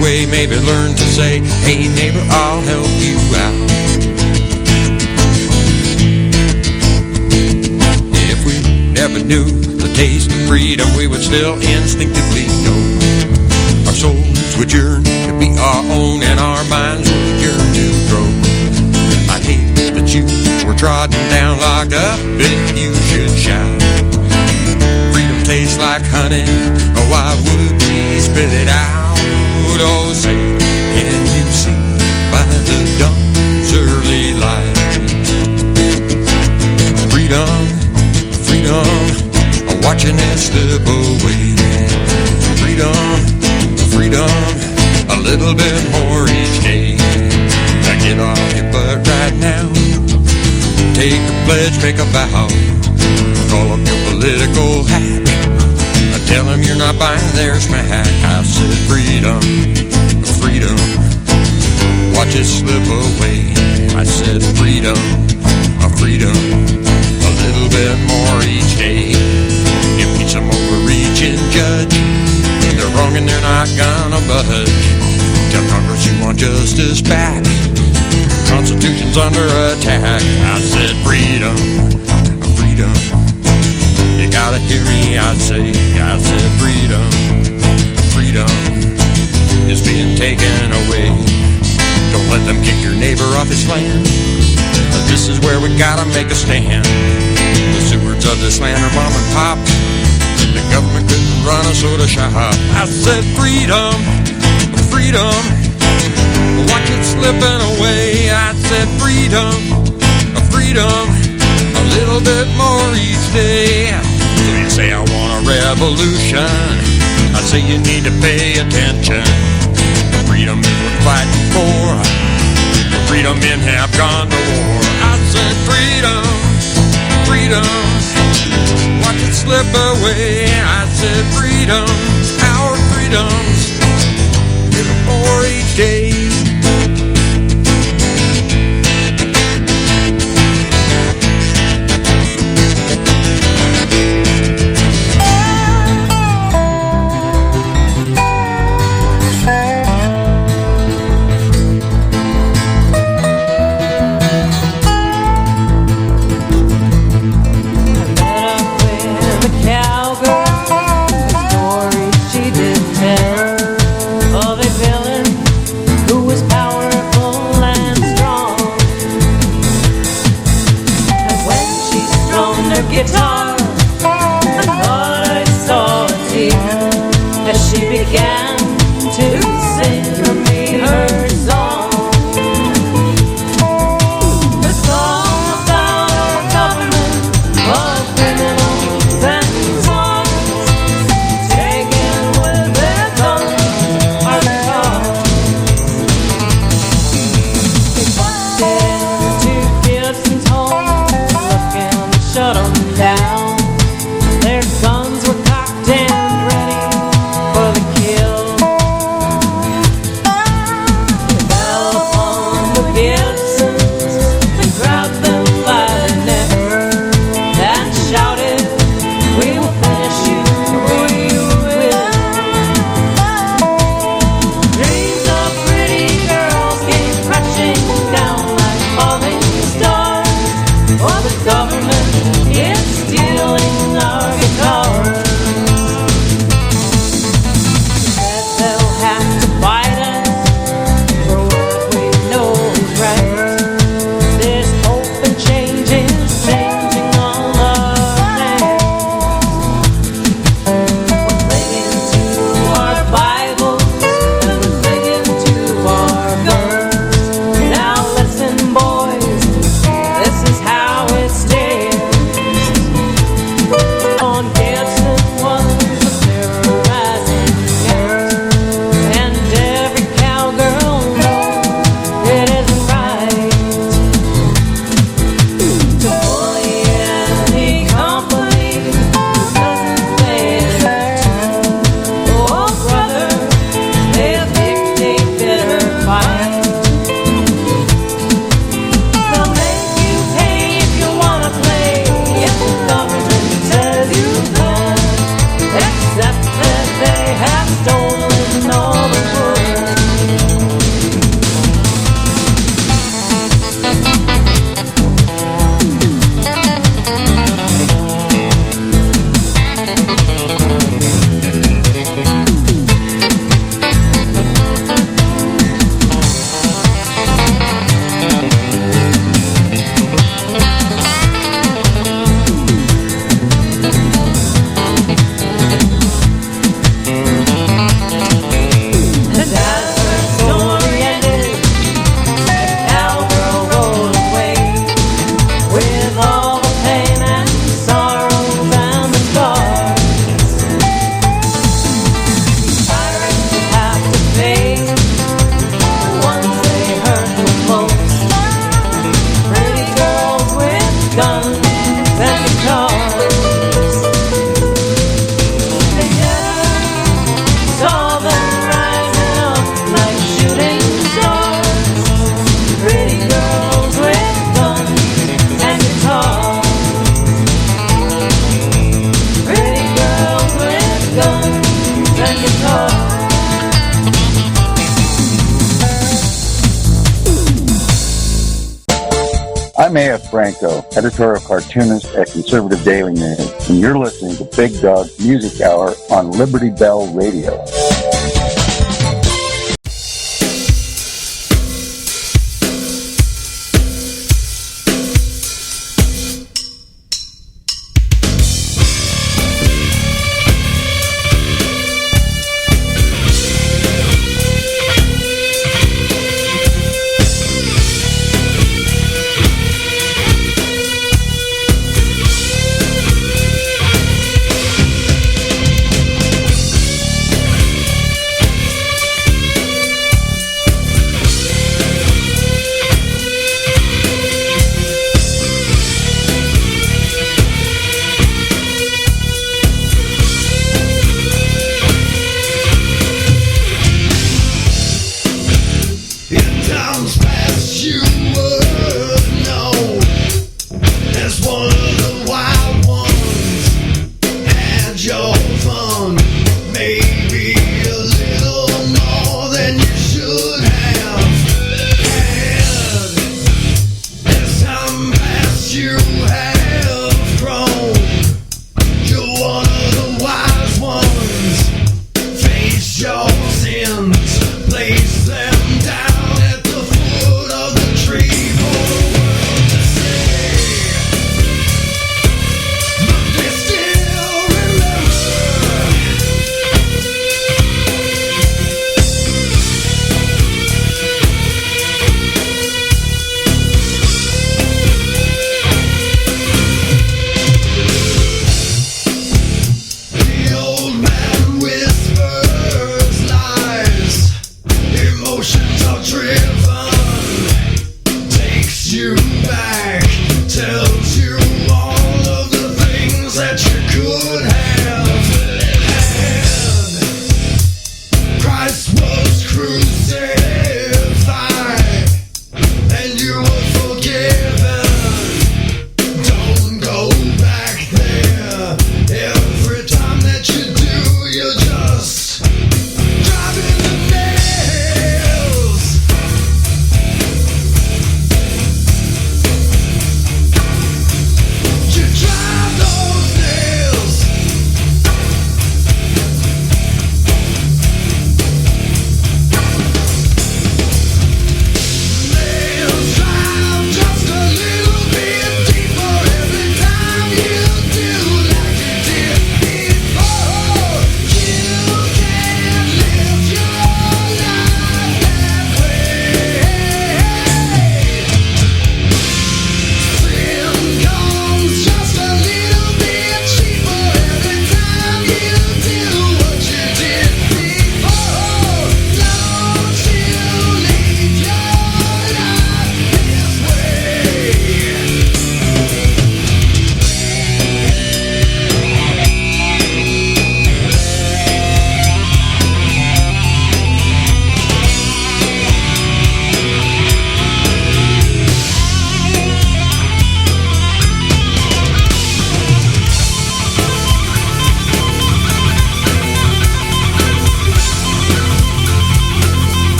way, maybe learn to say, hey neighbor, I'll help you out. If we never knew the taste of freedom, we would still instinctively know. Our souls would yearn to be our own, and our minds would yearn to grow. I hate that you were trodden down, locked up, if you should shout. Freedom tastes like honey, oh why would we spit it out? Oh say, can you see by the dawn's early light? Freedom, freedom, watching it slip away. Freedom, freedom, a little bit more each day. Now get off your butt right now, take a pledge, make a vow, call up your political hack, tell them you're not buying their smack. I said freedom, freedom, watch it slip away. I said freedom, freedom, a little bit more each day. Give me some overreaching judge, they're wrong and they're not gonna budge. Tell Congress you want justice back, Constitution's under attack. I said freedom, freedom, you gotta hear me, I said freedom, freedom is being taken away. Don't let them kick your neighbor off his land. This is where we gotta make a stand. The stewards of this land are mom and pop. The government couldn't run a soda shop. I said freedom, freedom, watch it slipping away. I said freedom, freedom, a little bit more each day. So you say I want a revolution, I say you need to pay attention. Freedom is worth fighting for. Freedom men have gone to war. I said freedom, freedom, watch it slip away. I said freedom, our freedoms, a little more each day. Who I'm A.F. Franco, editorial cartoonist at Conservative Daily News, and you're listening to Big Dog Music Hour on Liberty Bell Radio.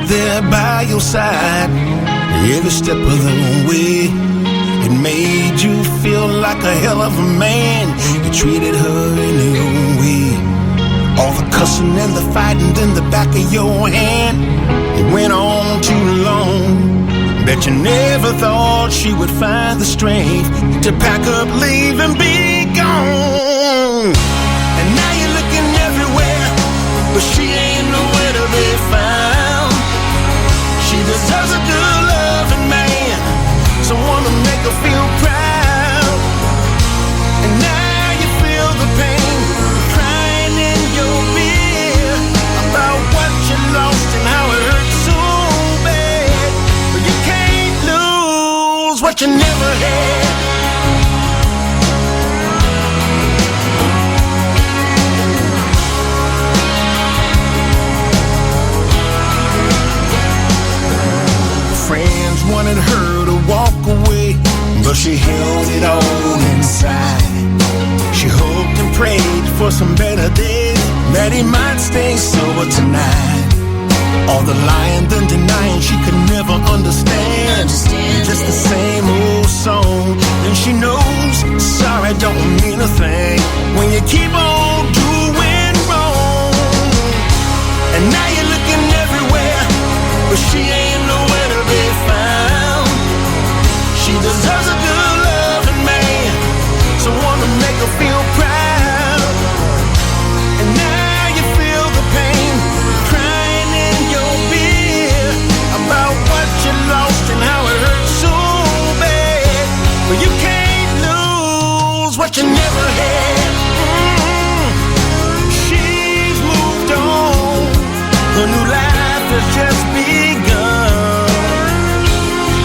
there by your side every step of the way. It made you feel like a hell of a man. You treated her in your way. All the cussing and the fighting in the back of your hand, it went on too long. Bet you never thought she would find the strength to pack up, leave and be gone. And now you're looking everywhere, but she ain't nowhere to be found. She deserves a good loving man, someone to make her feel proud. And now you feel the pain, crying in your beer about what you lost and how it hurt so bad. But you can't lose what you never had. Friends wanted her to walk away, but she held it all inside. She hoped and prayed for some better days, that he might stay sober tonight. All the lying and denying she could never understand. Just the same old song, and she knows sorry don't mean a thing when you keep on doing wrong. And now you're looking everywhere, but she ain't nowhere to be found. She deserves a good loving man, someone to make her feel proud. And now you feel the pain, crying in your beer about what you lost and how it hurt so bad. But you can't lose what you never had. She's moved on, a new life has just begun.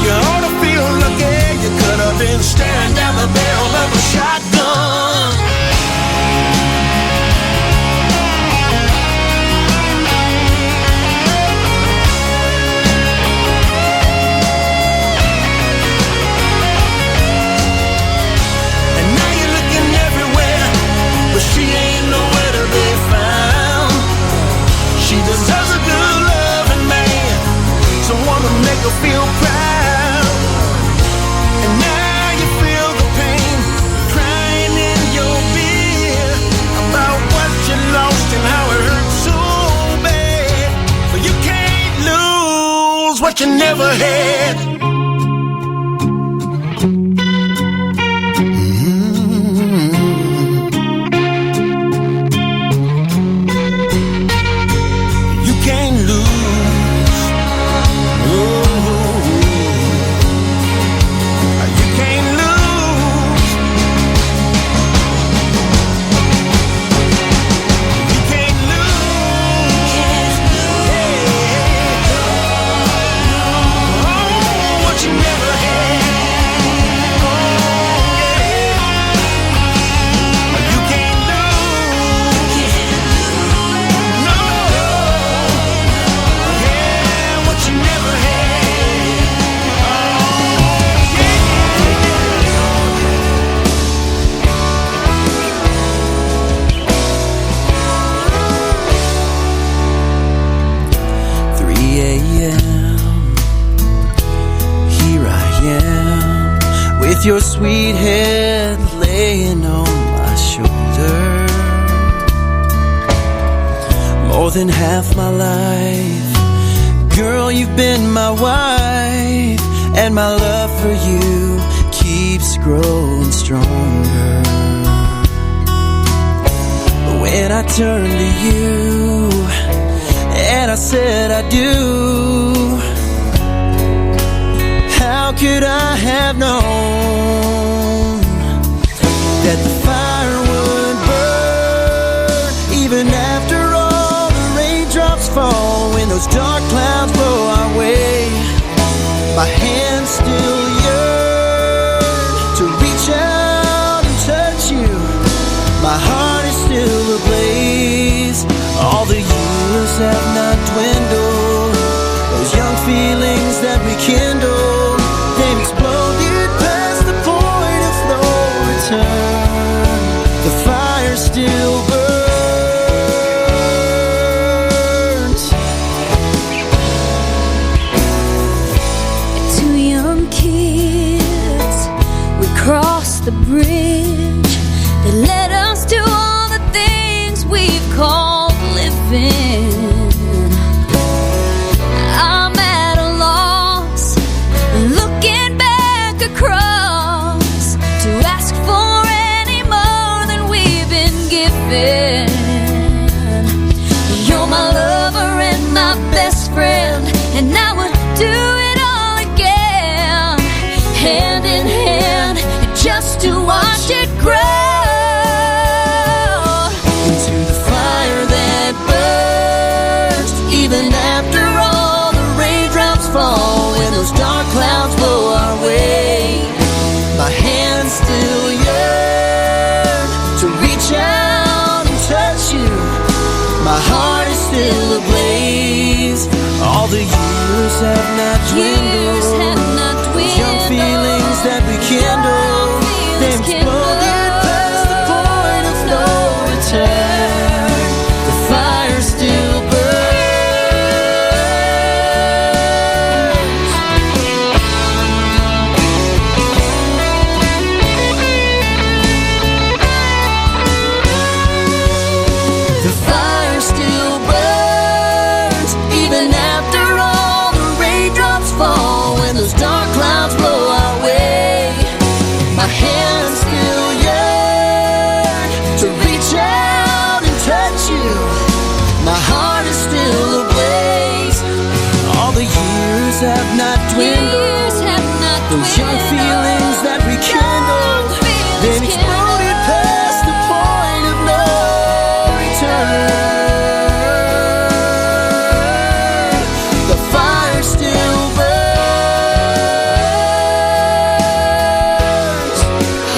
You ought to feel lucky, you could have been staring down the barrel of a shotgun. And now you're looking everywhere, but she ain't nowhere to be found. She deserves a good loving man, someone to make her feel proud. And now you feel the pain, crying in your beer about what you lost and how it hurt so bad. But you can't lose what you never had. You can't lose. Oh. You can't lose. You can't lose. Yeah. Oh, what you never had. Oh, yeah. You can't lose. No. Yeah, what you never had. Oh, yeah. 3 a.m. Here I am, with your sweet head laying on my shoulder. More than half my life, girl, you've been my wife, and my love for you keeps growing stronger. When I turn to you and I said I do, how could I have known that the fire would burn even after all the raindrops fall? When those dark clouds blow our way, my hands still yearn to reach out and touch you. My heart is still ablaze. All the years have not dwindled. Those young feelings that we kindled, they've exploded past the point of no return. The fire still burns. the bridge that led us to all the things we've called living. I'm at a loss, looking back across to ask for any more than we've been given. You're my lover and my best friend, and I would do it all again, hand in hand, just to watch it grow into the fire that burns, even after all the raindrops fall. When those dark clouds blow our way, my hands still yearn to reach out and touch you. My heart is still ablaze. All the years have not dwindled. Young feelings that we kindle, they exploded past the point of no return. The fire still burns. The fire still burns, even after all the raindrops fall. When those dark clouds blow our way, my hands still yearn to reach out and touch you. My heart is still ablaze. All the years have not dwindled. Those young feelings that we kindled, they've exploded past the point of no return. The fire still burns.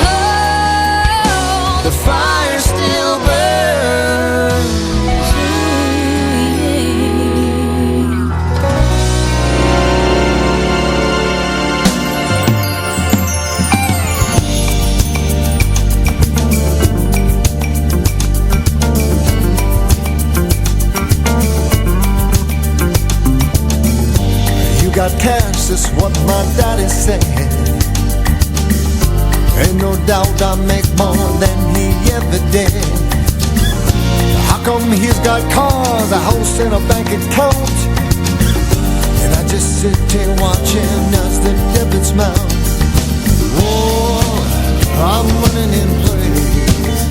Oh, the fire still burns. You got cash, that's what my daddy said. Ain't no doubt I make more than he ever did. How come he's got cars, a house and a bank account, and I just sit here watching as the debits mount? Oh, I'm running in place,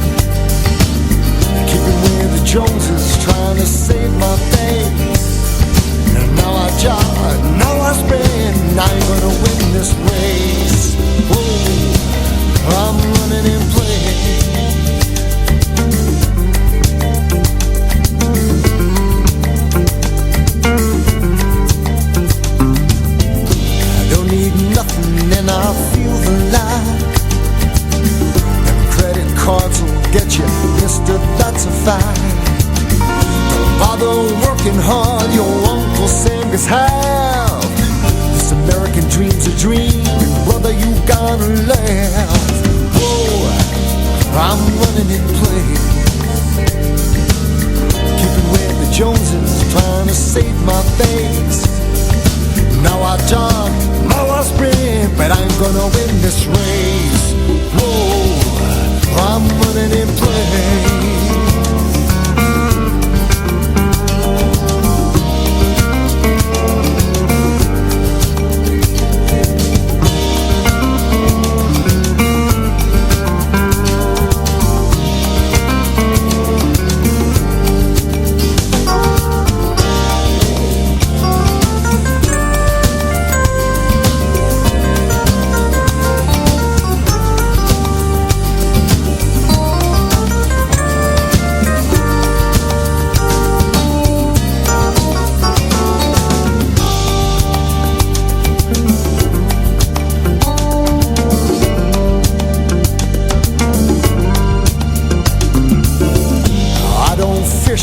keeping with the Joneses, trying to save my face. And now I jog, now I spin, I ain't gonna win this race. Oh, I'm running in place. I don't need nothing and I feel the light. And credit cards will get you, mister, that's a fact. Don't bother working hard, your Uncle Sam gets half. This American dream's a dream, and brother, you gotta laugh. Whoa, I'm running in place, keeping with the Joneses, trying to save my face. Now I jog, now I sprint, but I ain't gonna win this race. Whoa, I'm running in place.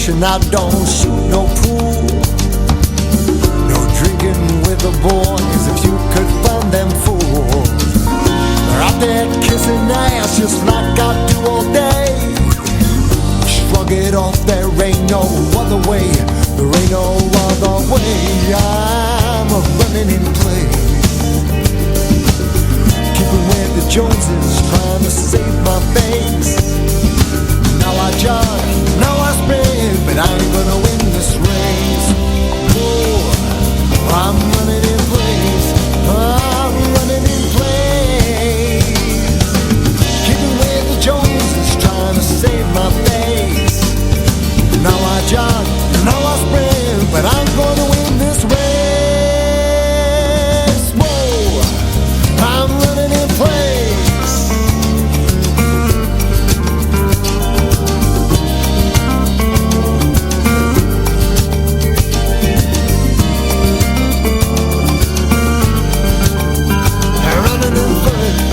And I don't shoot no pool, no drinking with the boys if you could find them fools. They're out there kissing ass just like I do all day. Shrug it off, there ain't no other way. There ain't no other way. I'm running in place, keeping with the Joneses, trying to my face. Now I jog, now I sprint, but I ain't gonna win this race. Oh, I'm running in place, I'm running in place. Keeping with the Joneses, trying to save my face. Now I jog, now I sprint, but I'm gonna win this race. Whoa, I'm running in place. I'm running in place.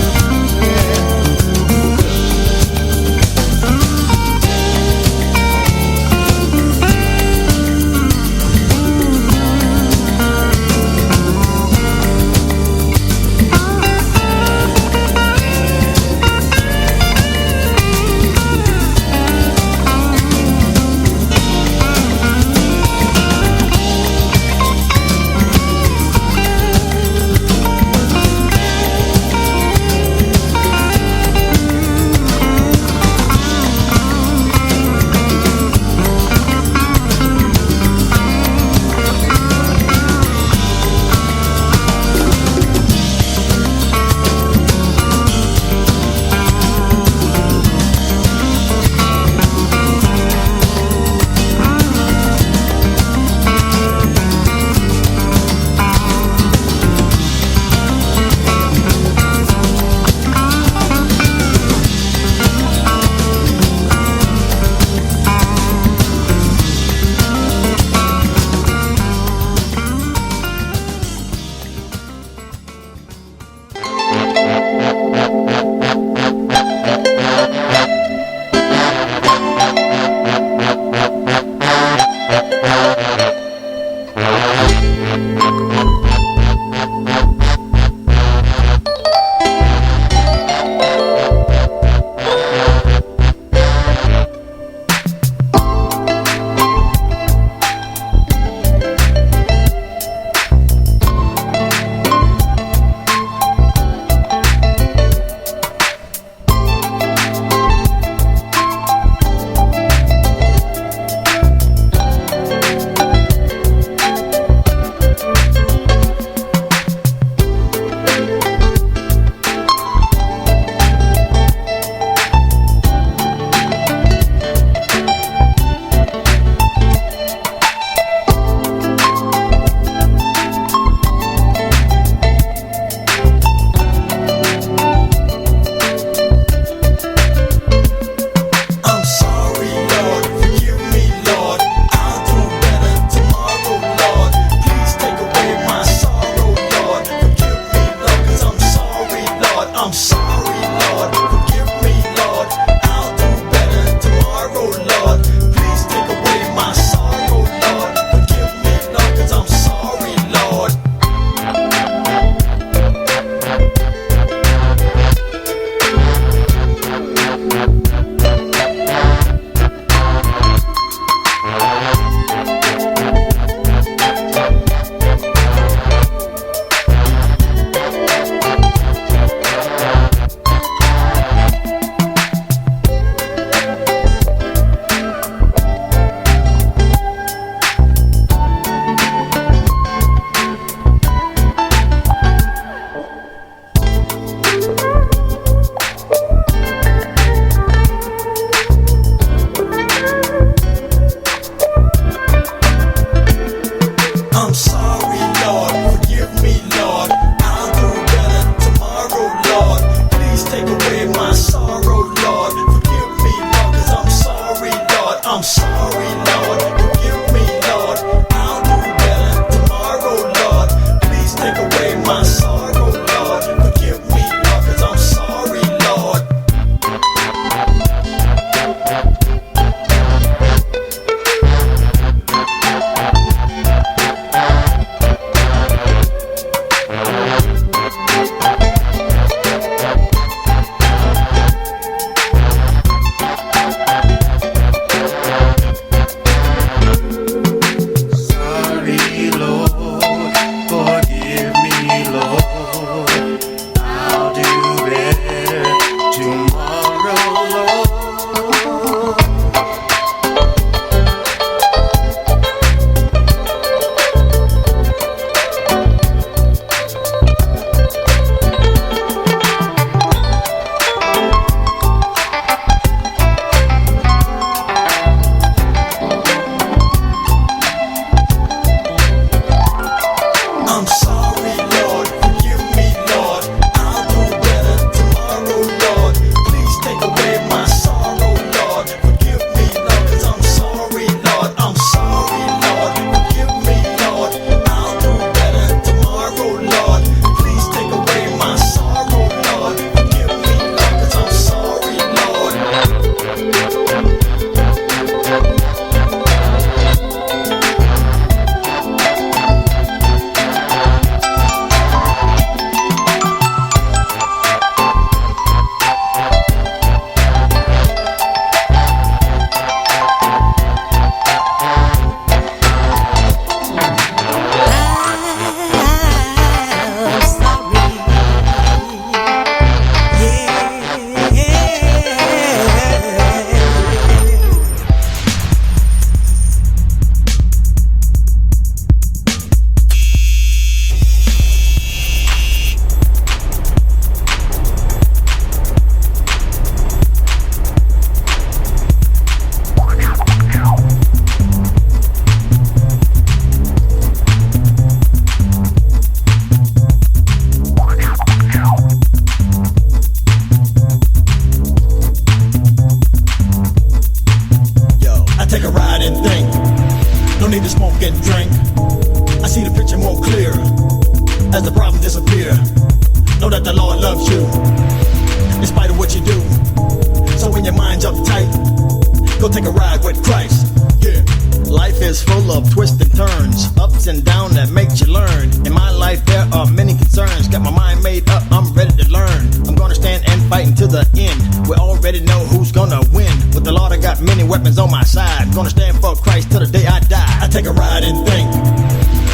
fighting to the end. We already know who's gonna win. With the Lord, I got many weapons on my side. Gonna stand for Christ till the day I die. I take a ride and think,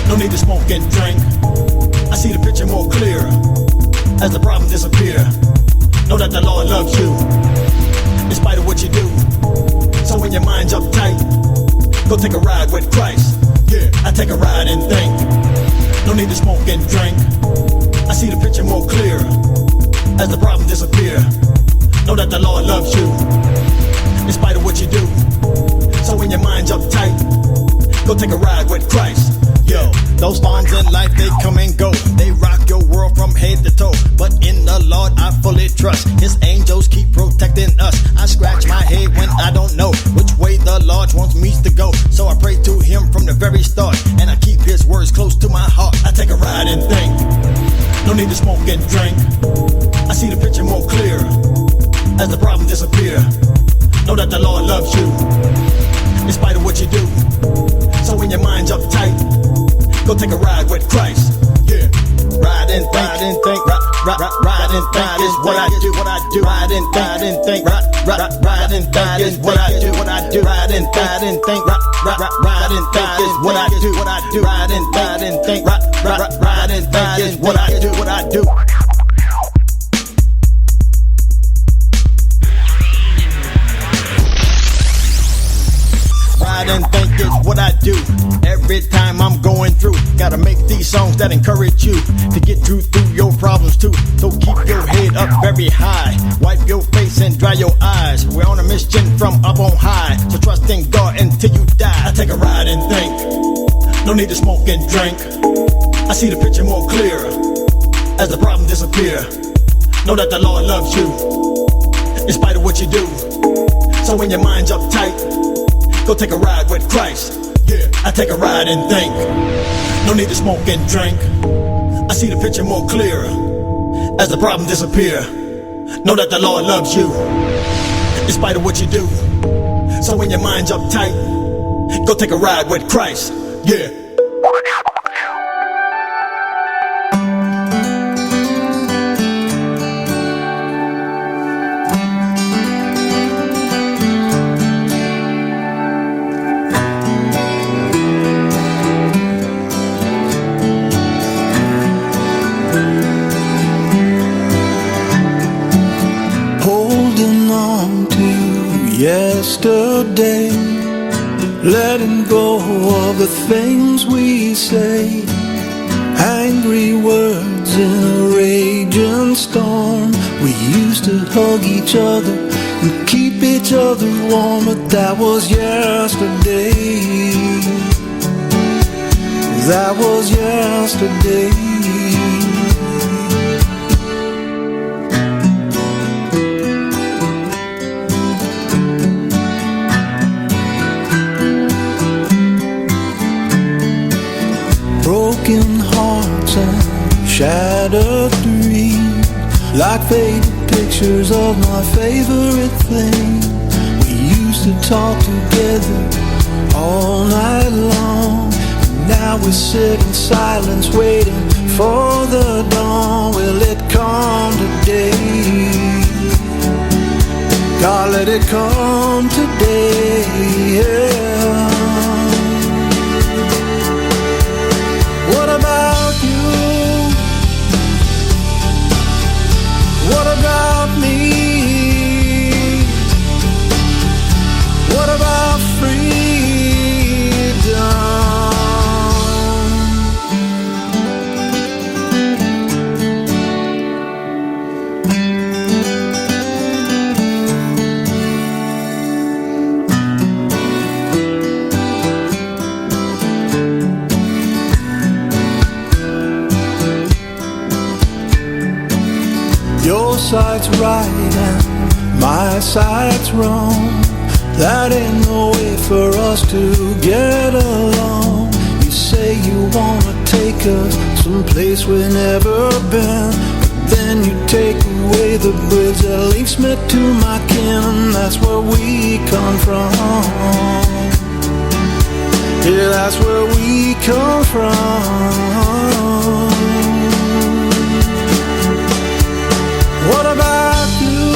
no need to smoke and drink. I see the picture more clear as the problem disappear. Know that the Lord loves you in spite of what you do. So when your mind's uptight, go take a ride with Christ. Yeah, I take a ride and think, no need to smoke and drink. I see the picture more clear as the problem disappear. Know that the Lord loves you in spite of what you do. So when your mind's uptight, go take a ride with Christ. Yo, those storms in life, they come and go. They rock your world from head to toe. But in the Lord, I fully trust. His angels keep protecting us. I scratch my head when I don't know which way the Lord wants me to go. So I pray to him from the very start, and I keep his words close to my heart. I take a ride and think, no need to smoke and drink. I see the picture more clear as the problem disappear. Know that the Lord loves you in spite of what you do. So when your mind's uptight, go take a ride with Christ. Yeah, ride and think, ride and think is what I do, what I do. Ride and think, ride and think is what I do, what I do. Ride and think, ride and think is what I do, what I do. Ride and think, ride and think is what I do, what I do. Ride and think is what I do every time I'm going through. Gotta make these songs that encourage you to get through your problems too. So keep your head up very high, wipe your face and dry your eyes. We're on a mission from up on high, so trust in God until you die. I take a ride and think, no need to smoke and drink. I see the picture more clear as the problem disappear. Know that the Lord loves you in spite of what you do. So when your mind's uptight, go take a ride with Christ. Yeah, I take a ride and think, no need to smoke and drink. I see the picture more clear as the problem disappear. Know that the Lord loves you in spite of what you do. So when your mind's uptight, go take a ride with Christ. Yeah. Yesterday, letting go of the things we say, angry words in a raging storm. We used to hug each other and keep each other warm, but that was yesterday. That was yesterday. Broken hearts and shattered dreams, like faded pictures of my favorite things. We used to talk together all night long, and now we sit in silence waiting for the dawn. Will it come today? God, let it come today, yeah. What about you? What about me? What about Your side's right and my side's wrong. That ain't no way for us to get along. You say you wanna take us someplace we've never been, but then you take away the bridge that links me to my kin. That's where we come from. Yeah, that's where we come from. What about you?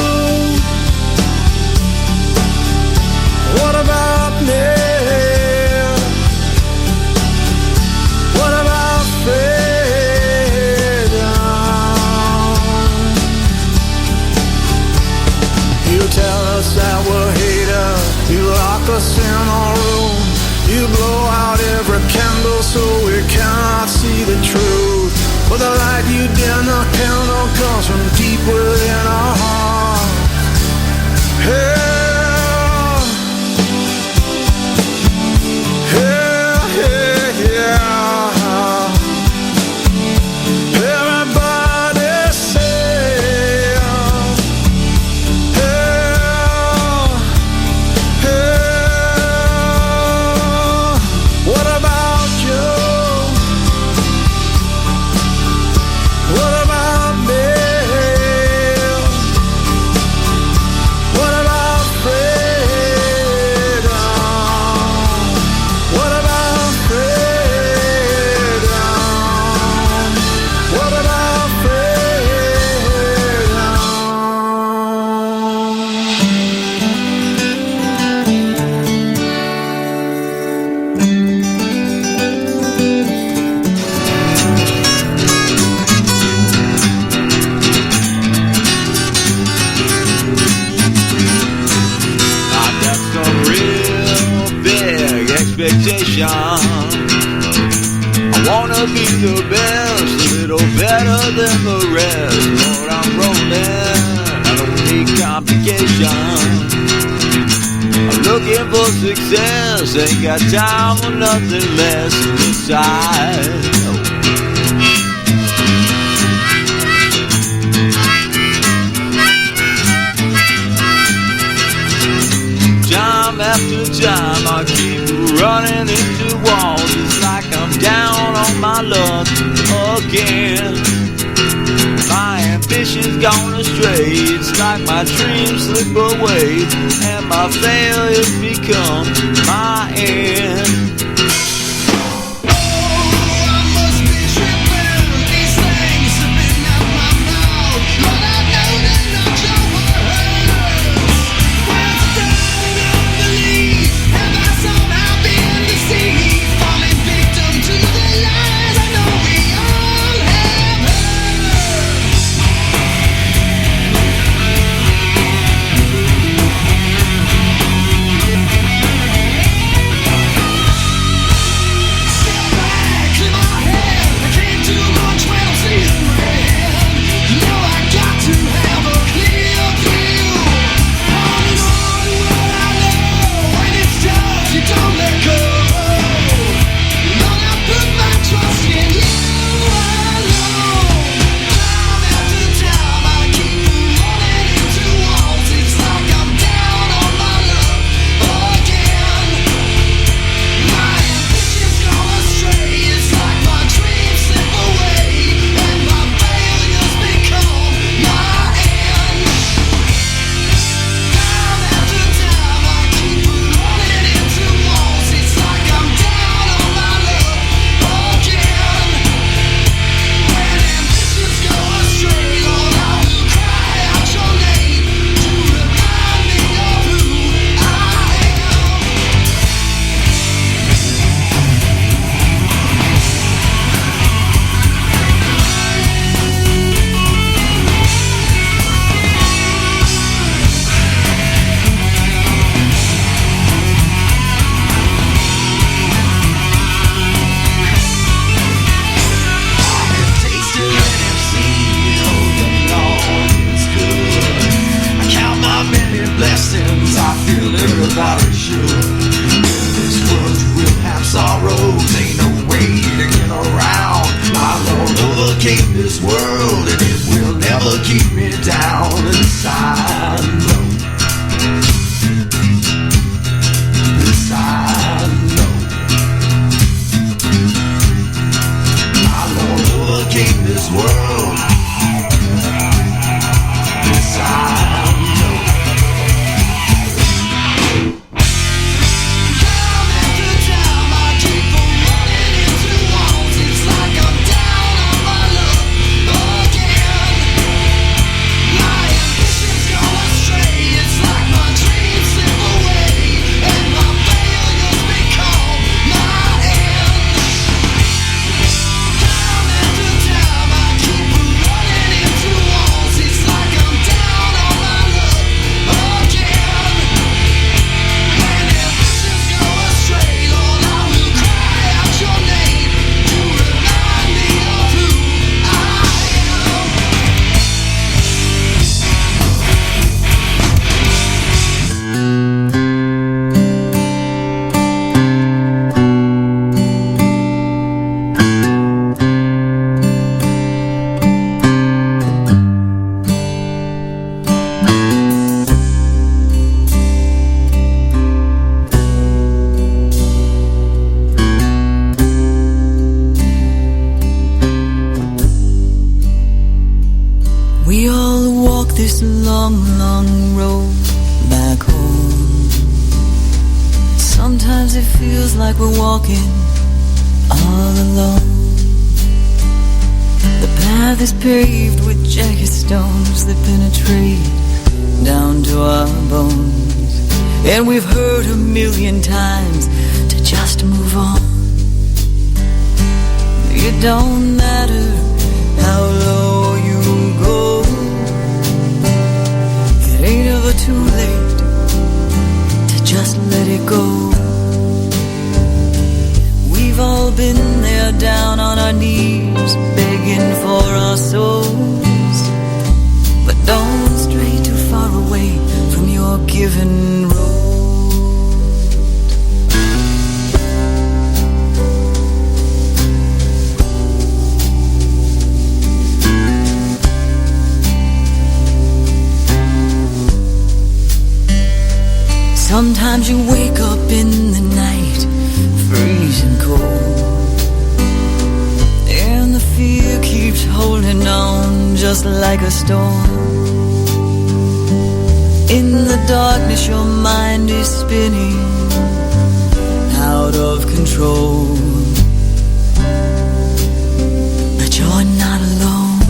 us in our room. You blow out every candle so we cannot see the truth. But the light you dim the candle comes from deep within our hearts. Yeah, yeah, yeah, yeah. I wanna be the best, a little better than the rest. Lord, I'm rolling, I don't need complications. I'm looking for success, ain't got time for nothing less inside. Time after time I keep running into walls. It's like I'm down on my luck again. My ambition's gone astray. It's like my dreams slip away, and my failures become my end. feels like we're walking all alone. The path is paved with jagged stones that penetrate down to our bones. And we've heard a million times to just move on. It don't matter how low you go. It ain't ever too late to just let it go. We've all been there down on our knees, begging for our souls. But don't stray too far away from your given road. Sometimes you wake up in the night, freezing cold, and the fear keeps holding on just like a storm. In the darkness your mind is spinning out of control. But you're not alone.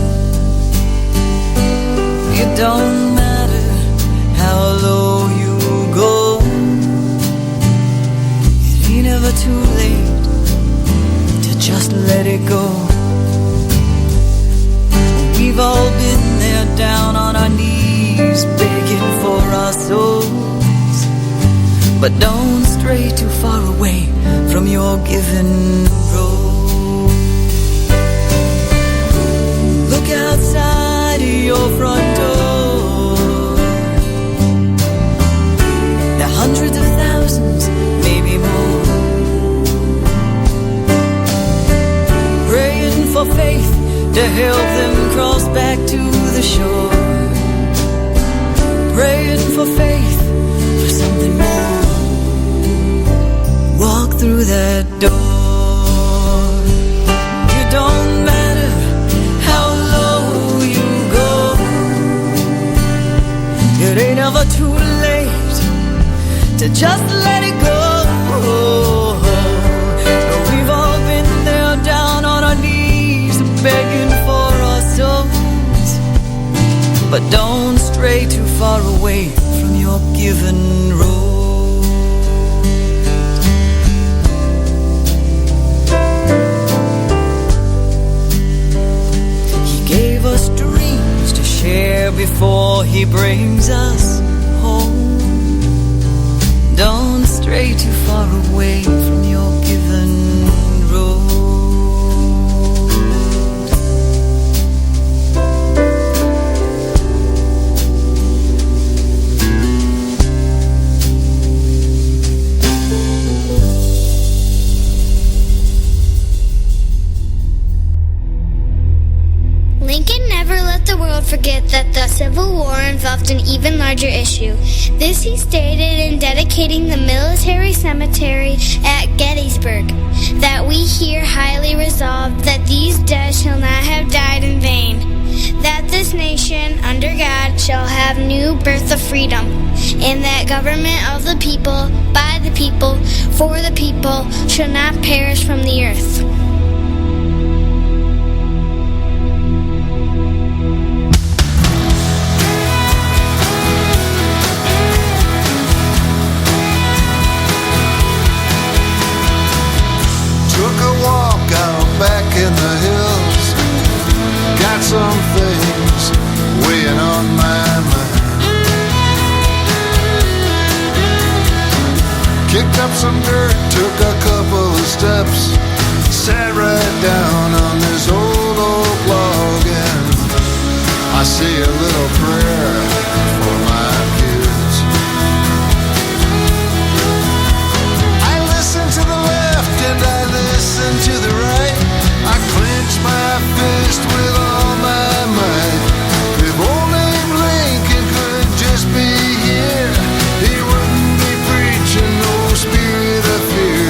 It don't matter how low you go. Never too late to just let it go. We've all been there down on our knees, begging for our souls. But don't stray too far away from your given road. Look outside your front door. There are hundreds of thousands, maybe more, for faith to help them cross back to the shore. Praying for faith, for something more. Walk through that door. It don't matter how low you go. It ain't ever too late to just let it go. We've all been there down on our knees, begging for our souls. But don't stray too far away from your given road. He gave us dreams to share before he brings us home. Don't stray too far away from your given road. Forget that the Civil War involved an even larger issue. This he stated in dedicating the military cemetery at Gettysburg, that we here highly resolved that these dead shall not have died in vain, that this nation, under God, shall have new birth of freedom, and that government of the people, by the people, for the people, shall not perish from the earth. Back in the hills, got some things weighing on my mind. Kicked up some dirt, took a couple of steps, sat right down on this old oak log, and I say a little prayer for my kids. I listen to the left and I listen to the right. I clench my fist with all my might. If old Abe Lincoln could just be here, he wouldn't be preaching no spirit of fear.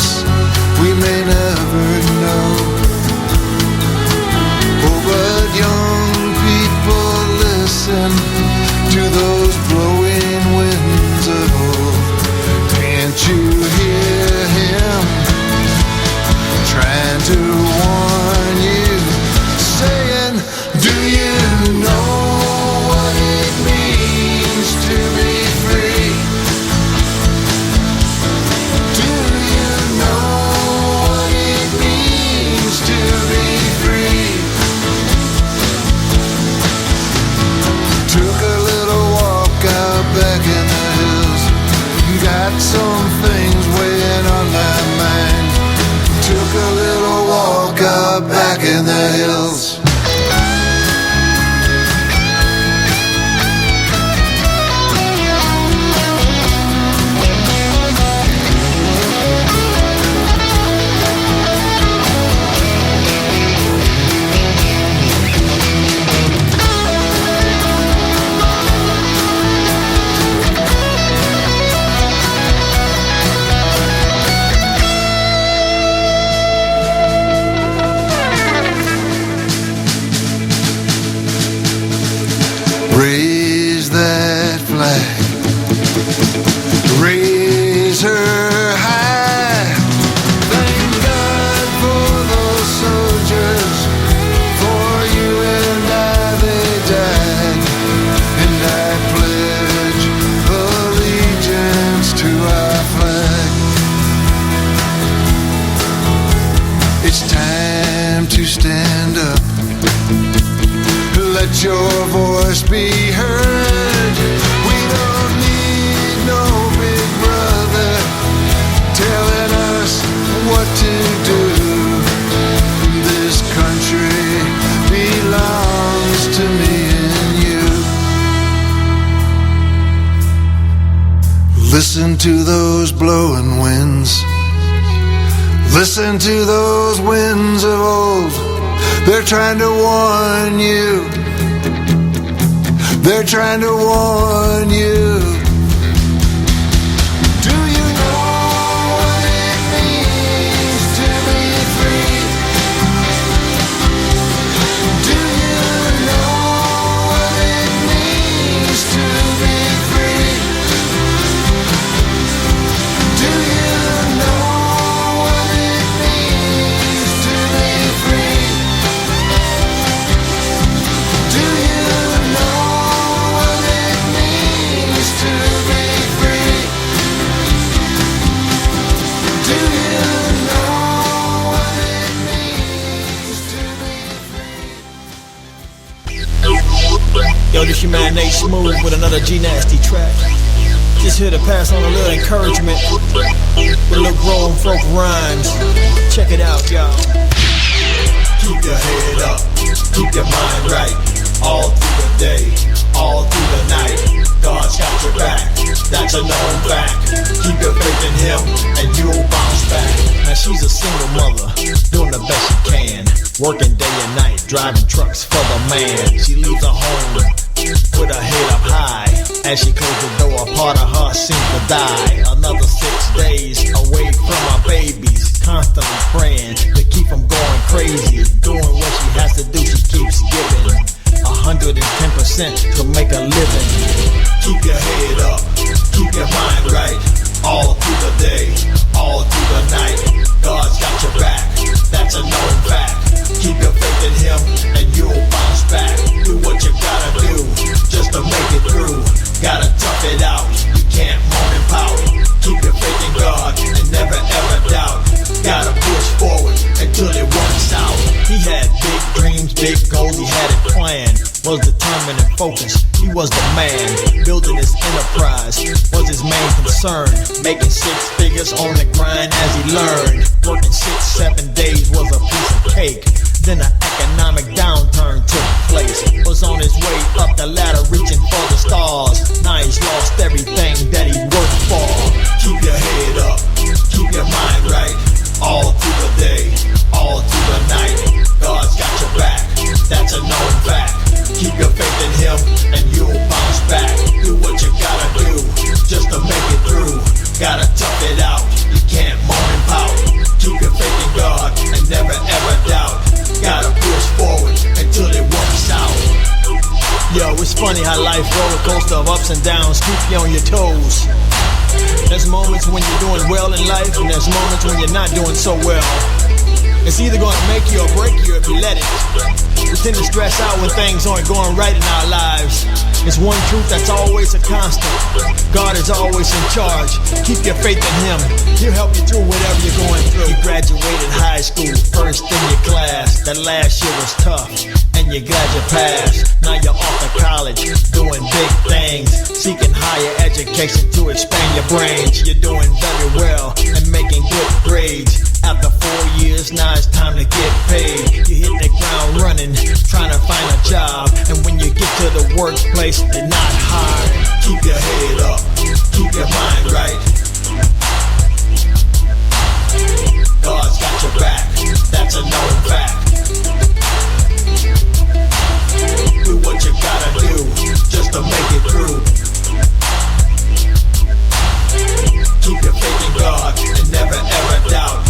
us, we may never know. Oh, but young people, listen to those blowing winds of old. Can't you hear him trying to warn you, saying, do you know what it means to be free? Do you know what it means to be free? Took a little walk out back in the hills, got some things weighing on my mind. Took a little walk out back in the hills. Raise that flag, raise her high. Thank God for those soldiers, for you and I they died. And I pledge allegiance to our flag. It's time to stand up. Let your voice be heard. We don't need no big brother telling us what to do. This country belongs to me and you. Listen to those blowing winds. Listen to those winds of old. They're trying to warn you. They're trying to warn you. Do you know what it means to be free? Do you know what it means to be free? Do you know what it means to be free? Do you know what it means to be free? Do you know what it means to be free? Yo, this your man Nate Smooth with another G-Nasty track. Just here to pass on a little encouragement with a little grown folk rhymes. Check it out, y'all. Keep your head up, keep your mind right. All through the day, all through the night. God's got your back, that's a known fact. Keep your faith in Him and you'll bounce back. Now she's a single mother, doing the best she can, working day and night, driving trucks for the man. She leaves her home with her head up high. As she closed the door, a part of her seems to die. Another 6 days away from her babies, constantly praying to keep them going crazy. Doing what she has to do, she keeps giving 110% to make a living. Keep your head up, keep your mind right. All through the day, all through the night. God's got your back, that's a known fact. Keep your faith in Him and you'll bounce back. Do what you gotta do, just to make it through. Gotta tough it out, you can't moan and pout. Keep your faith in God and never ever doubt. Gotta push forward until it works out. He had big dreams, big goals, he had it planned. Was determined and focused, he was the man. Building his enterprise was his main concern. Making 6 figures on the grind as he learned. Working 6-7 days was a piece of cake. Then an economic downturn took place. Was on his way up the ladder, reaching for the stars. Now he's lost everything that he worked for. Keep your head up, keep your mind right. All through the day, all through the night. God's got your back, that's a known fact. Keep your faith in Him and you'll bounce back. Do what you gotta do, just to make it through. Gotta tough it out, you can't moan and pout. funny how life's roller coaster of ups and downs keep you on your toes. There's moments when you're doing well in life, and there's moments when you're not doing so well. It's either going to make you or break you if you let it. We tend to stress out when things aren't going right in our lives. It's one truth that's always a constant. God is always in charge. Keep your faith in Him. He'll help you through whatever you're going through. You graduated high school, first in your class. That last year was tough, and you're glad you passed. Now you're off to college, doing big things, seeking higher education to expand your brains. You're doing very well and making good grades. After 4 years, now it's time to get paid. You hit the ground running, trying to find a job. And when you get to the workplace, they're not hiring. Keep your head up, keep your mind right. God's got your back, that's a known fact. Do what you gotta do, just to make it through. Keep your faith in God, and never ever doubt.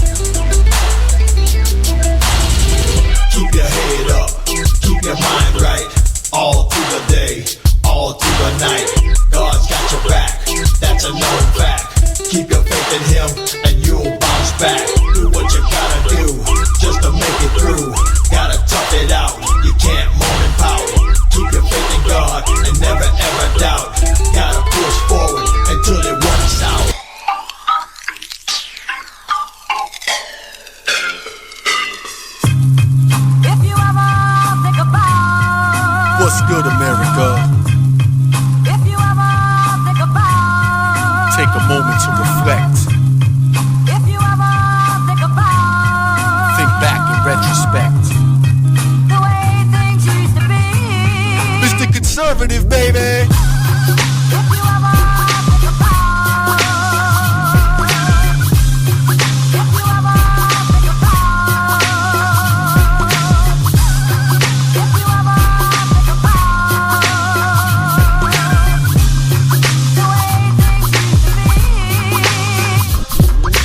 Keep your head up, keep your mind right. All through the day, all through the night. God's got your back, that's a known fact. Keep your faith in Him and you'll bounce back. Do what you gotta do, just to make it through. Gotta tough it out, you can't moan and pout. Keep your faith in God and never ever doubt. Gotta push forward until it works out. What's good, America? If you ever think about, take a moment to reflect. If you ever think about, think back in retrospect. The way things used to be. Mr. Conservative, baby. If you ever think about, if you ever think about, if you ever think about the way things used to be.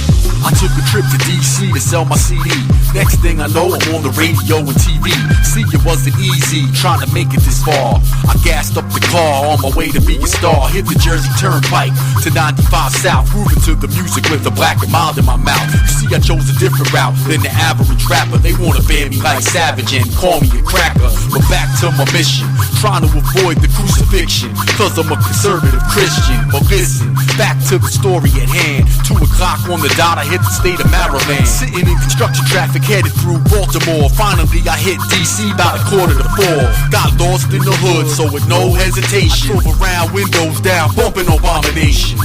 I took a trip to DC to sell my CD. Next thing I know, I'm on the radio and TV. See, it wasn't easy trying to make it this far. I gassed up the car on my way to be a star. Hit the Jersey Turnpike to 95 South, grooving to the music with a black and mild in my mouth. You see, I chose a different route than the average rapper. They wanna ban me like Savage and call me a cracker. But back to my mission, trying to avoid the crucifixion, cause I'm a conservative Christian. But listen, back to the story at hand. 2 o'clock on the dot, I hit the state of Maryland. Sitting in construction traffic headed through Baltimore. Finally I hit DC about 3:45. Got lost in the hood, so with no hesitation, I drove around, windows down, bumping Abomination.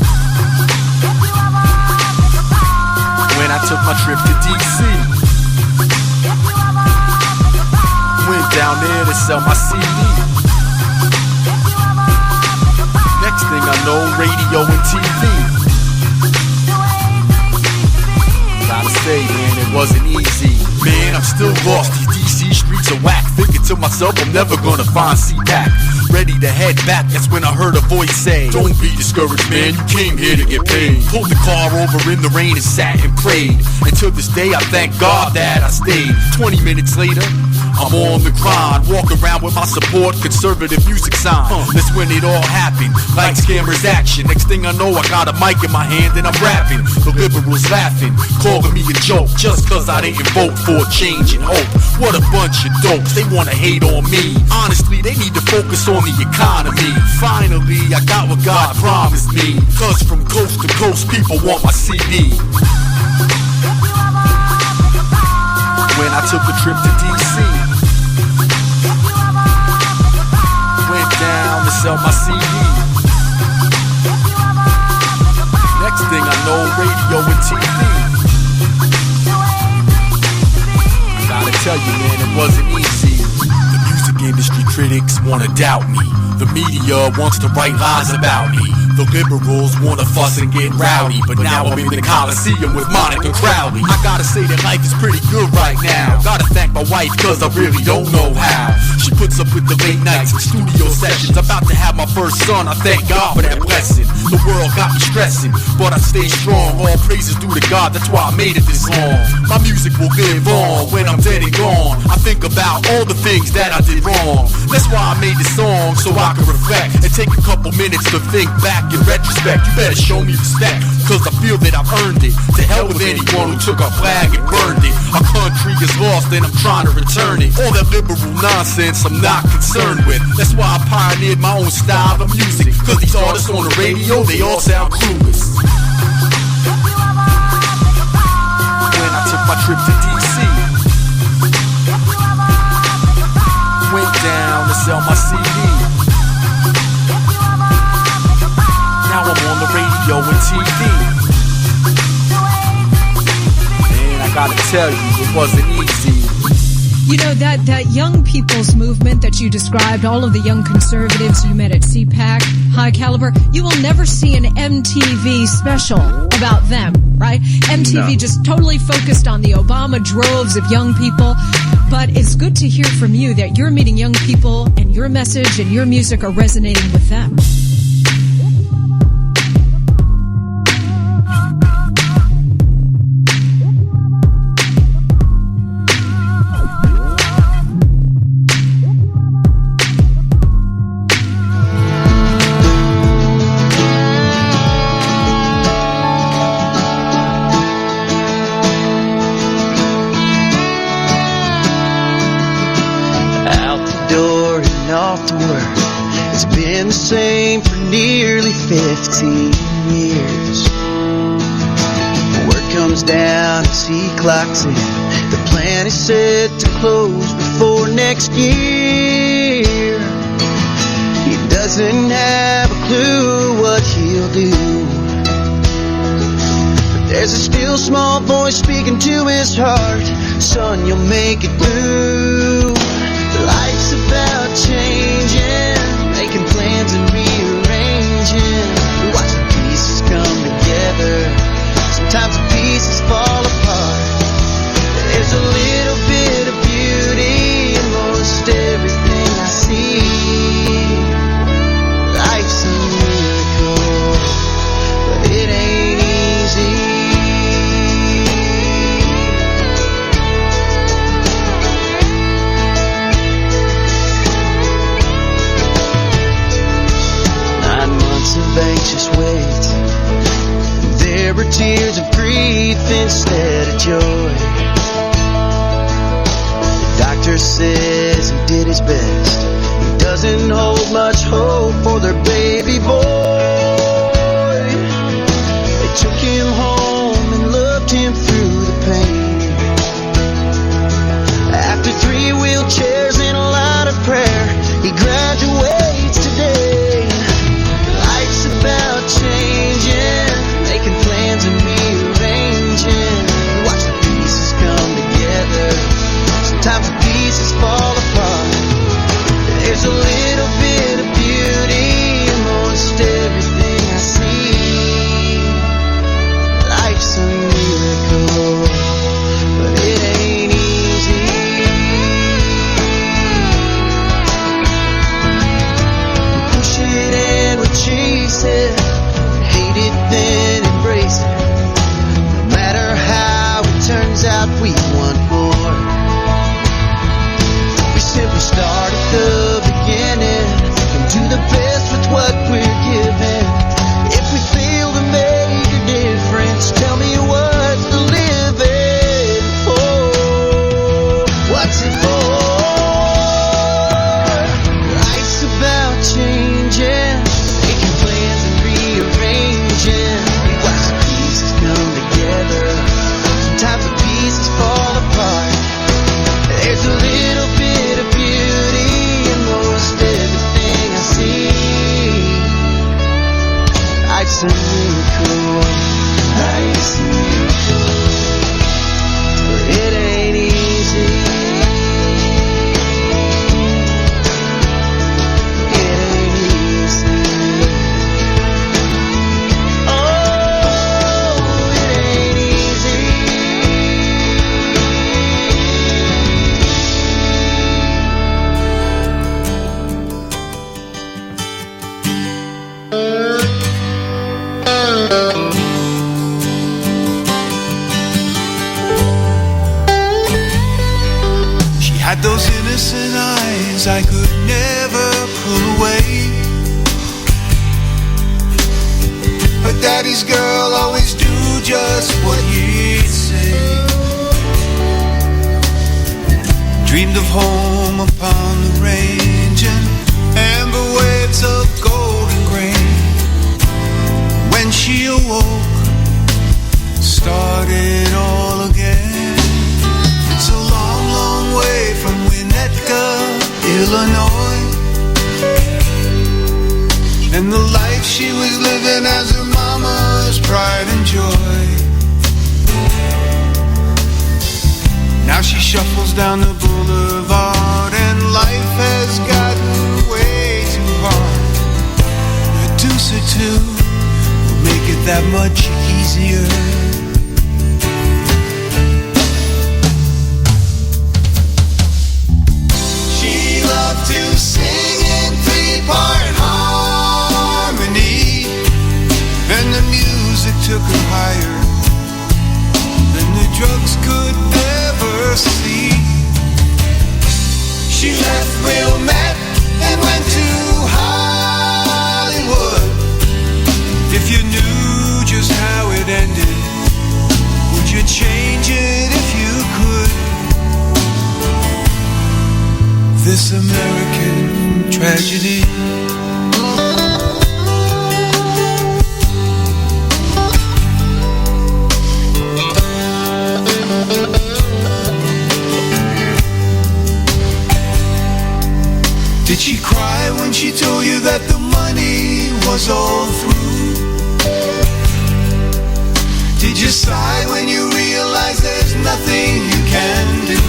When I took my trip to DC, went down there to sell my CD. Next thing I know, radio and TV. Gotta say, man, it wasn't easy. Man, I'm still lost, these DC streets are whack. Thinking to myself, I'm never gonna find CPAC. Ready to head back, that's when I heard a voice say, don't be discouraged, man, you came here to get paid. Pulled the car over in the rain and sat and prayed. And to this day, I thank God that I stayed. 20 minutes later, I'm on the grind, walk around with my support conservative music sign. That's when it all happened, like scammers action. Next thing I know, I got a mic in my hand and I'm rapping. The liberals laughing, calling me a joke, just cause I didn't vote for change and hope. What a bunch of dopes, they wanna hate on me. Honestly, they need to focus on the economy. Finally, I got what God promised me, cause from coast to coast, people want my CD. When I took a trip to DC, went down to sell my CD. Next thing I know, radio and TV. Gotta tell you, man, it wasn't easy. The music industry critics wanna doubt me. The media wants to write lies about me. The liberals wanna fuss and get rowdy, but now I'm in the Coliseum with Monica Crowley. I gotta say that life is pretty good right now. Gotta thank my wife cause I really don't know how. She puts up with the late nights and studio sessions. About to have my first son, I thank God for that blessing. The world got me stressing, but I stay strong. All praises due to God, that's why I made it this long. My music will live on when I'm dead and gone. I think about all the things that I did wrong. That's why I made this song, so I can reflect and take a couple minutes to think back in retrospect. You better show me respect, cause I feel that I've earned it. To hell with anyone who took our flag and burned it. Our country is lost and I'm trying to return it. All that liberal nonsense I'm not concerned with. That's why I pioneered my own style of music, cause these artists on the radio, they all sound clueless. When I took my trip to DC, went down to sell my CD. Now I'm on the radio and TV. And I gotta tell you, it wasn't easy. You know, that young people's movement that you described, all of the young conservatives you met at CPAC, High Caliber, you will never see an MTV special about them, right? MTV just totally focused on the Obama droves of young people. But it's good to hear from you that you're meeting young people and your message and your music are resonating with them. Off to work. It's been the same for nearly 15 years. Work comes down and he clocks in. The plant is set to close before next year. He doesn't have a clue what he'll do, but there's a still small voice speaking to his heart. Son, you'll make it through. Life's about changing, making plans and rearranging. We watch the pieces come together. Sometimes the pieces fall apart. There's a little bit of beauty in most everything I see. Life's a miracle, but it ain't easy. 9 months of anxious wait. There were tears of grief instead of joy. The doctor says he did his best. He doesn't hold much hope for their baby boy. They took him home and looked him through the pain. After 3 wheelchairs and a lot of prayer, he graduates today. Life's about changing, making plans and rearranging. Watch the pieces come together. Sometimes the pieces fall apart. There's a little bit of beauty in most everything I see. Life's a miracle, but it ain't easy. Push it and we chase it. Hate it, then embrace it. No matter how it turns out, we want more. We simply start at the beginning and do the best with what we're given. If we fail to make a difference, tell me what's the living for? What's it for? Life's about changing, making plans and rearranging. We watch the pieces come together. Sometimes the pieces fall apart. There's a little bit of beauty in most everything I see. Life's a miracle. Life's a miracle. But it ain't easy. It ain't easy. daddy's girl always do just what he'd say. Dreamed of home upon the range and amber waves of golden grain. When she awoke, started all again. It's a long, long way from Winnetka, Illinois, and the life she was living as her mama's pride and joy. Now she shuffles down the boulevard and life has gotten way too hard. A deuce or two will make it that much easier. She loved to sing in three-part harmony, and the music took her higher than the drugs could ever see. She left Wilmette and went to Hollywood. If you knew just how it ended, would you change it if you could? This American tragedy. Did she cry when she told you that the money was all through? Did you sigh when you realized there's nothing you can do?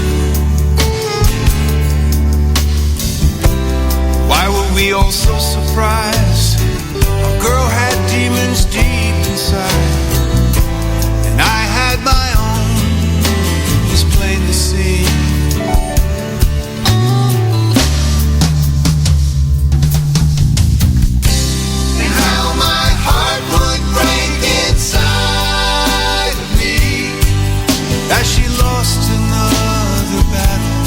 Why were we all so surprised? A girl had demons deep inside, and I had my own. It was plain to see. She lost another battle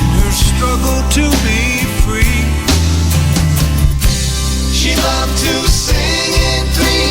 in her struggle to be free. She loved to sing in three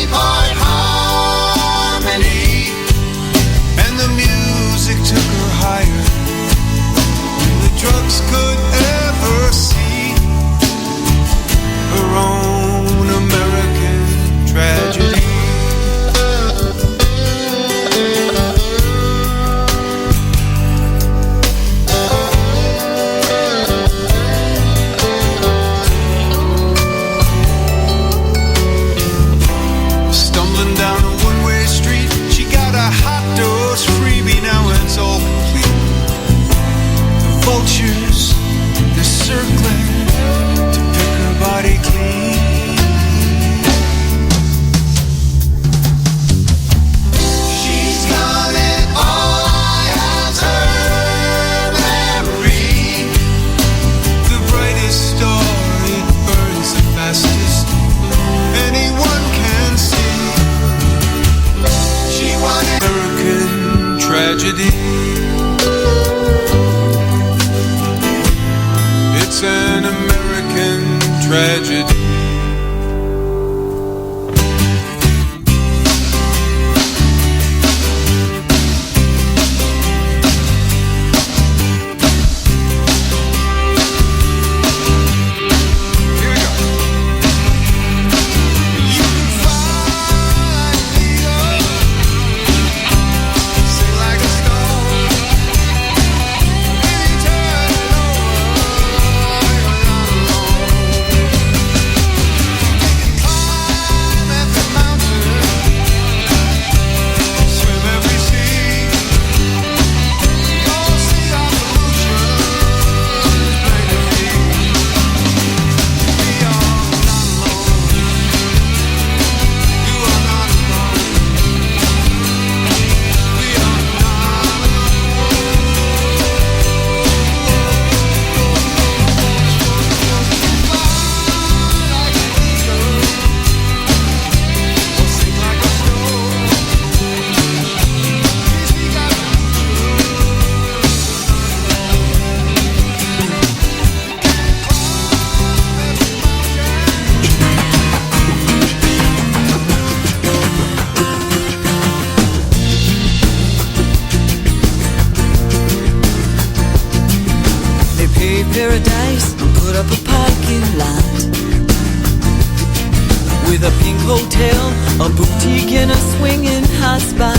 boutique in a swinging hot spot.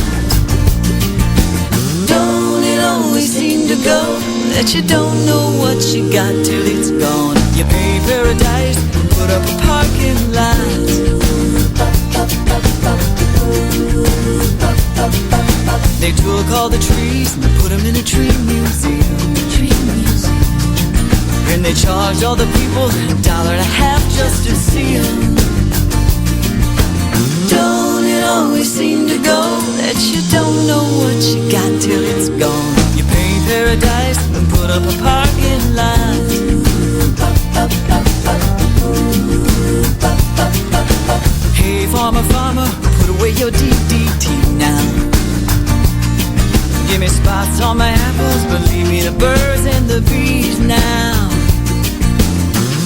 Don't it always seem to go that you don't know what you got till it's gone? You pay paradise and put up a parking lot. They took all the trees and put them in a tree museum. And they charged all the people $1.50 just to see them. Don't it always seem to go that you don't know what you got till it's gone? You pay paradise and put up a parking lot. Hey farmer, farmer, put away your DDT now. Give me spots on my apples, but leave me the birds and the bees now.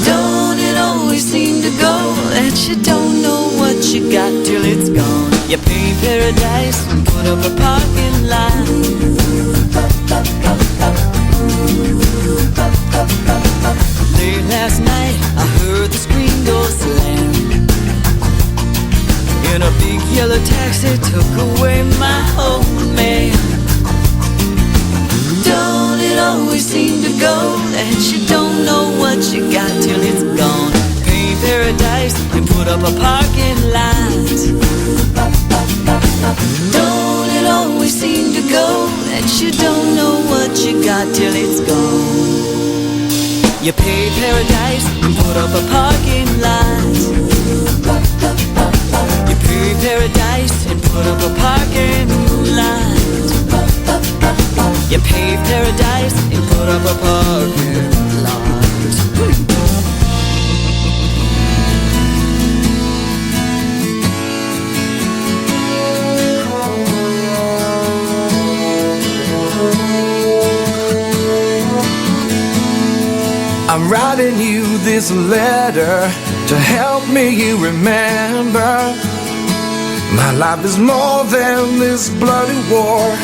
Don't it always seem to go that you don't know what you got till it's gone? You pay paradise and put up a parking lot. Late last night I heard the screen door slam. In a big yellow taxi took away my old man. Don't it always seem to go that you don't know what you got till it's gone? Pay paradise and put up a parking lot. Don't it always seem to go that you don't know what you got till it's gone? You pay paradise and put up a parking lot. You pay paradise and put up a parking lot. You pave paradise and put up a parking lot. I'm writing you this letter to help me you remember my life is more than this bloody war.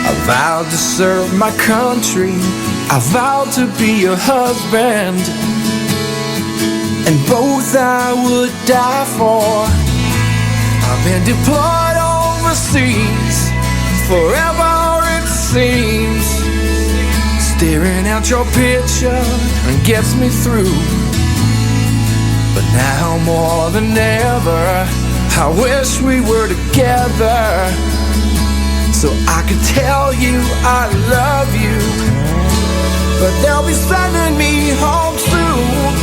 I vowed to serve my country, I vowed to be your husband, and both I would die for. I've been deployed overseas, forever it seems. Staring at your picture gets me through. But now more than ever, I wish we were together, so I could tell you I love you. But they'll be sending me home soon,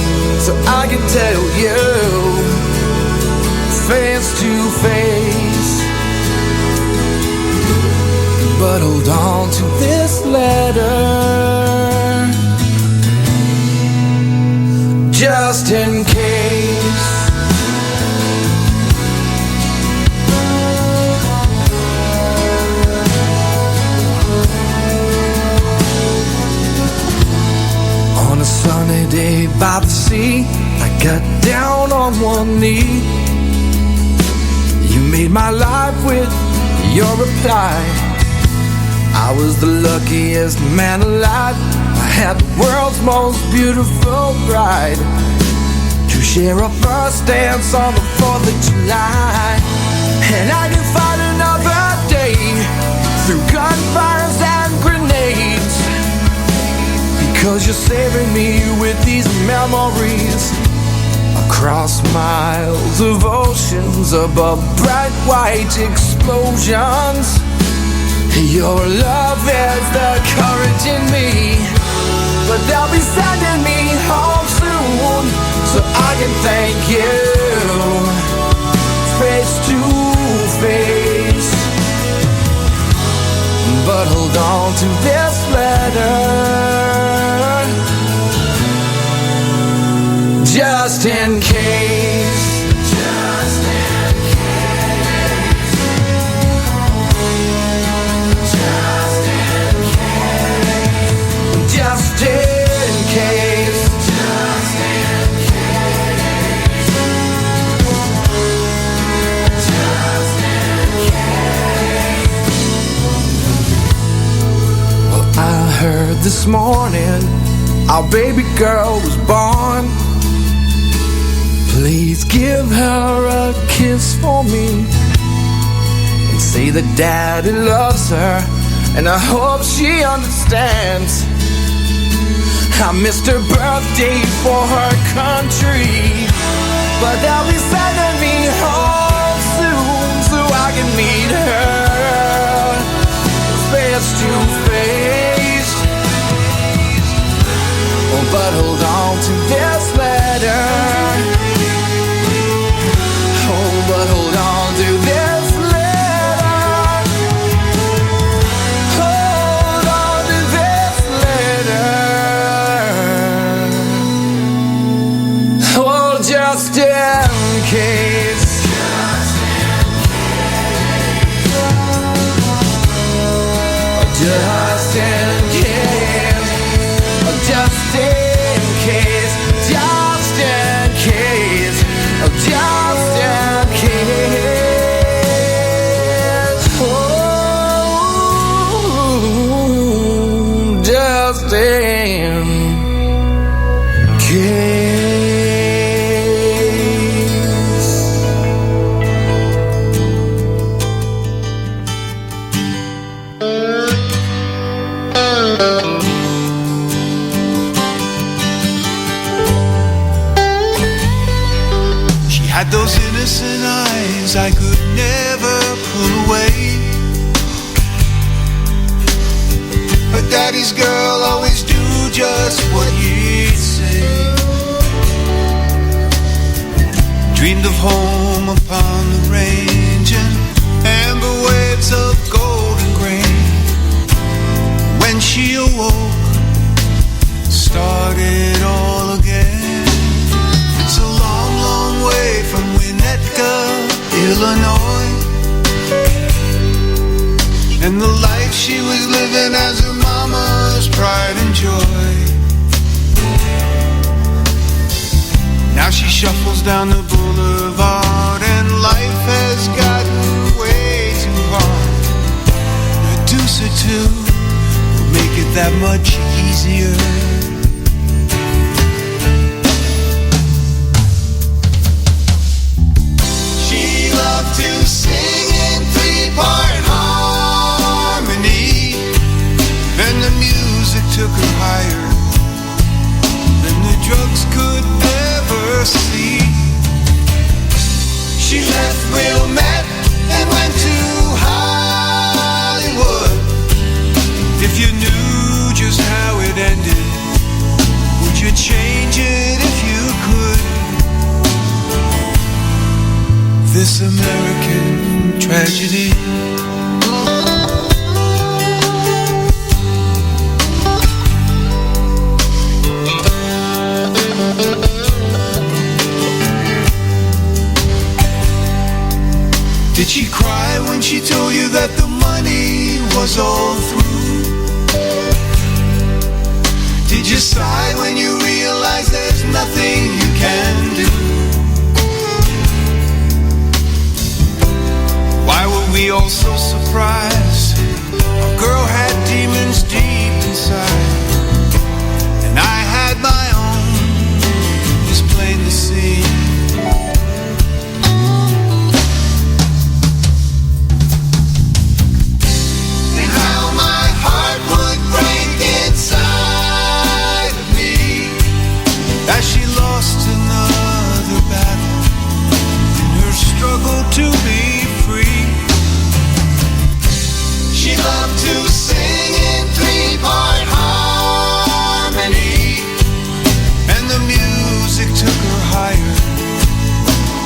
so I can tell you face to face. But hold on to this letter, just in case. On a sunny day by the sea, I got down on one knee. You made my life with your reply. I was the luckiest man alive. I had the world's most beautiful bride to share a first dance on the 4th of July. And I can fight another day through gunfires and grenades, because you're saving me with these memories across miles of oceans, above bright white explosions. Your love is the courage in me, but they'll be sending me home soon, so I can thank you face to face. But hold on to this letter, just in case. Just in case. Just in case. Just in case. Well, I heard this morning our baby girl was born. Please give her a kiss for me and say that Daddy loves her, and I hope she understands. I missed her birthday for her country, but they'll be sending me home soon so I can meet her face to face. Oh, but hold on to this letter. Oh, but hold on to this letter. Hold on to this letter. Oh, just in case. Just in case. Just in case. Just in case. Just in case. Oh, just in case. She had those innocent eyes I could never pull away. Her daddy's girl always do just what he'd say. Dreamed of home upon the range and amber waves of golden grain. When she awoke, started all again. It's a long, long way from Winnetka, Illinois, and the life she was living as her mama's pride and joy. Now she shuffles down the boulevard and life has gotten way too hard. A deuce or two will make it that much easier. She loved to sing in three-part harmony, and the music took her higher than the drugs could ever see. She left Wilmette and went to Hollywood. If you knew just how it ended, would you change it if you could? This American tragedy. Did she cry when she told you that the money was all through? Did you sigh when you realized there's nothing you can do? Why were we all so surprised? A girl had demons deep inside, and I had my own, it's plain to see. And how my heart would break inside of me as she lost another battle in her struggle to be free. She loved to sing in three-part harmony, and the music took her higher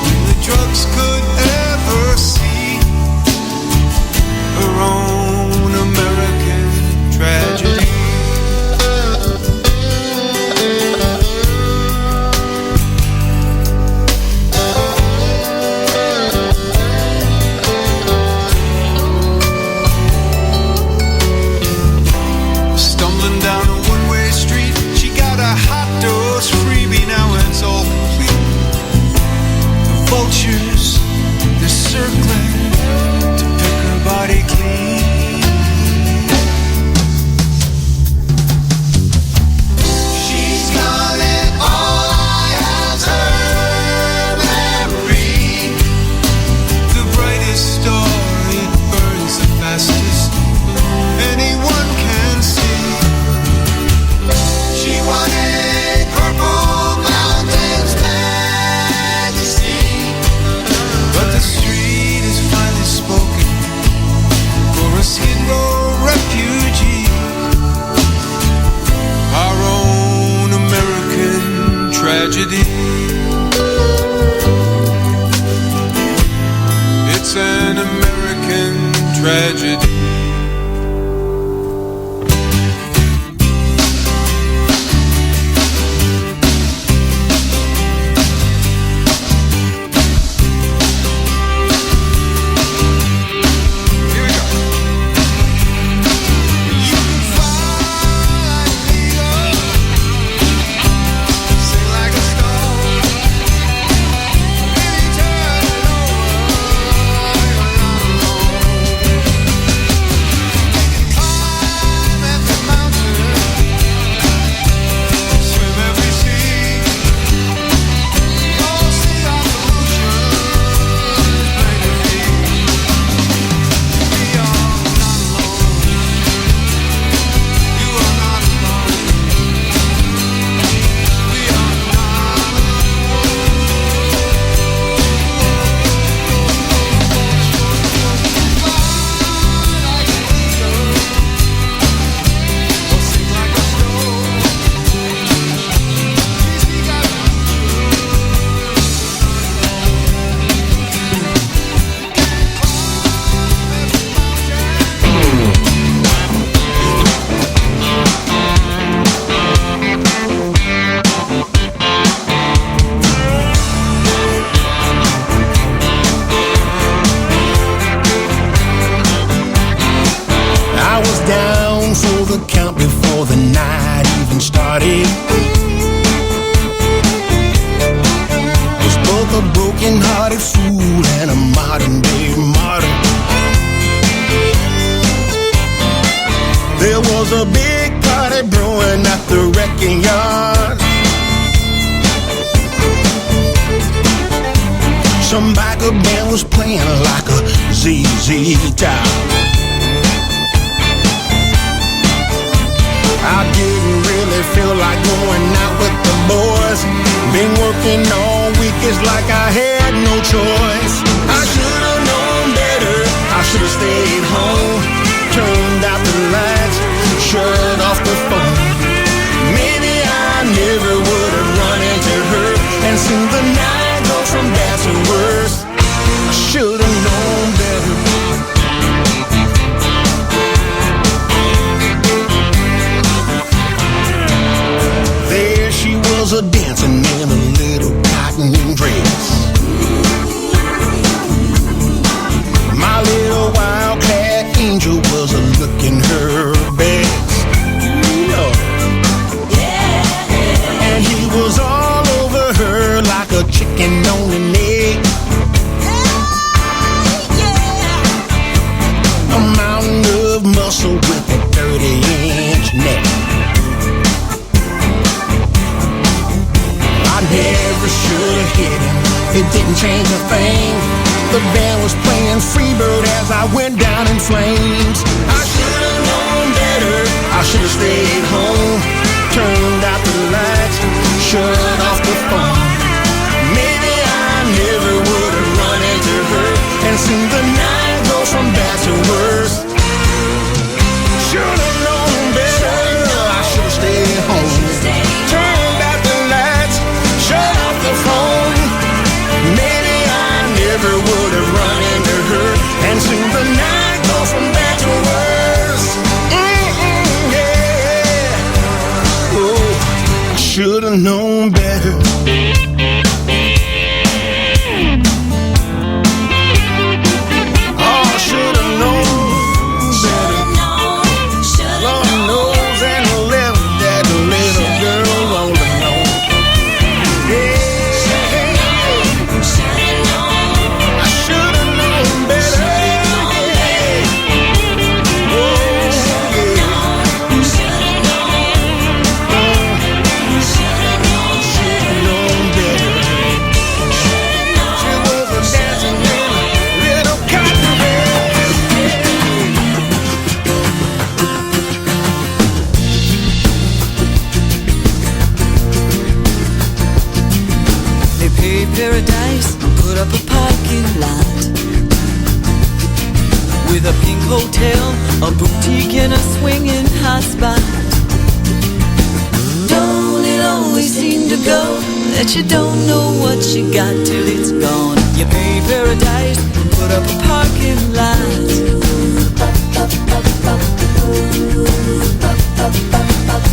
than the drugs could ever see. Her own American tragedy. Stumbling down a one-way street, she got a hot dose freebie, now it's all complete. The vultures an American tragedy. Should've known better. Oh, should've known better. Lord knows and left that little girl all alone. Yeah, I should've known better. Paradise, put up a parking lot with a pink hotel, a boutique and a swinging hot spot. Don't it always seem to go that you don't know what you got till it's gone? You pay paradise, put up a parking parking lot.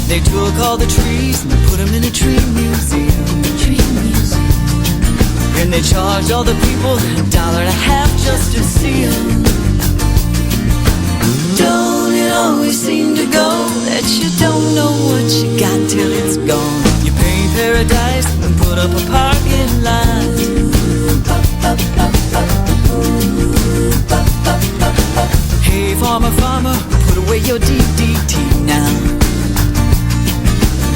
They took all the trees and put them in a tree museum. And they charged all the people $1.50 just to see them. Don't it always seem to go that you don't know what you got till it's gone? You pay paradise and put up a parking lot. Hey farmer, farmer, put away your DDT now.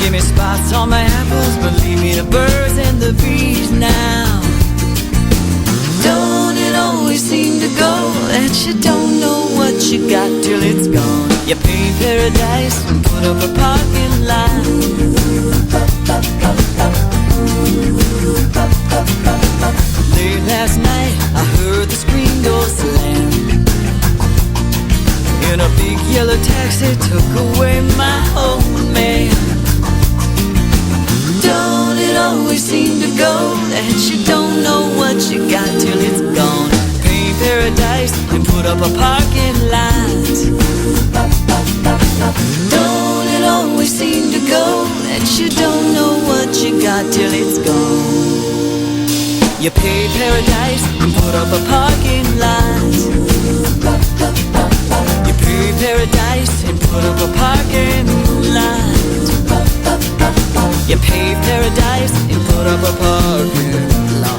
Give me spots on my apples, but leave me the birds and the bees now. Don't it always seem to go that you don't know what you got till it's gone? You pay paradise and put up a parking lot. Late last night I heard the screen door slam, and a big yellow taxi took away my old man. Don't it always seem to go that you don't know what you got till it's gone? Pay paradise and put up a parking lot. Don't it always seem to go that you don't know what you got till it's gone? You pay paradise and put up a parking lot. You pay paradise and put up a parking lot. You pay paradise and put up a parking lot.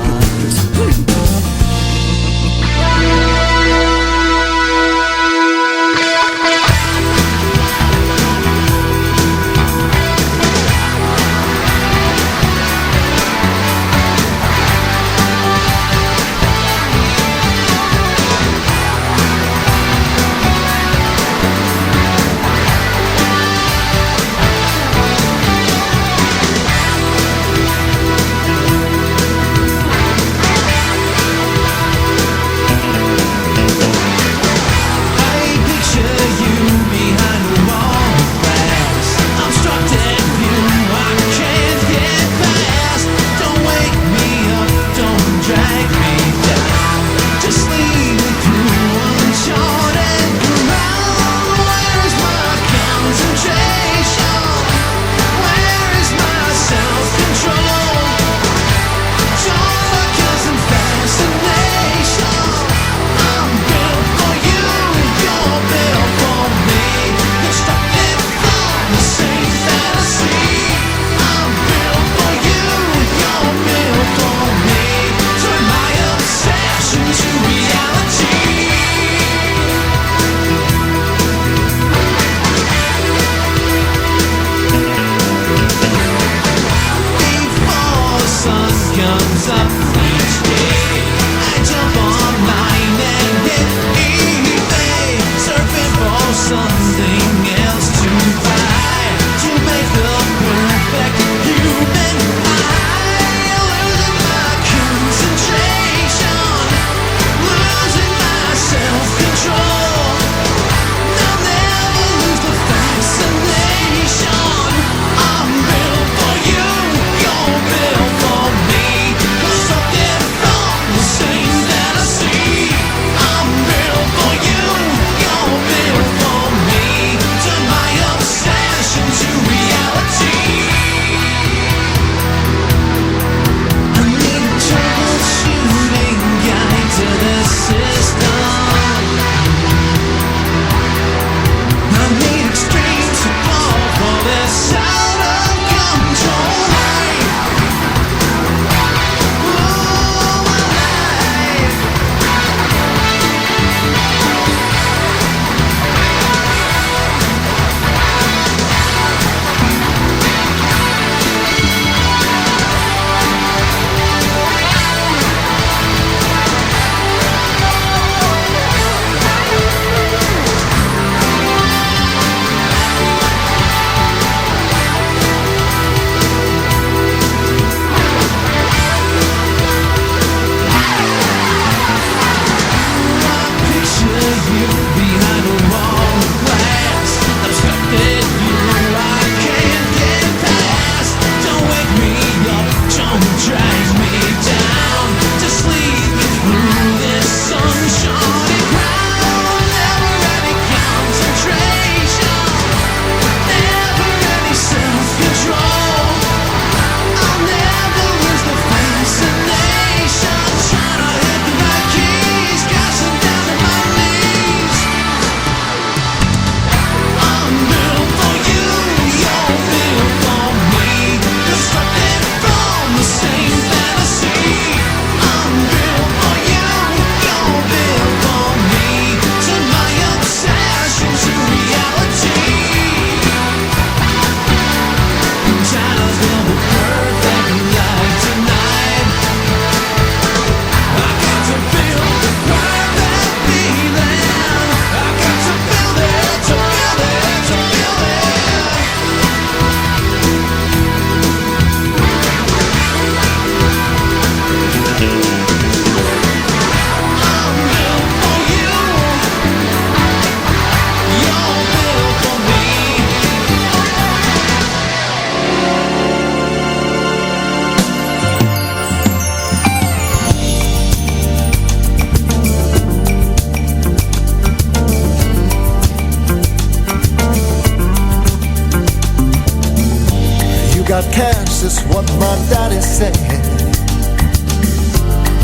This is what my daddy said.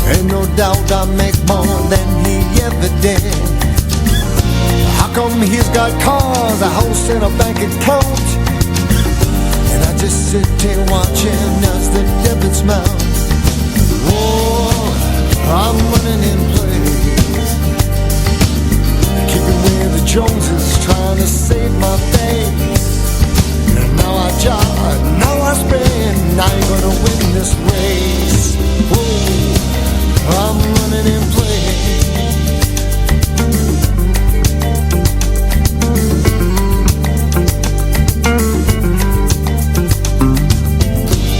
Ain't no doubt I make more than he ever did. How come he's got cars, a house and a bank account, and I just sit here watching as the debits mount? Oh, I'm running in place, keeping with the Joneses, trying to save my face. And now I jog, now I spin, I ain't gonna win this race. Oh, I'm running in place.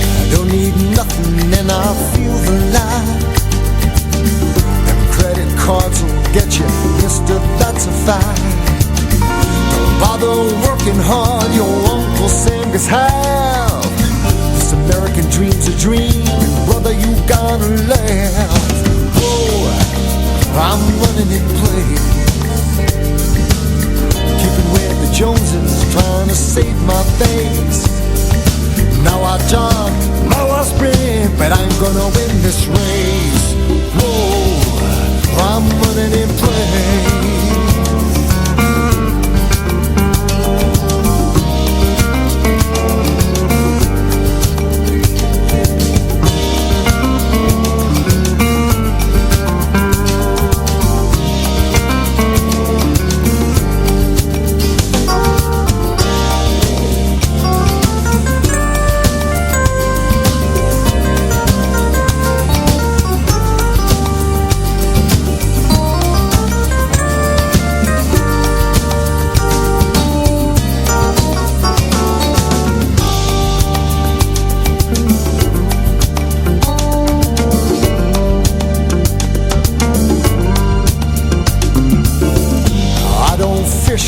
I don't need nothing and I feel the light. Them credit cards will get you, mister, that's a fact. Don't bother working hard, your Uncle Sam gets half. This American dream's a dream, and brother, you gotta laugh. Oh, I'm running in place, keeping with the Joneses, trying to save my face. Now I jog, now I sprint, but I'm gonna win this race. Whoa, I'm running in place.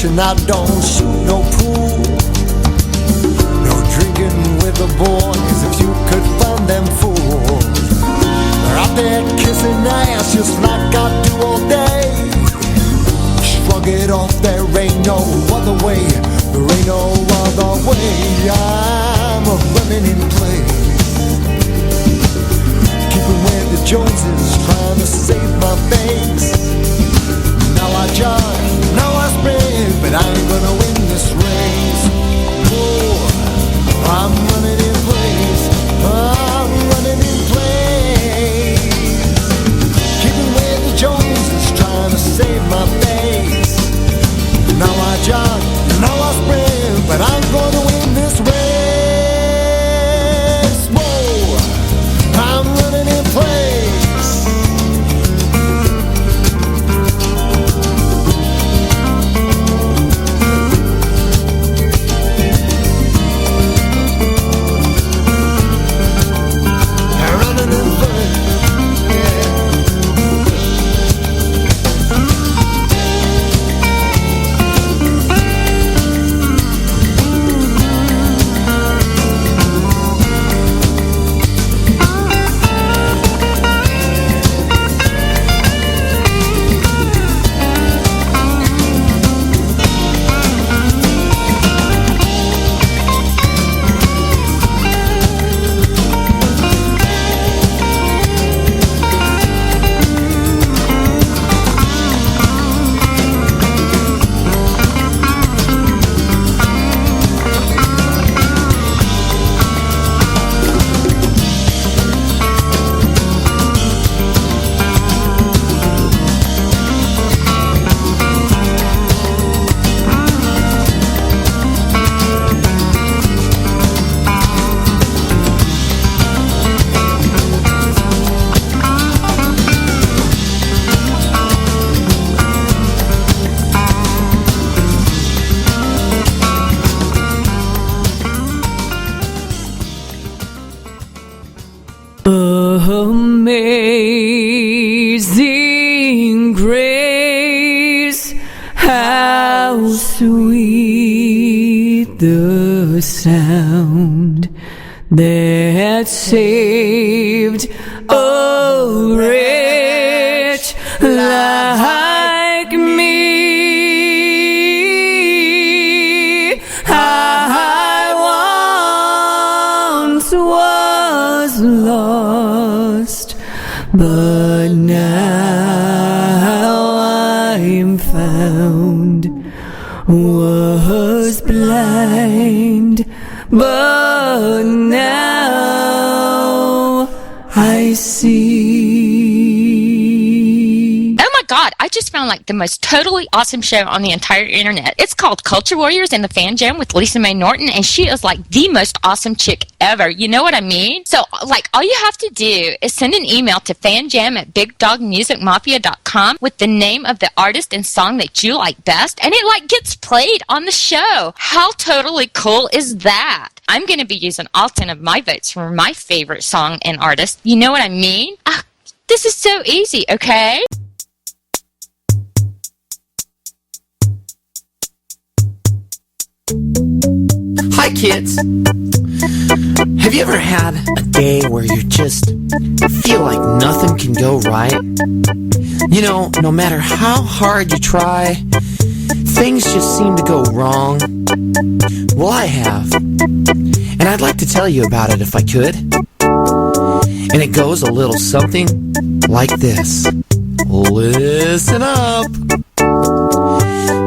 And I don't shoot no pool, no drinking with the boys, if you could find them fools. They're out there kissing ass just like I do all day. Shrug it off, there ain't no other way, there ain't no other way. I'm running in place, keeping with the Joneses, trying to save my face. Now I jog, now I sprint, but I ain't gonna win this race. Oh, I'm running in place, I'm running in place, keeping with the Joneses, trying to save my face. Now I jog, now I sprint, but I'm gonna win this race. Whoa, I'm running in place. Amazing grace, how sweet the sound that saved a wretch like me. I once was was blind, but now I see. Oh my God, I just found like the most totally awesome show on the entire internet. It's called Culture Warriors and the Fan Jam with Lisa Mae Norton, and she is like the most awesome chick ever. You know what I mean? So like all you have to do is send an email to fanjam@bigdogmusicmafia.com with the name of the artist and song that you like best, and it like gets played on the show. How totally cool is that? I'm going to be using all 10 of my votes for my favorite song and artist. You know what I mean? This is so easy, okay? Hi kids! Have you ever had a day where you just feel like nothing can go right? You know, no matter how hard you try, things just seem to go wrong. Well, I have. And I'd like to tell you about it if I could. And it goes a little something like this. Listen up!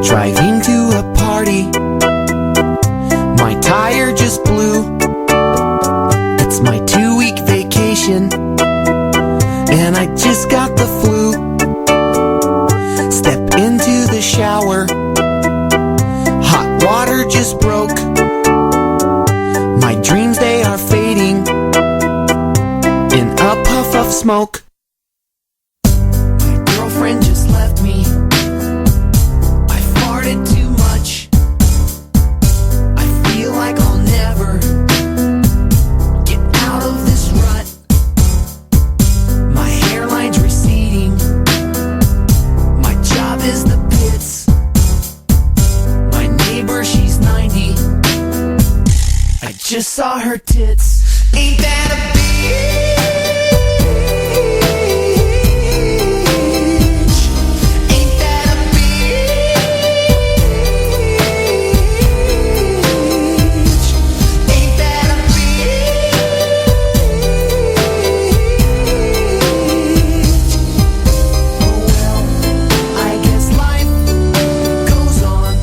Driving to a party, my tire just blew. It's my 2-week vacation, and I just got the flu. Step into the shower, hot water just broke. My dreams, they are fading in a puff of smoke. My girlfriend just left me. I farted too much. I feel like I'll never get out of this rut. My hairline's receding. My job is the pits. My neighbor, she's 90. I just saw her tits. Ain't that a bitch? Ain't that a bitch? Ain't that a bitch? Oh well, I guess life goes on.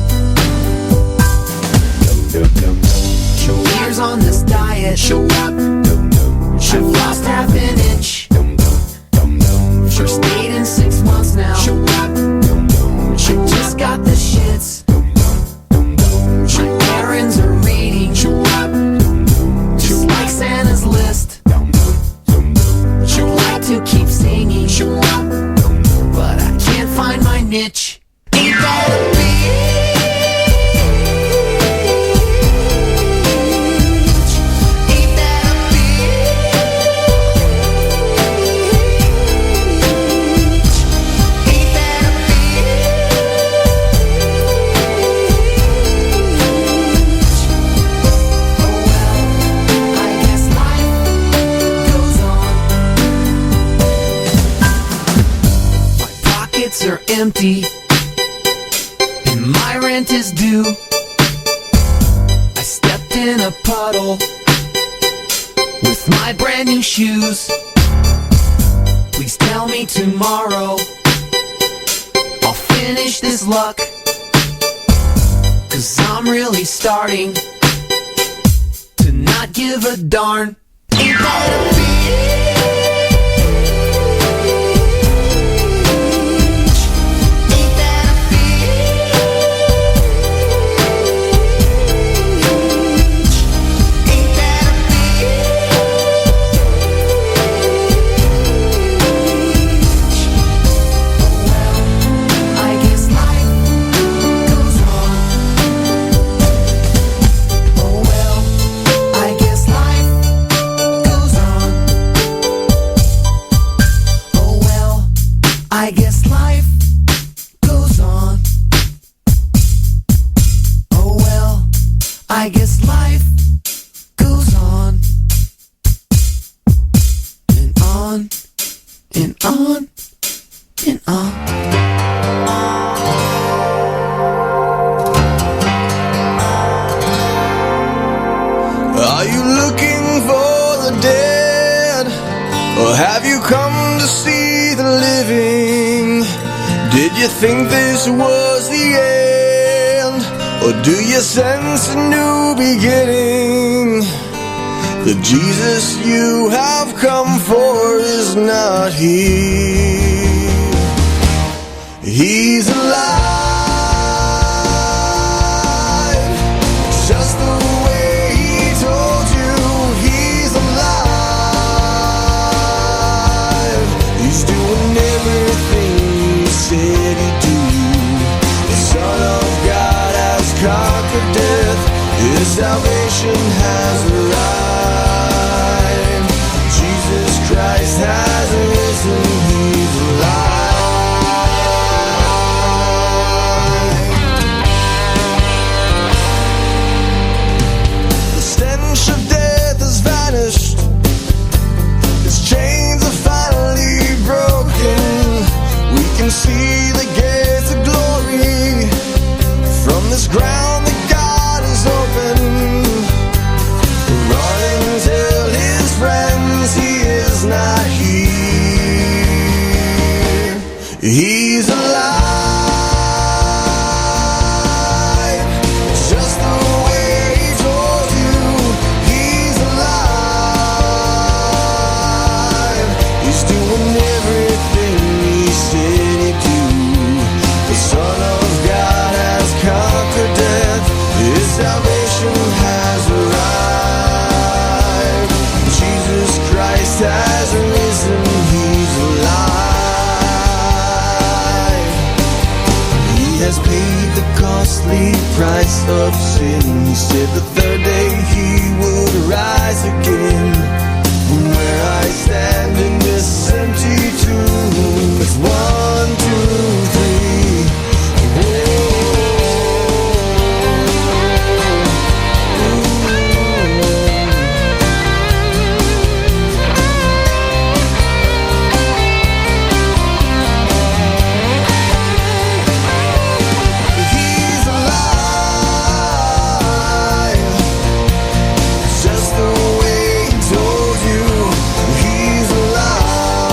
Years on this diet. Show up. I've lost half an inch. First date in 6 months now. I just got the shits. My errands are reading. Just like Santa's list. I'd like to keep singing, but I can't find my niche. Ain't that a bitch? Ain't that a bitch? Ain't that a bitch? Oh well, I guess life goes on. My pockets are empty, and my rent is due. I stepped in a puddle with my brand new shoes. Please tell me tomorrow I'll finish this luck, 'cause I'm really starting to not give a darn. Ain't that a bitch? Ain't that a bitch? Ain't that a bitch? Oh well, I guess life goes on. Oh well, I guess life goes on. Oh well, I guess life goes on. Oh well, I guess life goes on. And on, and on, and on. Are you looking for the dead? Or have you come to see the living? Did you think this was the end? Or do you sense a new beginning? The Jesus you have come for is not here. He's alive, just the way he told you. He's alive. He's doing everything he said he'd do. The Son of God has conquered death. His salvation has arrived. Jesus Christ has risen. He's alive. The stench of death has vanished. His chains are finally broken. We can see the gates of glory from this ground that God has opened. Run and tell his friends he is not here. He's alive, just the way he told you. He's alive. He's doing everything he said he'd do. The Son of God has conquered death. His salvation has arrived. Jesus Christ has risen. He's alive. He has paid the costly price of sin. He said the third day he would rise again. From where I stand in this empty tomb, it's 1, 2, 3. He's alive, just the way he told you. He's alive.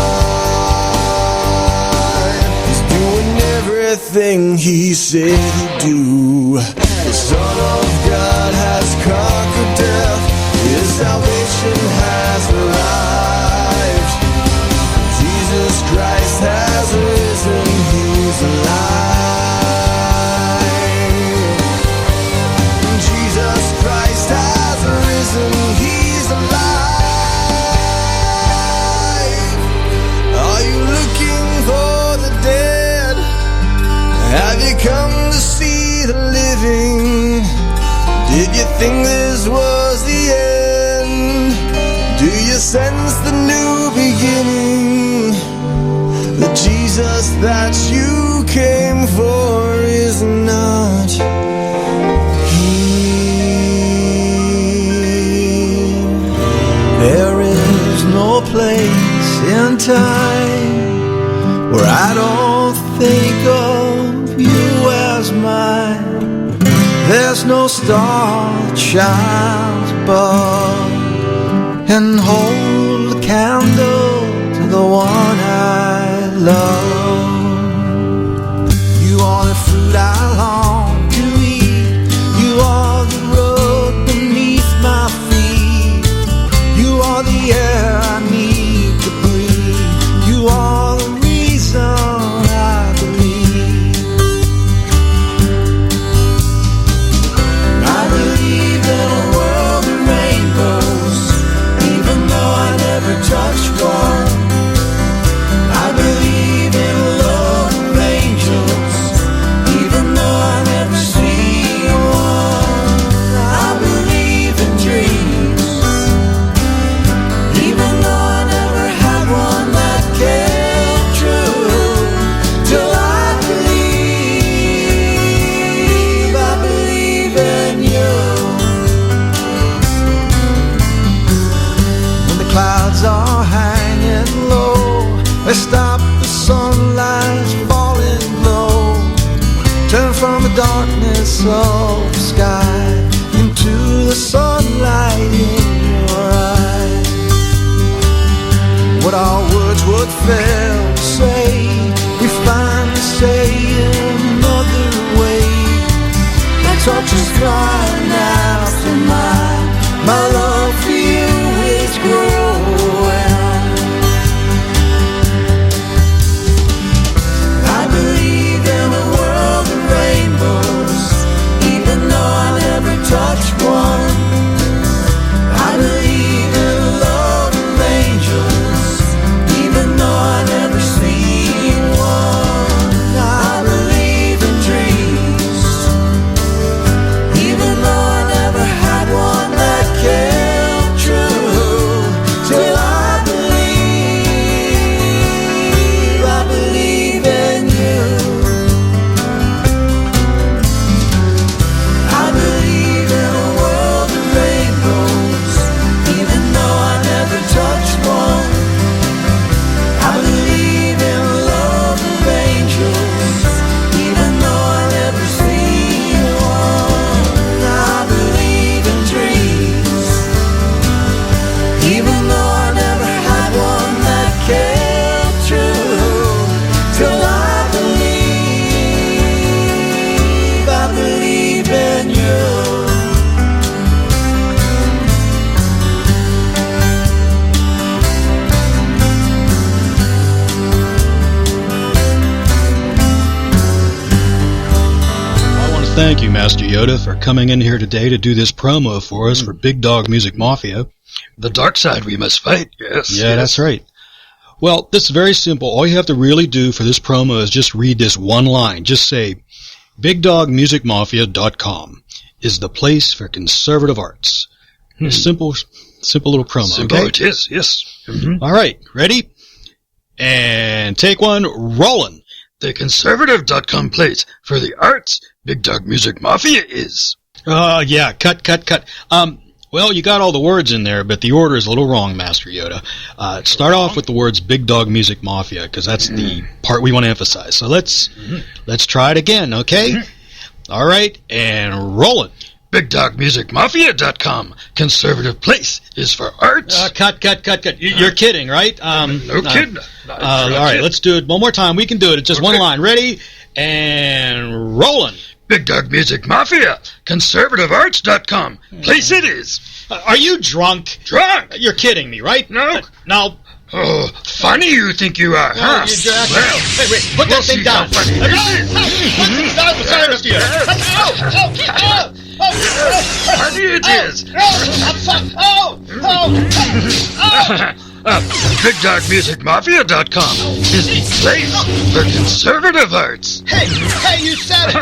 He's doing everything he said he'd do. The Son of God has conquered death. His salvation has arrived. Jesus Christ has risen. He's alive. Jesus Christ has risen. He's alive. Are you looking for the dead? Have you come to see the living? Did you think this was the end? Do you sense the new beginning? The Jesus that you came for is not here. There is no place in time where I don't think of you as mine. There's no star that shines above and hold a candle to the one I love. You are the fruit I long to eat. You are the road beneath my feet. You are the air I need to breathe. You are the reason I believe. I believe in a world of rainbows, even though I never touched one. I believe in a love of angels, even though I never see one. I believe in dreams, even though I never had one that came true. Till I believe in you. When the clouds are hanging low, they stop the sunlight falling low. Turn from the darkness of the sky into the sunlight in your eyes. What our words would fail to say, we finally say in another way. Let's talk thank you, Master Yoda, for coming in here today to do this promo for us for Big Dog Music Mafia. The dark side we must fight, yes. Yeah, that's right. Well, this is very simple. All you have to really do for this promo is just read this one line. Just say, BigDogMusicMafia.com is the place for conservative arts. A simple little promo, Simple okay? it is, yes. Mm-hmm. All right, ready? And take one, rollin'. The conservative.com place for the arts, Big Dog Music Mafia is. Yeah, cut. Well, you got all the words in there, but the order is a little wrong, Master Yoda. Start off with the words Big Dog Music Mafia, because that's the part we want to emphasize. So let's try it again, okay? All right, and roll it. BigDogMusicMafia.com, conservative place is for arts. Cut. You're kidding, right? No kidding. All right, let's do it one more time. We can do it. It's just one line. Ready? And rolling. Big Dog Music Mafia, conservativearts.com, place it is. Are you drunk? Drunk? You're kidding me, right? No. No. Oh, funny you think you are, huh? Well, wait, put that thing down. Put things down beside of you. Funny it is. BigDogMusicMafia.com is the place for conservative arts. Hey, you said it.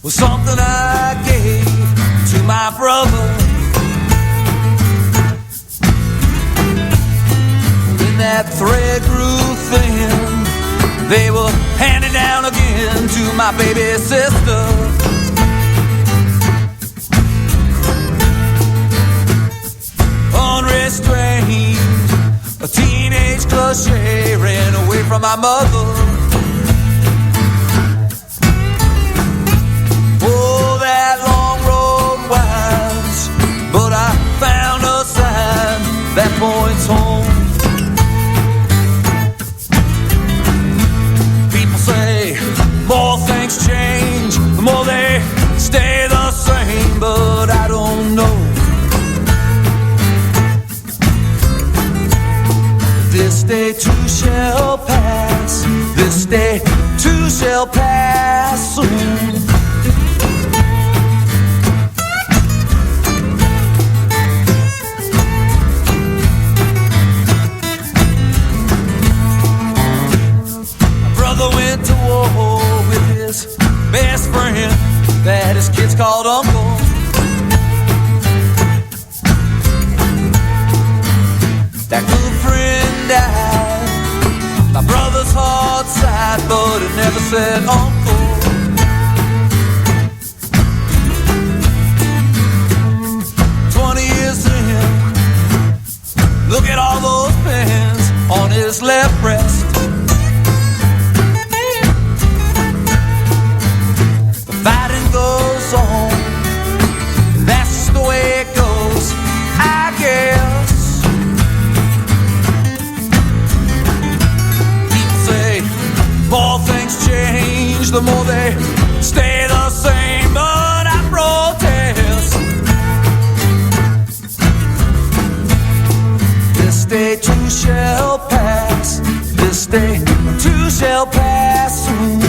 Was something I gave to my brother. When that thread grew thin, they were handed down again to my baby sister. Unrestrained, a teenage cliché ran away from my mother. Oh, that long road winds, but I found a sign that points home. People say more things change, the more they stay the same, but I don't know. This day too shall pass, this day too shall pass soon. Went to war with his best friend that his kids called Uncle. That good friend died, my brother's heart sighed, but it never said Uncle. Years in, look at all those pins on his left breast. Fighting goes on, and that's just the way it goes, I guess. People say more things change, the more they stay the same, but I protest. This day too shall pass, this day too shall pass soon.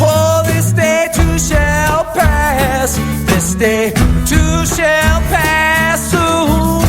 Oh, this day too shall pass, this day too shall pass soon.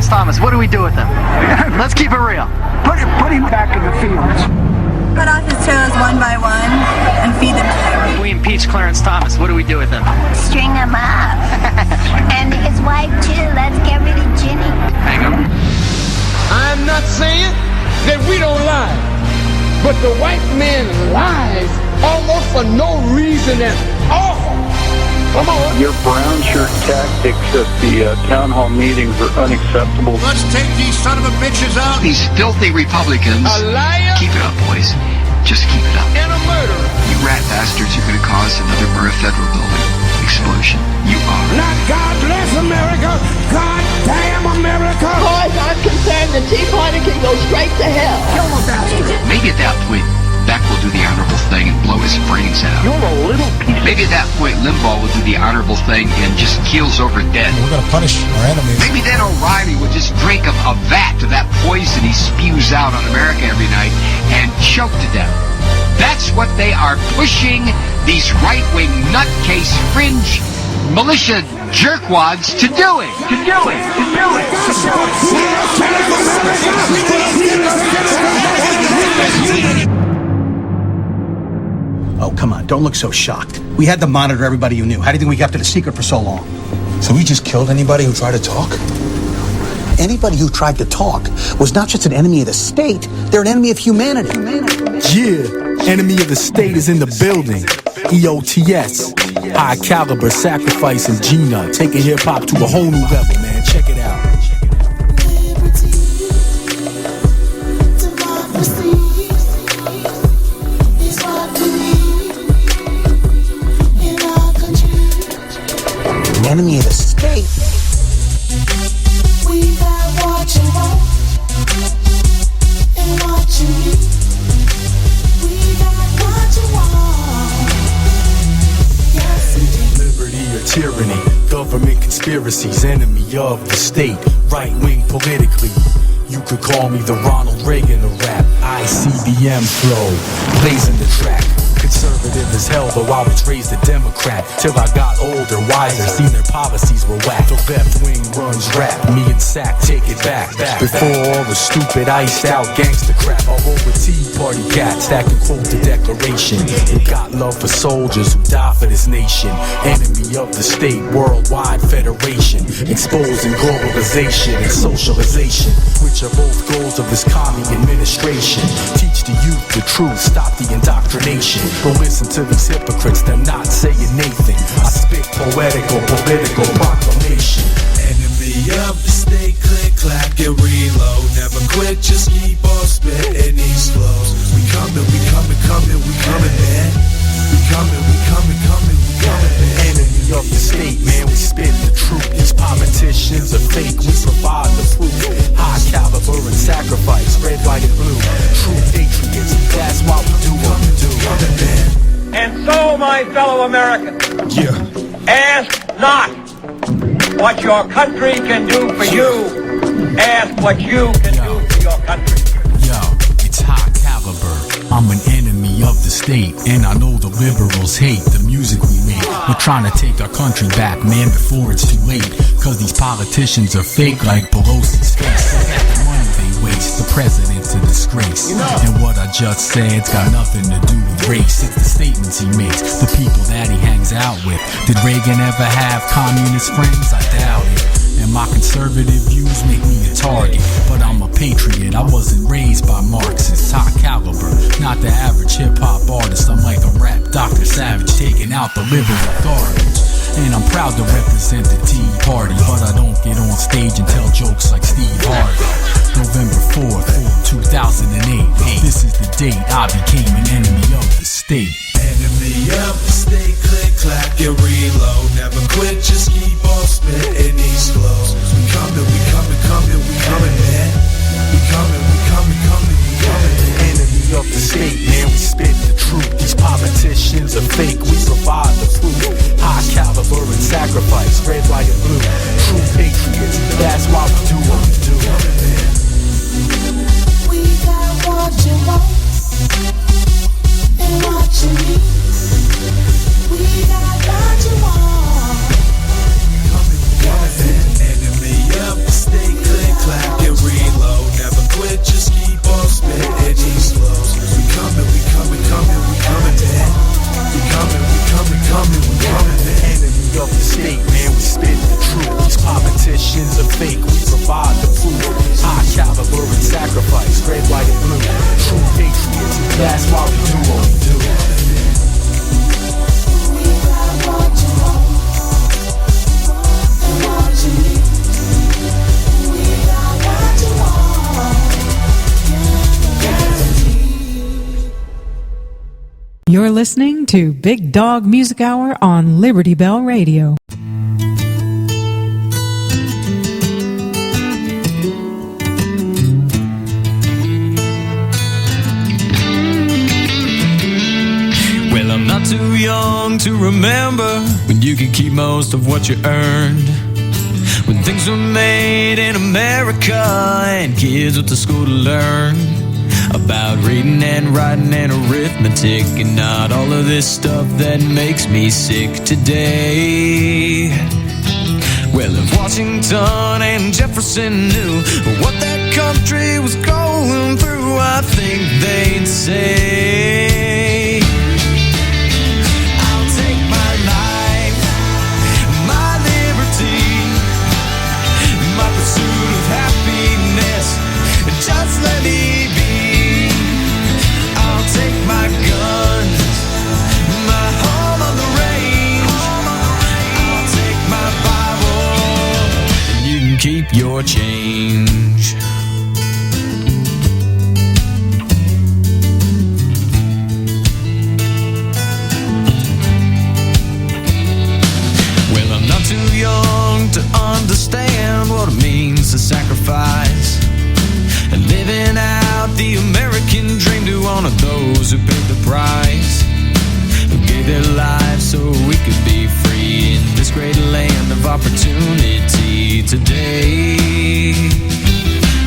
Clarence Thomas. What do we do with him? Let's keep it real. Put him back in the fields. Cut off his toes one by one and feed them to him. We impeach Clarence Thomas. What do we do with him? String him up. And his wife too. Let's get rid of Ginny. Hang him. I'm not saying that we don't lie, but the white man lies almost for no reason at all. Come on. Your brown shirt tactics at the town hall meetings are unacceptable. Let's take these son of a bitches out. These filthy Republicans. A liar. Keep it up, boys. Just keep it up. And a murderer. You rat bastards are going to cause another Murrah Federal Building explosion. You are. Not God bless America. God damn America. As far as I'm concerned, the Tea Party can go straight to hell. Kill the bastard. Maybe at that point, Beck will do the honorable thing and blow his brains out. You're a little piece. Maybe at that point, Limbaugh will do the honorable thing and just keels over dead. We're going to punish our enemies. Maybe then O'Reilly would just drink a vat of that poison he spews out on America every night and choke to death. That's what they are pushing these right-wing nutcase fringe militia jerkwads to doing. Oh, come on, don't look so shocked. We had to monitor everybody you knew. How do you think we kept it a secret for so long? So we just killed anybody who tried to talk? Anybody who tried to talk was not just an enemy of the state, they're an enemy of humanity. Yeah, enemy of the state is in the building. EOTS, high caliber, sacrificing Gina, taking hip hop to a whole new level, man. Check it out. Enemy of the state. We got what you want and what you need. We got what you want. Yes, indeed. Liberty or tyranny, government conspiracies, enemy of the state, right wing politically. You could call me the Ronald Reagan of rap. ICBM flow, blazing the track. Conservative as hell, though I was raised a Democrat. Till I got older, wiser, seen their policies were whack. The left wing runs rap, me and Sack take it back. Before all the stupid iced out gangster crap, all over Tea Party cats that can quote the Declaration. Who got love for soldiers who die for this nation. Enemy of the state, worldwide federation. Exposing globalization and socialization, which are both goals of this commie administration. Teach the youth the truth, stop the indoctrination. Don't listen to these hypocrites, they're not saying Nathan. I spit poetical, political proclamation. Enemy of the state, click, clack, and reload. Never quit, just keep on spitting these flows. We coming, man. We coming, man. Enemy of the state, man, we spit the truth. These politicians are fake, we provide the proof. High caliber and sacrifice, red, white, and blue. True patriots, that's why we do what we do. And so, my fellow Americans, ask not what your country can do for you. Ask what you can do for your country. Yo, it's high caliber. I'm an enemy of the state, and I know the liberals hate the music we make. We're trying to take our country back, man, before it's too late. Cause these politicians are fake like Pelosi's face. The money they waste, the president's a disgrace. And what I just said's got nothing to do with race. It's the statements he makes, the people that he hangs out with. Did Reagan ever have communist friends? I doubt it. And my conservative views make me a target. But I'm a patriot, I wasn't raised by Marxists. High caliber, not the average hip-hop artist. I'm like a rap Dr. Savage, taking out the liberal garbage. And I'm proud to represent the Tea Party, but I don't get on stage and tell jokes like Steve Harvey. November 4th, 2008, this is the date I became an enemy of the state. Enemy of the state, click, clack, and reload. Never quit, just keep on spitting these flows. We coming, man. We coming, Enemy of the state, man, we spit the truth. These politicians are fake, we provide the proof. High caliber and sacrifice, red, white, and blue. True patriots, that's why we do what we do. We got what you want and what you need. We got what you want. You're listening to Big Dog Music Hour on Liberty Bell Radio. Well, I'm not too young to remember when you could keep most of what you earned. When things were made in America and kids went to school to learn about reading and writing and arithmetic and not all of this stuff that makes me sick today. Well, if Washington and Jefferson knew what that country was going through, I think they'd say, I'll take my life, my liberty, my pursuit of happiness, just let me be. I'll take my guns, my home on the range, I'll take my Bible, and you can keep your change. Well, I'm not too young to understand what it means to sacrifice and living out the American dream to honor those who paid the price, who gave their lives so we could be free in this great land of opportunity today.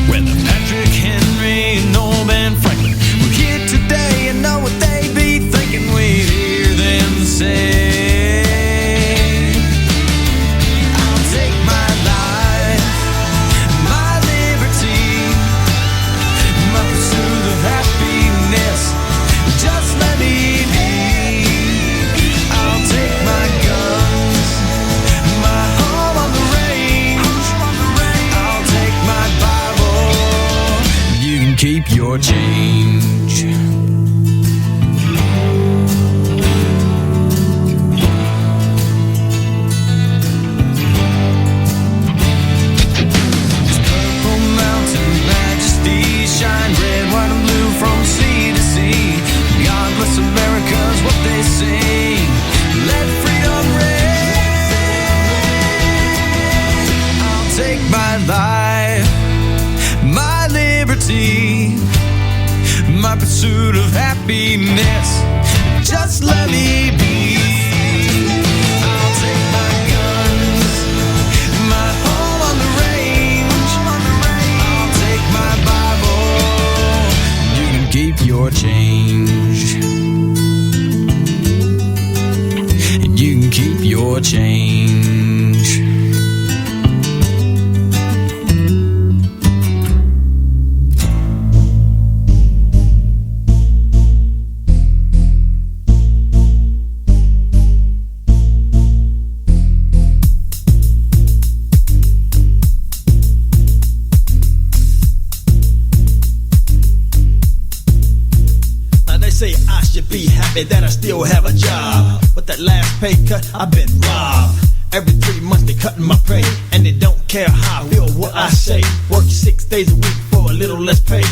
Whether Patrick Henry and Norman Franklin were here today and know what they'd be thinking, we'd hear them say, I'll take my life, my liberty, my pursuit of happiness, just let me be. I'll take my guns, my home on the range, I'll take my Bible, you can keep your change. Shine red, white and blue from sea to sea. God bless America's what they sing. Let freedom ring. I'll take my life, my liberty, my pursuit of happiness, just let me be. I'll take my guns, my home on the range, I'll take my Bible, you can keep your change, and you can keep your change. Say I should be happy that I still have a job, but that last pay cut, I've been robbed. Every 3 months they cutting my pay, and they don't care how I feel what I say. Work 6 days a week for a little less pay.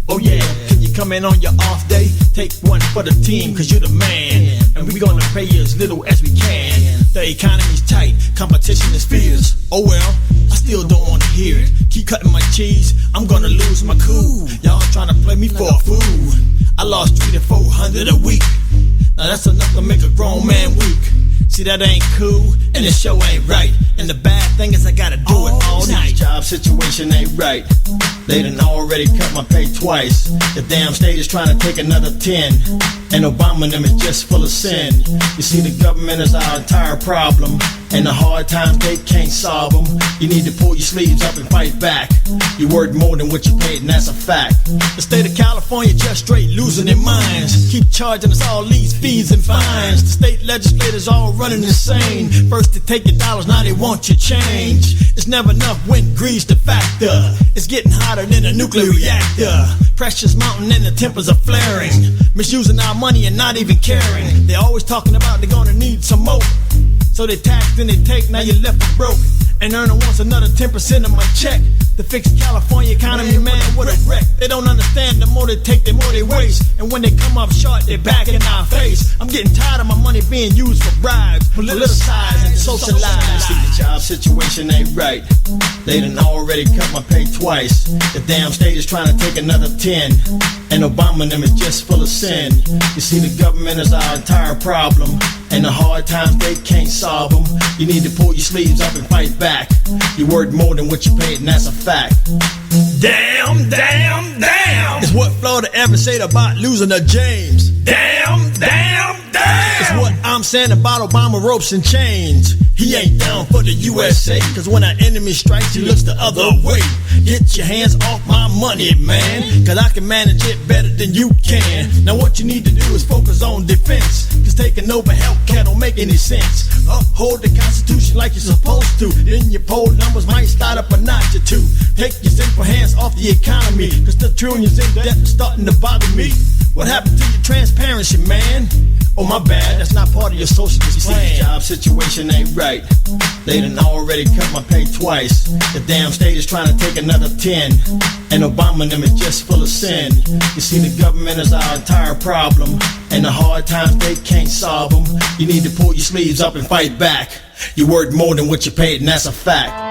Oh yeah, can you come in on your off day? Take one for the team, cause you're the man, and we gonna pay you as little as we can. The economy's tight, competition is fierce. Oh well, I still don't wanna hear it. Keep cutting my cheese, I'm gonna lose my cool. Y'all trying to play me for a fool. I lost $300 to $400 a week. Now that's enough to make a grown man weak. See, that ain't cool, and the show ain't right. And the bad thing is I gotta do it all night. Job situation ain't right. They done already cut my pay twice. The damn state is trying to take another 10. And Obama and them is just full of sin. You see, the government is our entire problem, and the hard times, they can't solve them. You need to pull your sleeves up and fight back. You work more than what you paid, and that's a fact. The state of California just straight losing their minds. Keep charging us all these fees and fines. The state legislators all running insane. First they take your dollars, now they want your change. It's never enough when greed's the factor. It's getting hotter than a nuclear reactor. Pressure's mounting and the tempers are flaring. Misusing our money and not even caring. They're always talking about they're gonna need some more. So they tax, then they take, now you're left broke. And earner wants another 10% of my check. to fix California economy, man, what a wreck. They don't understand, the more they take, the more they waste. And when they come up short, they back in our face. I'm getting tired of my money being used for bribes, politicized and socialized. See, the job situation ain't right. They done already cut my pay twice. The damn state is trying to take another 10. And Obama and them is just full of sin. You see, the government is our entire problem. And the hard times, they can't solve them. You need to pull your sleeves up and fight back. You're worth more than what you paid, and that's a fact. Damn, damn, damn. It's what Florida ever said about losing to James. Damn, damn, damn. It's what I'm saying about Obama ropes and chains. He ain't down for the USA, cause when our enemy strikes, he looks the other way. Get your hands off my money, man, cause I can manage it better than you can. Now what you need to do is focus on defense, cause taking over healthcare don't make any sense. Uphold the Constitution like you're supposed to, then your poll numbers might start up a notch or two. Take your simple hands off the economy, cause the trillions in debt are starting to bother me. What happened to your transparency, man? Oh, my bad, that's not part of your socialist plan. The job situation ain't right. They done already cut my pay twice. The damn state is trying to take another 10. And Obama and them is just full of sin. You see, the government is our entire problem. And the hard times, they can't solve them. You need to pull your sleeves up and fight back. You're worth more than what you paid, and that's a fact.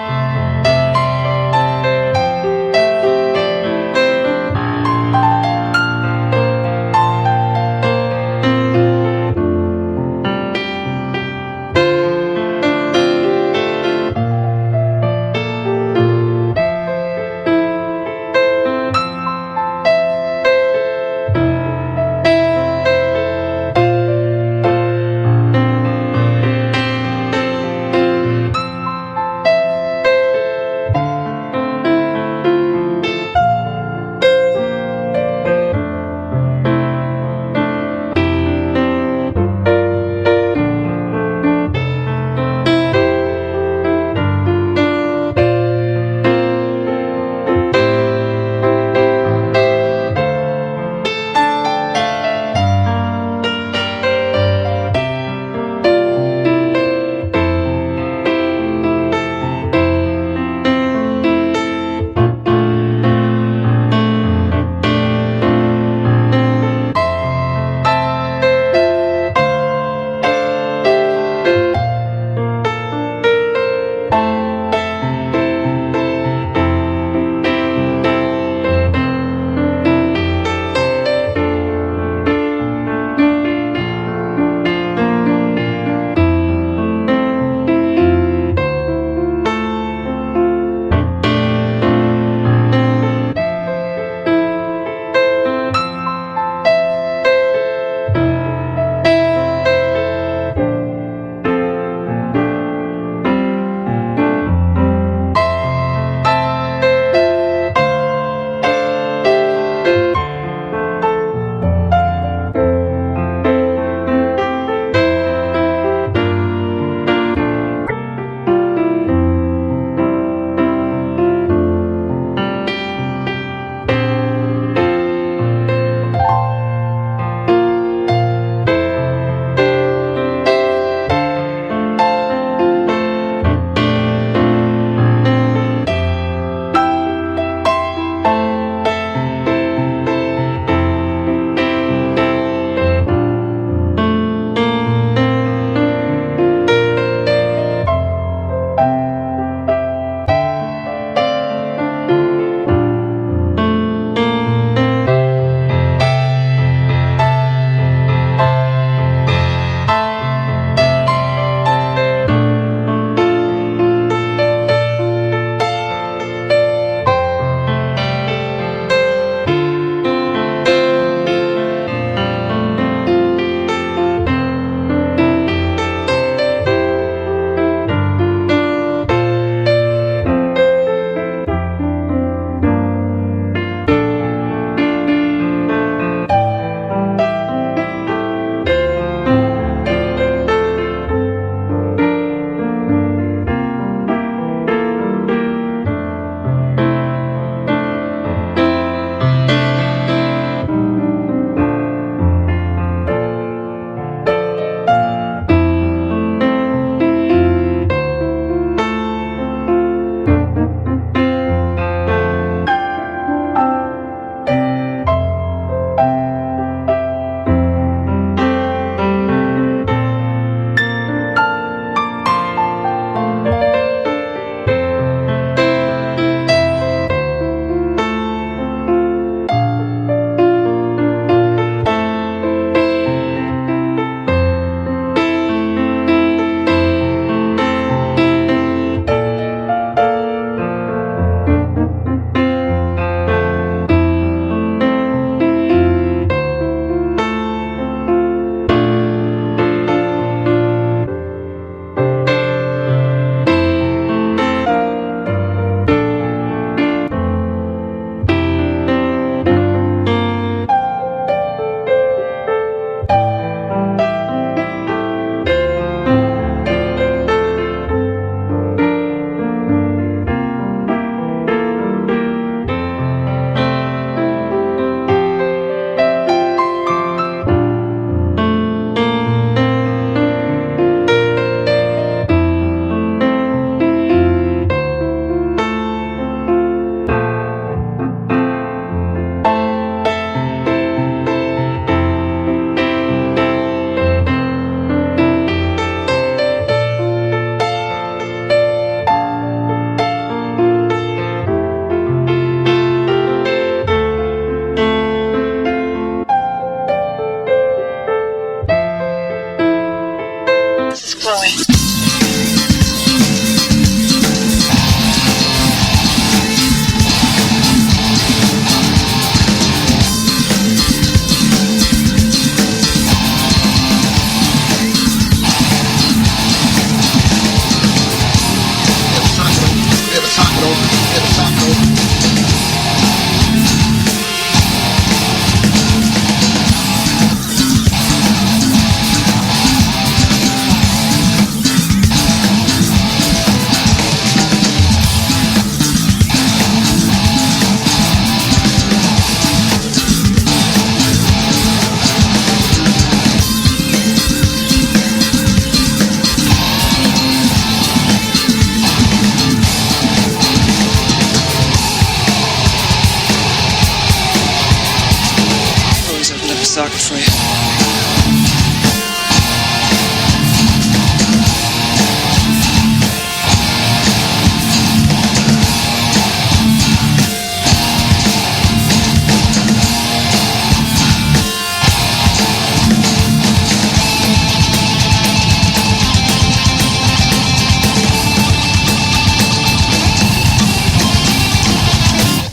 gesagt, Frey.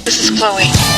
This is Chloe.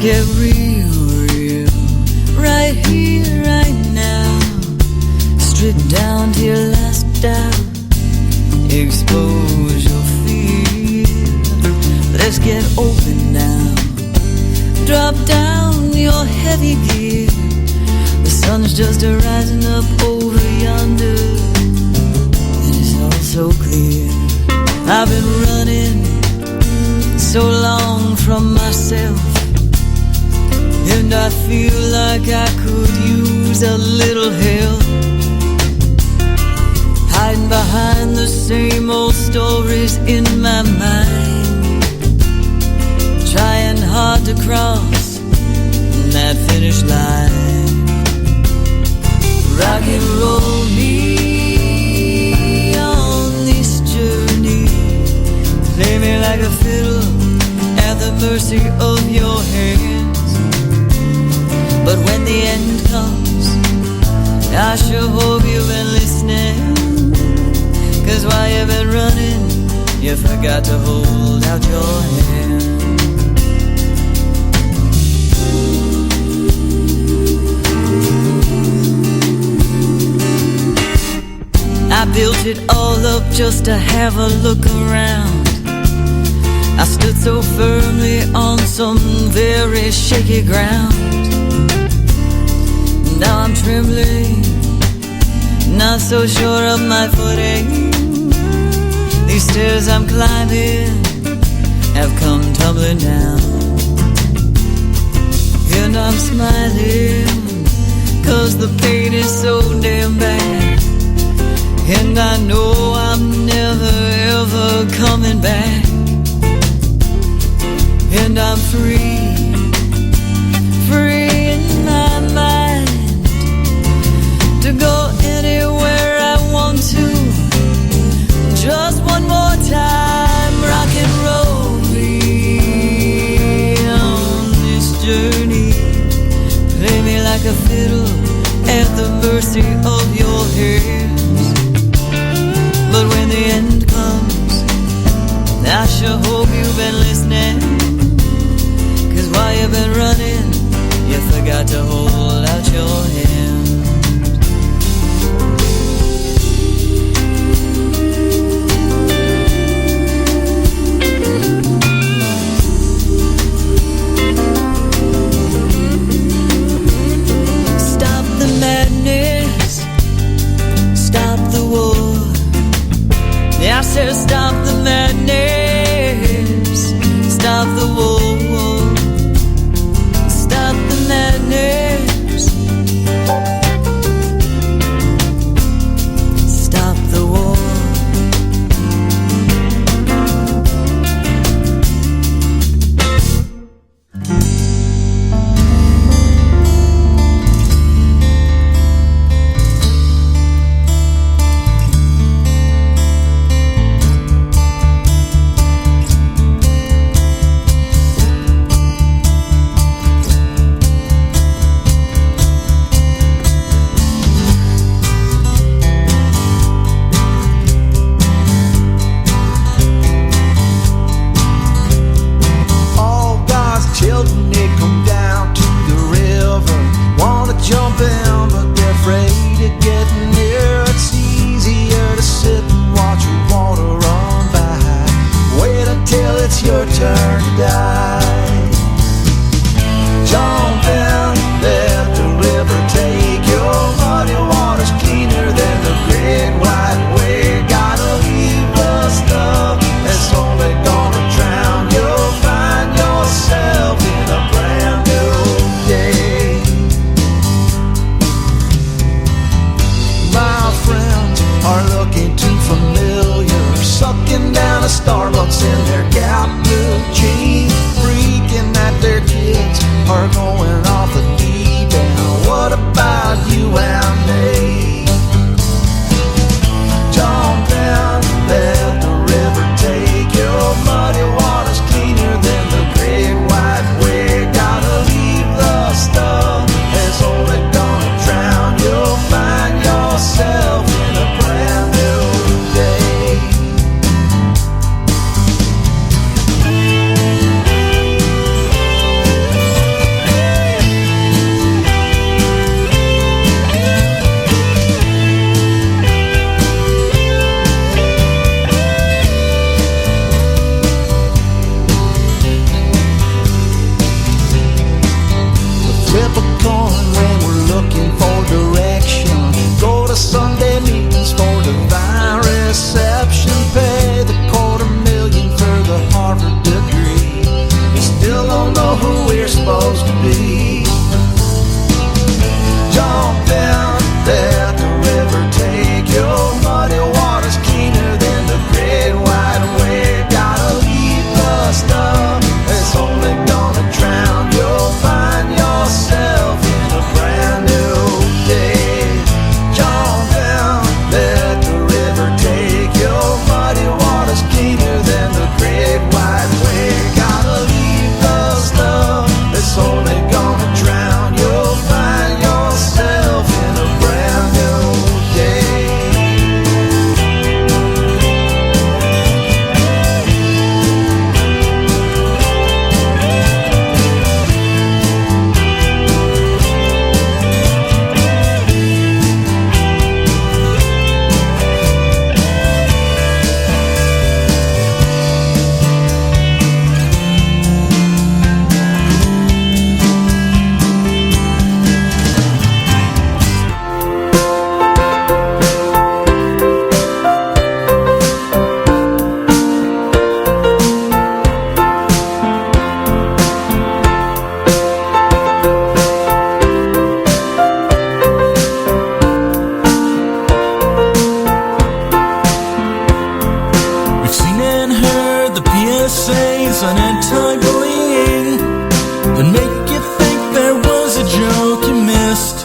get real, right here, right now. Strip down to your last doubt, expose your fear. Let's get open now, drop down your heavy gear. The sun's just rising up over yonder, and it's all so clear. I've been running so long from myself, and I feel like I could use a little help. Hiding behind the same old stories in my mind, trying hard to cross finish line. Rock and roll me on this journey. Play me like a fiddle at the mercy of your hands. But when the end comes, I sure hope you've been listening. 'Cause while you've been running, you forgot to hold out your hand. I built it all up just to have a look around. I stood so firmly on some very shaky ground. Now I'm trembling, not so sure of my footing. These stairs I'm climbing have come tumbling down. And I'm smiling, 'cause the pain is so damn bad. And I know I'm never ever coming back. And I'm free, free in my mind, to go anywhere I want to. Just one more time, rock and roll me on this journey. Play me like a fiddle at the mercy of your hands. But when the end comes, I sure hope you've been listening. 'Cause while you've been running, you forgot to hold out your hand. Stop the madness, stop the war. I said stop the madness, stop the war. Stop the madness, stop the war. Yourself anti-bullying and make you think there was a joke you missed.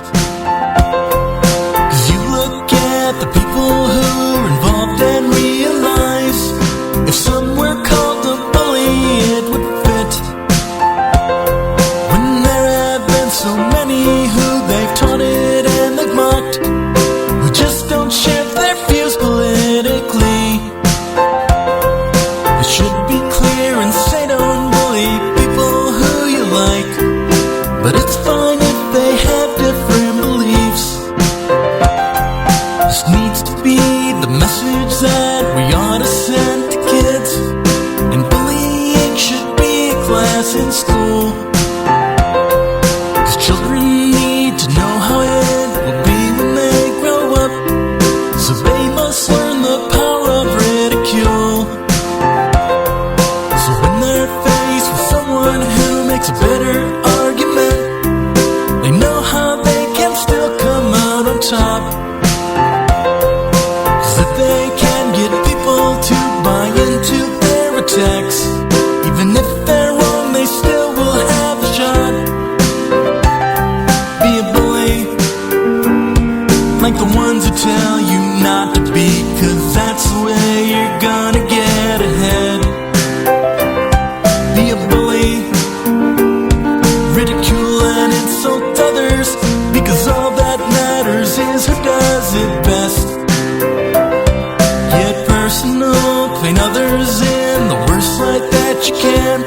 'Cause you look at the people who are involved and realize if some were called a bully, it would fit. When there have been so many who they've taunted and they've mocked, who just don't share their views politically. It should be clear and say don't bully people who you like, but it's fine if they have different beliefs. This needs to be the message that we ought to send to kids, and bullying should be a class in school. 'Cause children need to know how it will be when they grow up, so they must learn the power of ridicule. So when they're faced with someone who makes a better argument, they know how they can still come out on top. 'Cause if they can get people to buy into their attacks, even if they're wrong, they still will have a shot. Be a bully, like the ones who tell you not to be, 'cause that's the way you're gonna get ahead. Be a bully, ridicule and insult others, because all that matters is who does it best. Get personal, paint others in the worst light that you can.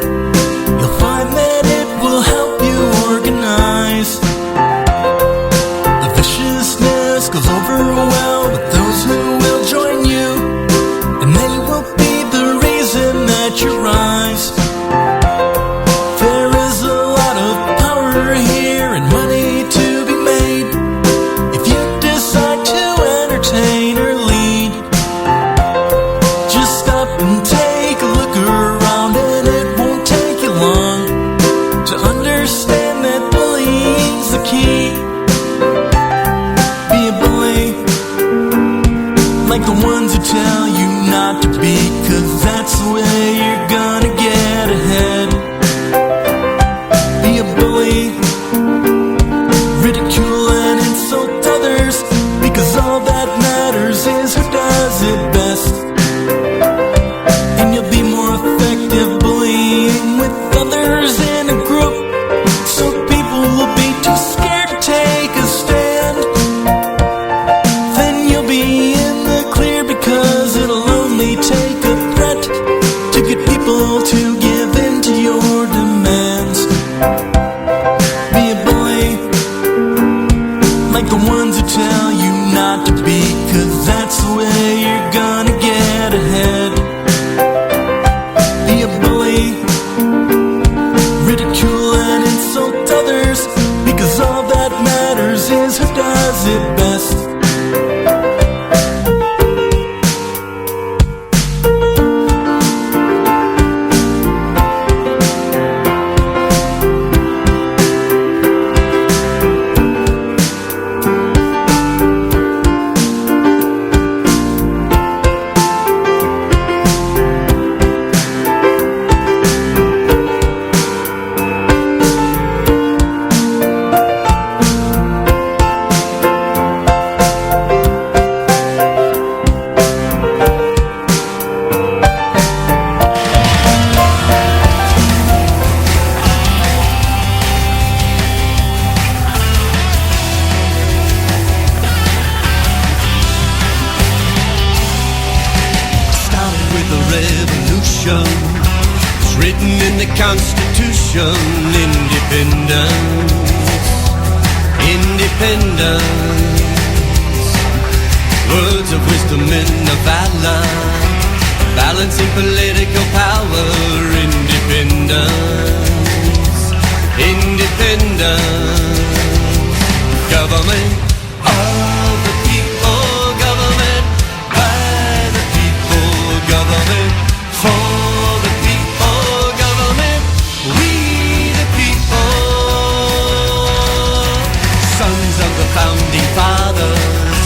You'll find that it will help you organize. The viciousness goes over well with those who will join you, and they will be the reason that you rise. There is a lot of power here and money to be made if you decide to entertain or lead. Just stop and take a look around, and it won't take you long to understand that bullying's the key. Be a bully, like the ones who tell you not to be, 'cause that's the way you're gonna get ahead. Be a bully, ridicule and insult others, because all that matters is who does it best. And you'll be more effective bullying with others in a group, so people will be too scared to take a stand. Then you'll be in the clear, because it'll only take a threat to get people to give in to your demands. Be a bully, like the ones who tell you not to be, 'cause that's the way you're gonna get ahead. Be a bully, ridicule and insult others, because all that matters is who does it best. Revolution, it's written in the Constitution. Independence, independence. Words of wisdom in the valor, balancing political power. Independence, independence. Government of the people, government by the people, government for the people, government we the people. Sons of the founding fathers,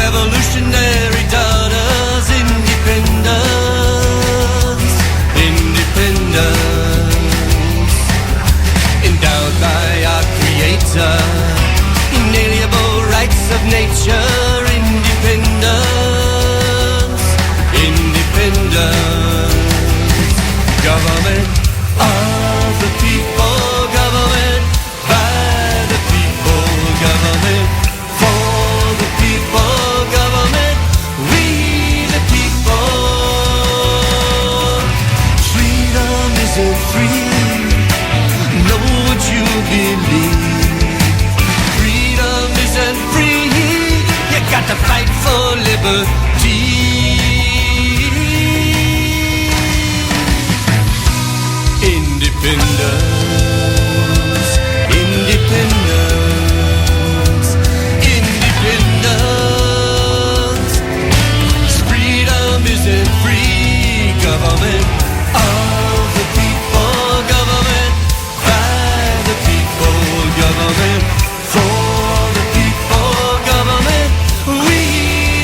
revolutionary daughters. Independence, independence. believe. Freedom isn't free. You got to fight for liberty. Independence, independence, independence. Freedom isn't free. Government of the people, government by the people, government for the people, government we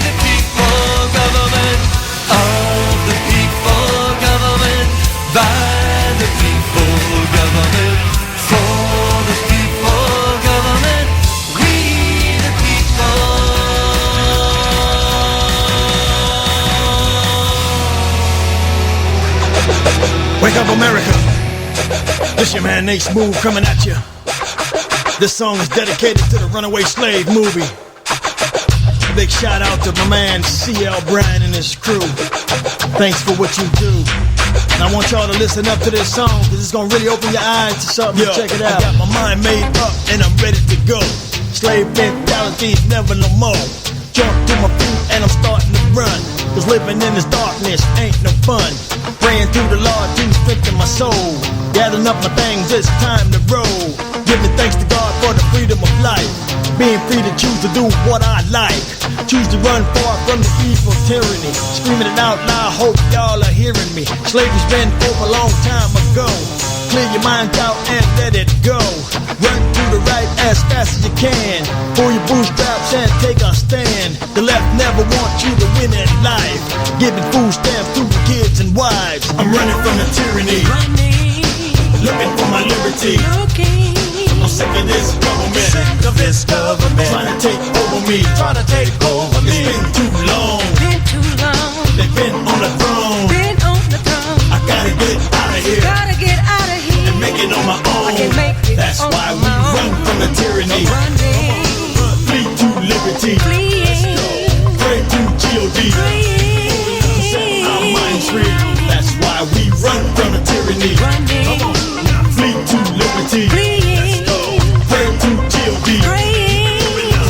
the people, government of the people, government by the people, government for the people, government we the people. Wake up, America. This your man Nate Smooth coming at you. This song is dedicated to the Runaway Slave movie. Big shout out to my man C.L. Bryan and his crew. Thanks for what you do. And I want y'all to listen up to this song, cause it's gonna really open your eyes to something. Yo, check it out. I got my mind made up and I'm ready to go. Slave mentality never no more. Jump to my feet and I'm starting to run. Cause living in this darkness ain't no fun. Praying to the Lord to strengthen my soul. Gathering up my things, it's time to roll. Giving thanks to God for the freedom of life. Being free to choose to do what I like. Choose to run far from the evil tyranny. Screaming it out loud, hope y'all are hearing me. Slavery's been over a long time ago. Clear your mind out and let it go. Run to the right as fast as you can. Pull your bootstraps and take a stand. The left never wants you to win in life. Giving food stamps to the kids and wives. I'm running from the tyranny. Looking for my liberty. I'm sick of this government. Sick of this government. Trying to take over me. Trying to take over me. It's been too long. Been too long. They've been on the throne. Been on the throne. I gotta get out of here. Gotta get out of here. And make it on my own. I can make it. That's on why we run from the tyranny. Flee to liberty. Flee. Pray to G.O.D. Set our minds free. That's why we run from the tyranny. Come on. Flee to liberty. Let's go. Pray to G.O.D.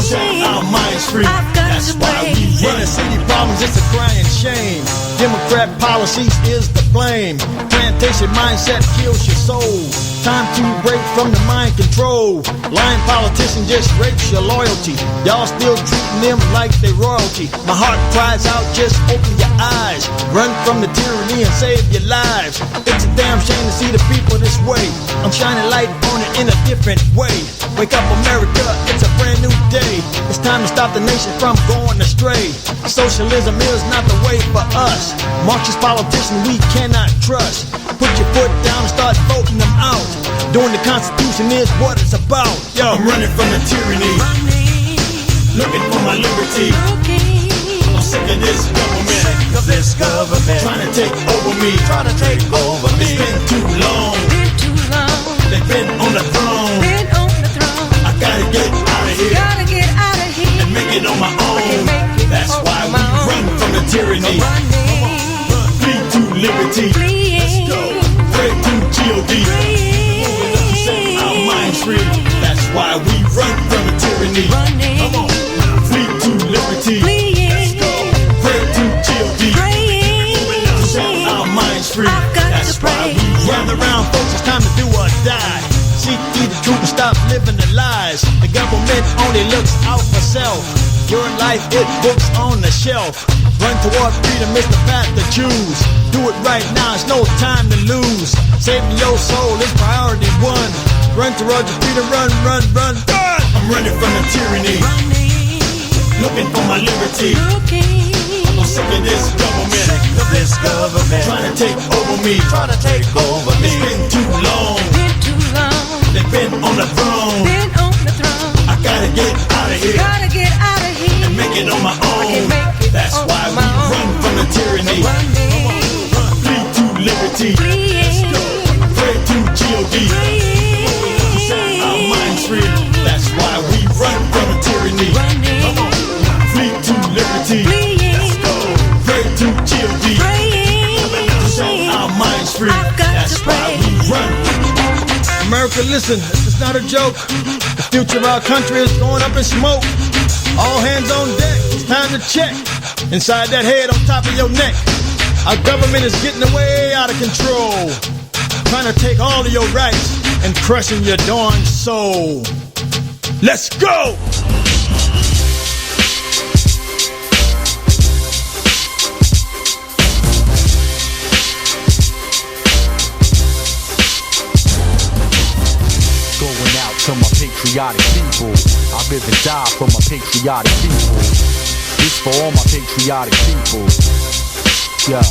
Set our minds free. That's why we run. Inner city problems, it's a crying shame. Democrat policies is the blame. Plantation mindset kills your soul. Time to break from the mind control. Lying politician just rapes your loyalty. Y'all still treating them like they royalty. My heart cries out, just open your eyes. Run from the tyranny and save your lives. It's a damn shame to see the people this way. I'm shining light on it in a different way. Wake up America, it's a brand new day. It's time to stop the nation from going astray. Socialism is not the way for us. Marxist politicians we cannot trust. Put your foot down and start voting them out. Doing the Constitution is what it's about. Yo, I'm running from the tyranny. Looking for my liberty. I'm sick of this government. Sick of this government. Trying to take over me. Trying to take over me. It's been too long. Been too long. They've been on the throne. Been on the throne. I gotta get out of here. Gotta get out of here. And make it on my own. That's why we run from the tyranny. Flee to liberty. Let's go. Pray to G.O.D. Set our minds free. That's why we run from the tyranny. Come on. Flee to liberty. Let's go. Pray to G.O.D. Set our minds free. That's why we run around, folks. It's time to do or die. Seek ye the truth and stop living the lies. The government only looks out for self. Your life, it books on the shelf. Run toward freedom, it's the path to choose. Do it right now, it's no time to lose. Saving your soul is priority one. Run toward your freedom, run, run, run, run. I'm running from the tyranny. Looking for my liberty. I'm sick of this government. Sick of this government. Trying to take over me. Trying to take over me. It's been too long. Been too long. They've been on the throne. Been on the throne. I gotta get out of here. Gotta get out of here. And make it on my own. That's why we run from the tyranny. Flee to liberty. Let's go. Pray to G.O.D. Set our minds free. That's why we run from the tyranny. Come on. Flee to liberty. Let's go. Pray to G.O.D. Set our minds free. That's why we run. America, listen, this is not a joke. The future of our country is going up in smoke. All hands on deck, it's time to check. Inside that head on top of your neck. Our government is getting way out of control, trying to take all of your rights and crushing your darn soul. Let's go! Going out to my patriotic people. I live and die for my patriotic people. This for all my patriotic people. Yeah.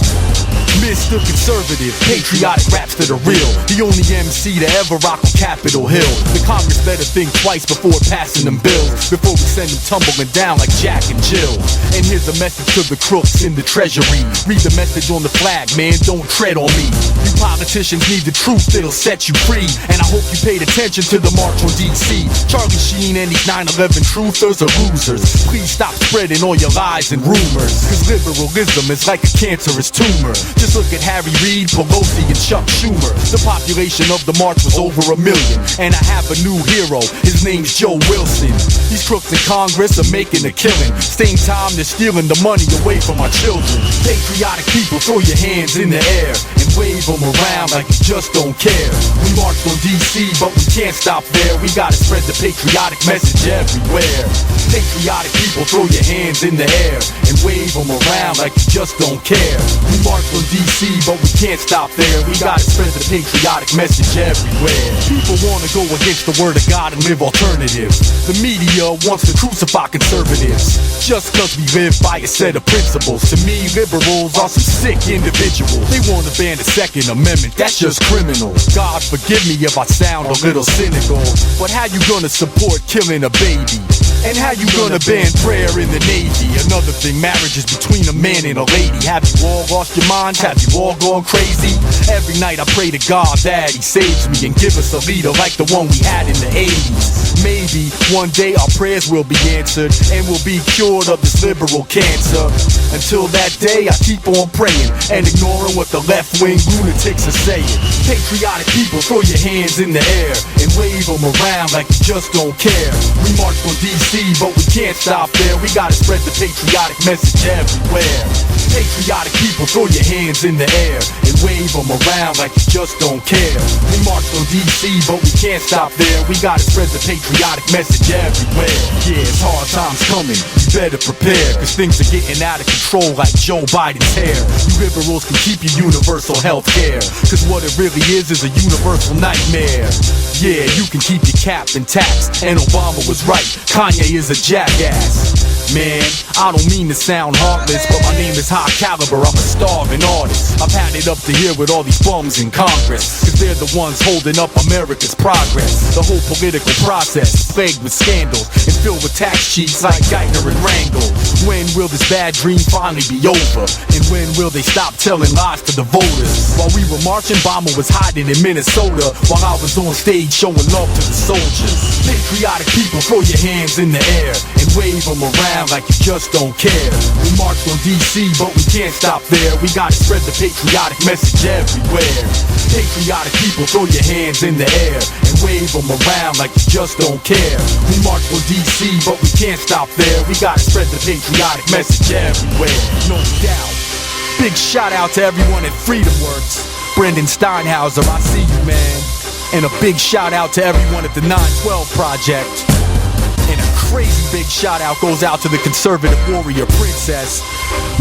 Mr. Conservative, patriotic raps that are real. The only MC to ever rock on Capitol Hill. The Congress better think twice before passing them bills, before we send them tumbling down like Jack and Jill. And here's a message to the crooks in the treasury. Read the message on the flag, man, don't tread on me. You politicians need the truth, it'll set you free. And I hope you paid attention to the march on DC. Charlie Sheen and these 9/11 truthers are losers. Please stop spreading all your lies and rumors, cause liberalism is like a cancerous tumor. Just look at Harry Reid, Pelosi, and Chuck Schumer. The population of the march was over 1 million. And I have a new hero, his name's Joe Wilson. These crooks in Congress are making a killing. Same time they're stealing the money away from our children. Patriotic people, throw your hands in the air and wave them around like you just don't care. We marched on DC, but we can't stop there. We gotta spread the patriotic message everywhere. Patriotic people, throw your hands in the air and wave them around like you just don't care. We marched on DC, but we can't stop there. We gotta spread the patriotic message everywhere. People wanna go against the word of God and live alternative. The media wants to crucify conservatives just cause we live by a set of principles. To me, liberals are some sick individuals. They wanna ban the Second Amendment, that's just criminal. God forgive me if I sound a little cynical, but how you gonna support killing a baby? And how you gonna ban prayer in the Navy? Another thing, marriage is between a man and a lady. Have you all lost your minds? Have you all gone crazy? Every night I pray to God that He saves me and give us a leader like the one we had in the 80s. Maybe one day our prayers will be answered and we'll be cured of this liberal cancer. Until that day I keep on praying and ignoring what the left-wing lunatics are saying. Patriotic people, throw your hands in the air and wave them around like you just don't care. We march on DC, but we can't stop there. We gotta spread the patriotic message everywhere. Patriotic people, throw your hands in the air and wave them around like you just don't care. We march on DC, but we can't stop there. We gotta spread the patriotic message everywhere. Yeah, it's hard times coming, you better prepare, cause things are getting out of control like Joe Biden's hair. You liberals can keep your universal health care, cause what it really is a universal nightmare. Yeah, you can keep your cap intact, and Obama was right, Kanye is a jackass. Man, I don't mean to sound heartless, but my name is High Caliber, I'm a starving artist. I've had it up to here with all these bums in Congress, cause they're the ones holding up America's progress. The whole political process is plagued with scandals and filled with tax cheats like Geithner and Rangel. When will this bad dream finally be over? And when will they stop telling lies to the voters? While we were marching, Obama was hiding in Minnesota, while I was on stage showing love to the soldiers. Patriotic people, throw your hands in the air and wave them around like you just don't care. We marched on DC, but we can't stop there. We gotta spread the patriotic message everywhere. Patriotic people, throw your hands in the air and wave them around like you just don't care. We marched on DC, but we can't stop there. We gotta spread the patriotic message everywhere. No doubt. Big shout out to everyone at Freedom Works. Brendan Steinhauser, I see you, man. And a big shout out to everyone at the 912 Project. And a crazy big shout out goes out to the conservative warrior princess,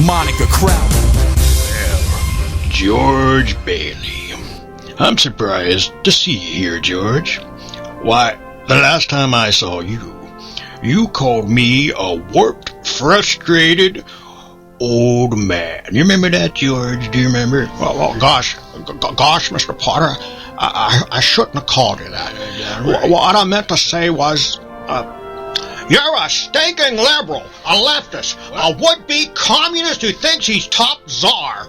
Monica Crowder. Well, George Bailey. I'm surprised to see you here, George. Why, the last time I saw you, you called me a warped, frustrated old man. You remember that, George? Do you remember? Well, gosh, Mr. Potter, I shouldn't have called you that. What I meant to say was, you're a stinking liberal, a leftist, a would-be communist who thinks he's top czar.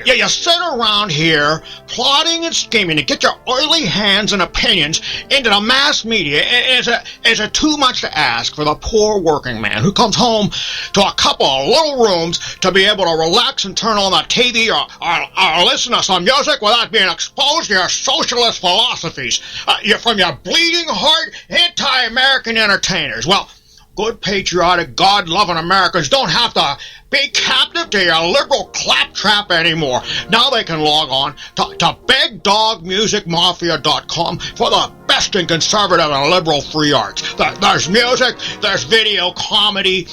You sit around here plotting and scheming to get your oily hands and opinions into the mass media. Is it too much to ask for the poor working man who comes home to a couple of little rooms to be able to relax and turn on the TV or listen to some music without being exposed to your socialist philosophies? From your bleeding heart anti-American entertainers. Well, good, patriotic, God-loving Americans don't have to be captive to your liberal claptrap anymore. Now they can log on to BigDogMusicMafia.com for the best in conservative and liberal free arts. There's music, there's video, comedy,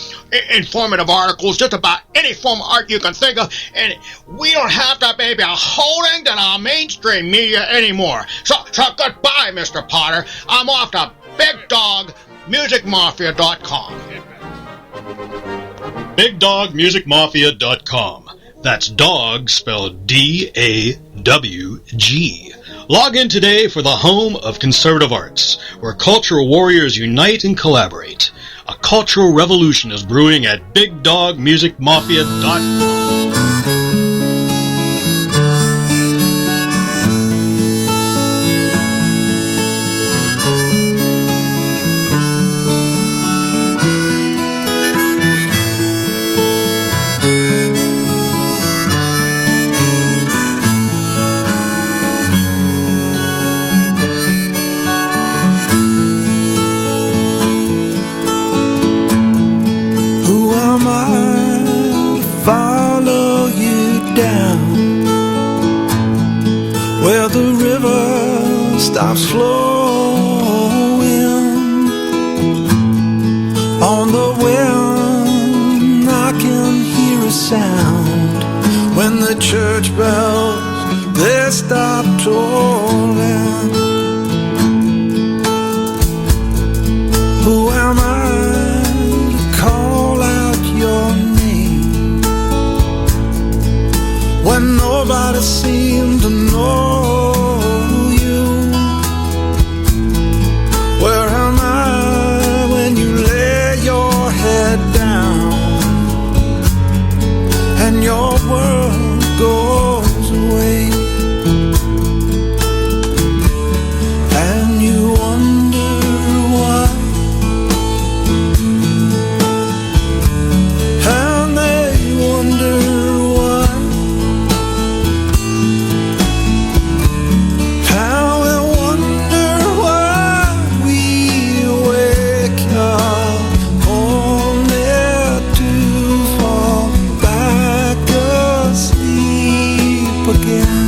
informative articles, just about any form of art you can think of, and we don't have to be beholden to the mainstream media anymore. So goodbye, Mr. Potter. I'm off to BigDogMusicMafia.com. BigDogMusicMafia.com. That's dog spelled D-A-W-G. Log in today for the home of conservative arts, where cultural warriors unite and collaborate. A cultural revolution is brewing at BigDogMusicMafia.com. Where the river stops flowing on the wind, I can hear a sound when the church bells they stop tolling. Who am I to call out your name when nobody seemed to know? Where am I when you lay your head down and your world goes away, and you wonder why, and they wonder why, how they wonder why we wake up only to fall back asleep again.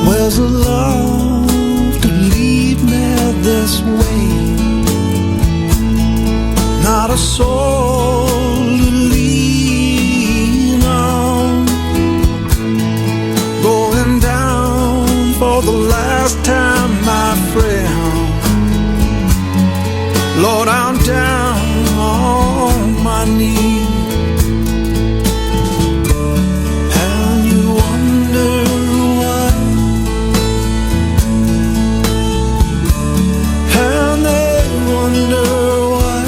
Where's the love to leave me this way? Not a soul to lean on. Going down for the last time, my friend. Lord, I'm down on my knees. And you wonder why, and they wonder why,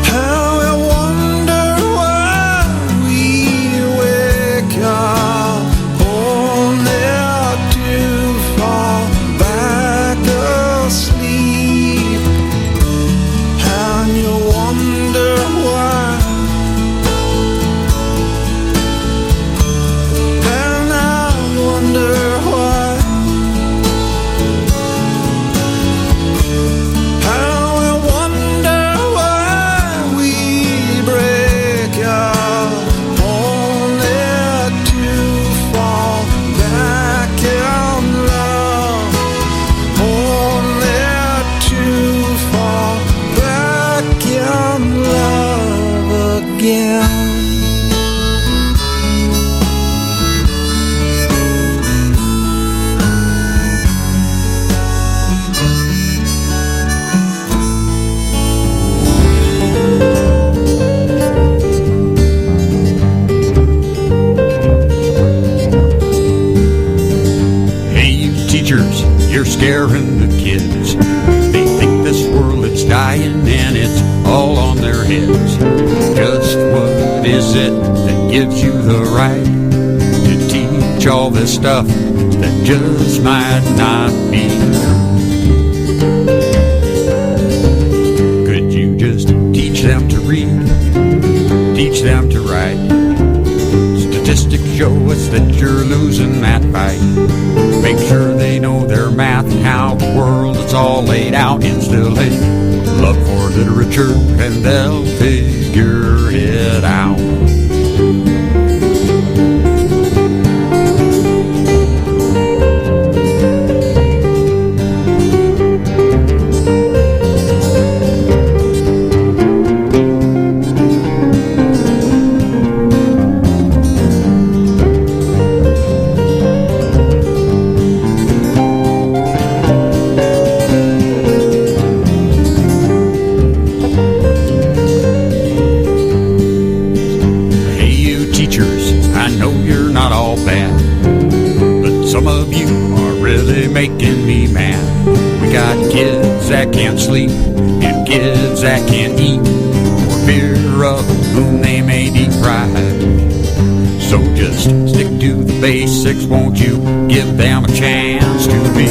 how they wonder why we wake up only to fall back asleep scaring the kids. They think this world it's dying and it's all on their heads. Just what is it that gives you the right to teach all this stuff that just might not be true? Could you just teach them to read, teach them to write? Statistics show us that you're losing that fight. Make sure they know their math and how the world is all laid out. Instill a love for literature and they'll figure it out. Making me mad. We got kids that can't sleep and kids that can't eat for fear of whom they may deprive. So just stick to the basics, won't you? Give them a chance to be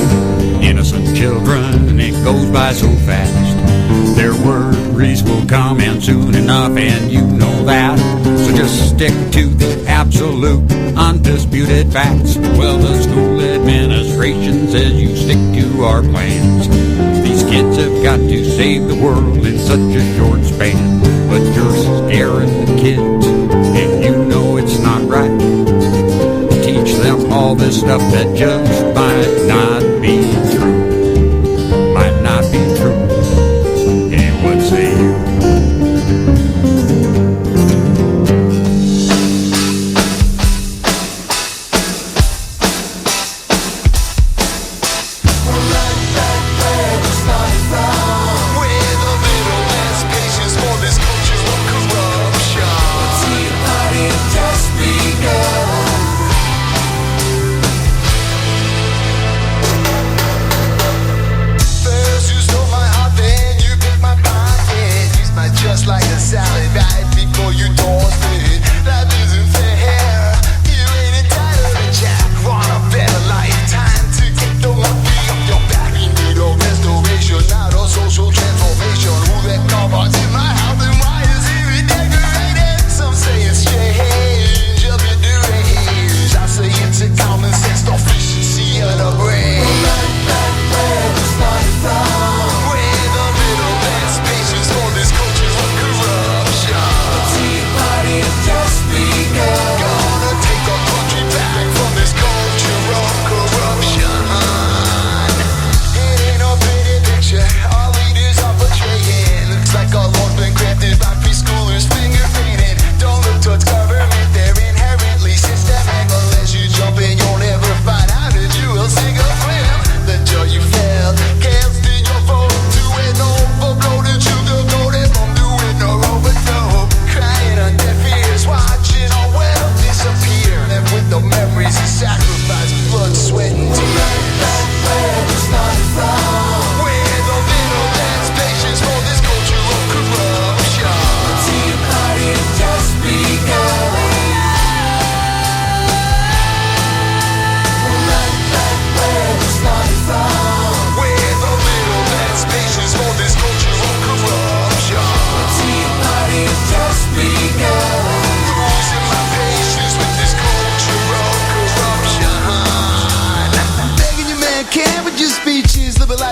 innocent children, and it goes by so fast. Their worries will come in soon enough, and you know that. So just stick to the absolute, undisputed facts. Well, the school administration says you stick to our plans. These kids have got to save the world in such a short span. But you're scaring the kids, and you know it's not right. Teach them all this stuff that just might not be true. Might not be true. And what say you?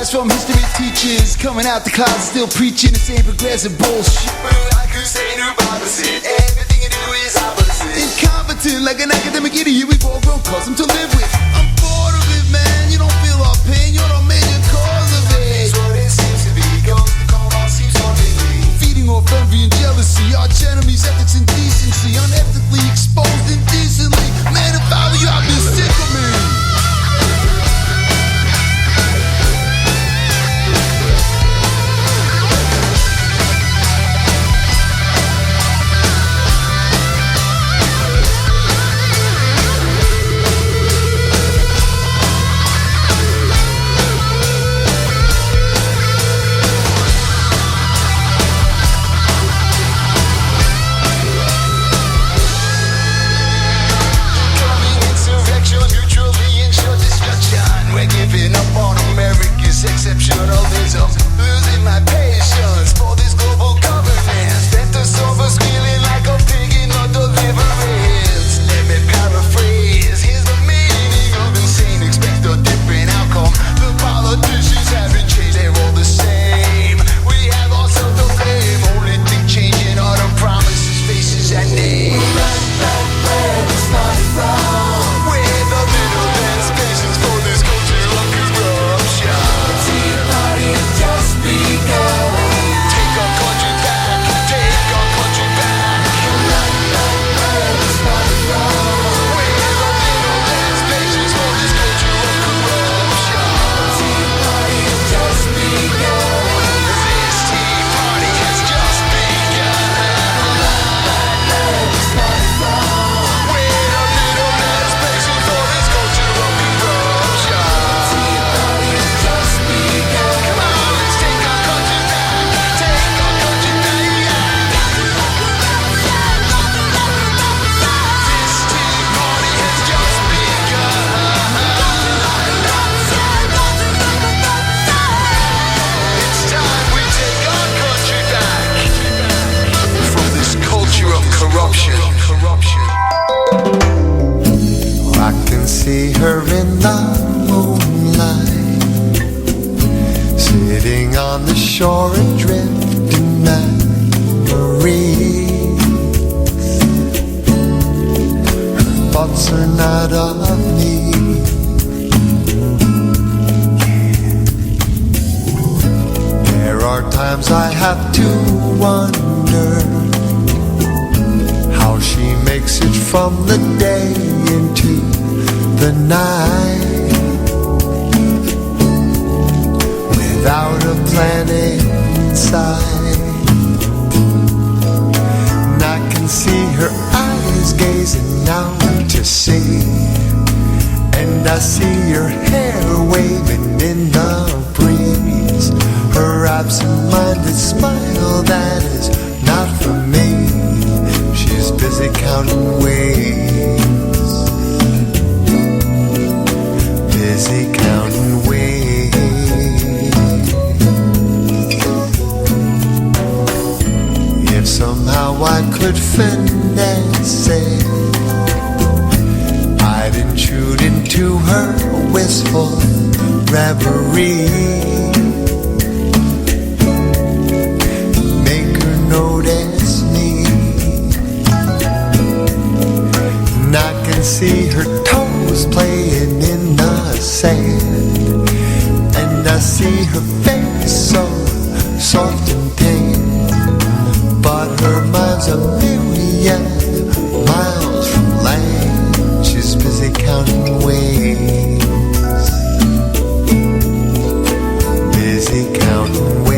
From history teachers coming out the closet, still preaching the same progressive bullshit. I could say no opposite. Everything you do is opposite. Incompetent, like an academic idiot. We've all grown accustomed to live with. I'm bored of it, man. You don't feel our pain. You're the major cause of it. It's what it seems to be. Goes the call all seems haunting. Feeding off envy and jealousy. Arch enemies, ethics and decency. Unethically exposed indecently. Man, if I were you, I'd be sick of me. Sitting on the shore adrift in memories. Her thoughts are not of me. There are times I have to wonder how she makes it from the day into the night without a plan inside. And I can see her eyes gazing out to sea, and I see her hair waving in the breeze. Her absent-minded smile that is not for me. She's busy counting ways, busy counting ways. If somehow I could finesse it, I'd intrude into her wistful reverie. Notice me, and I can see her toes playing in the sand, and I see her face so soft and tame, but her mind's a million miles from land. She's busy counting ways, busy counting ways.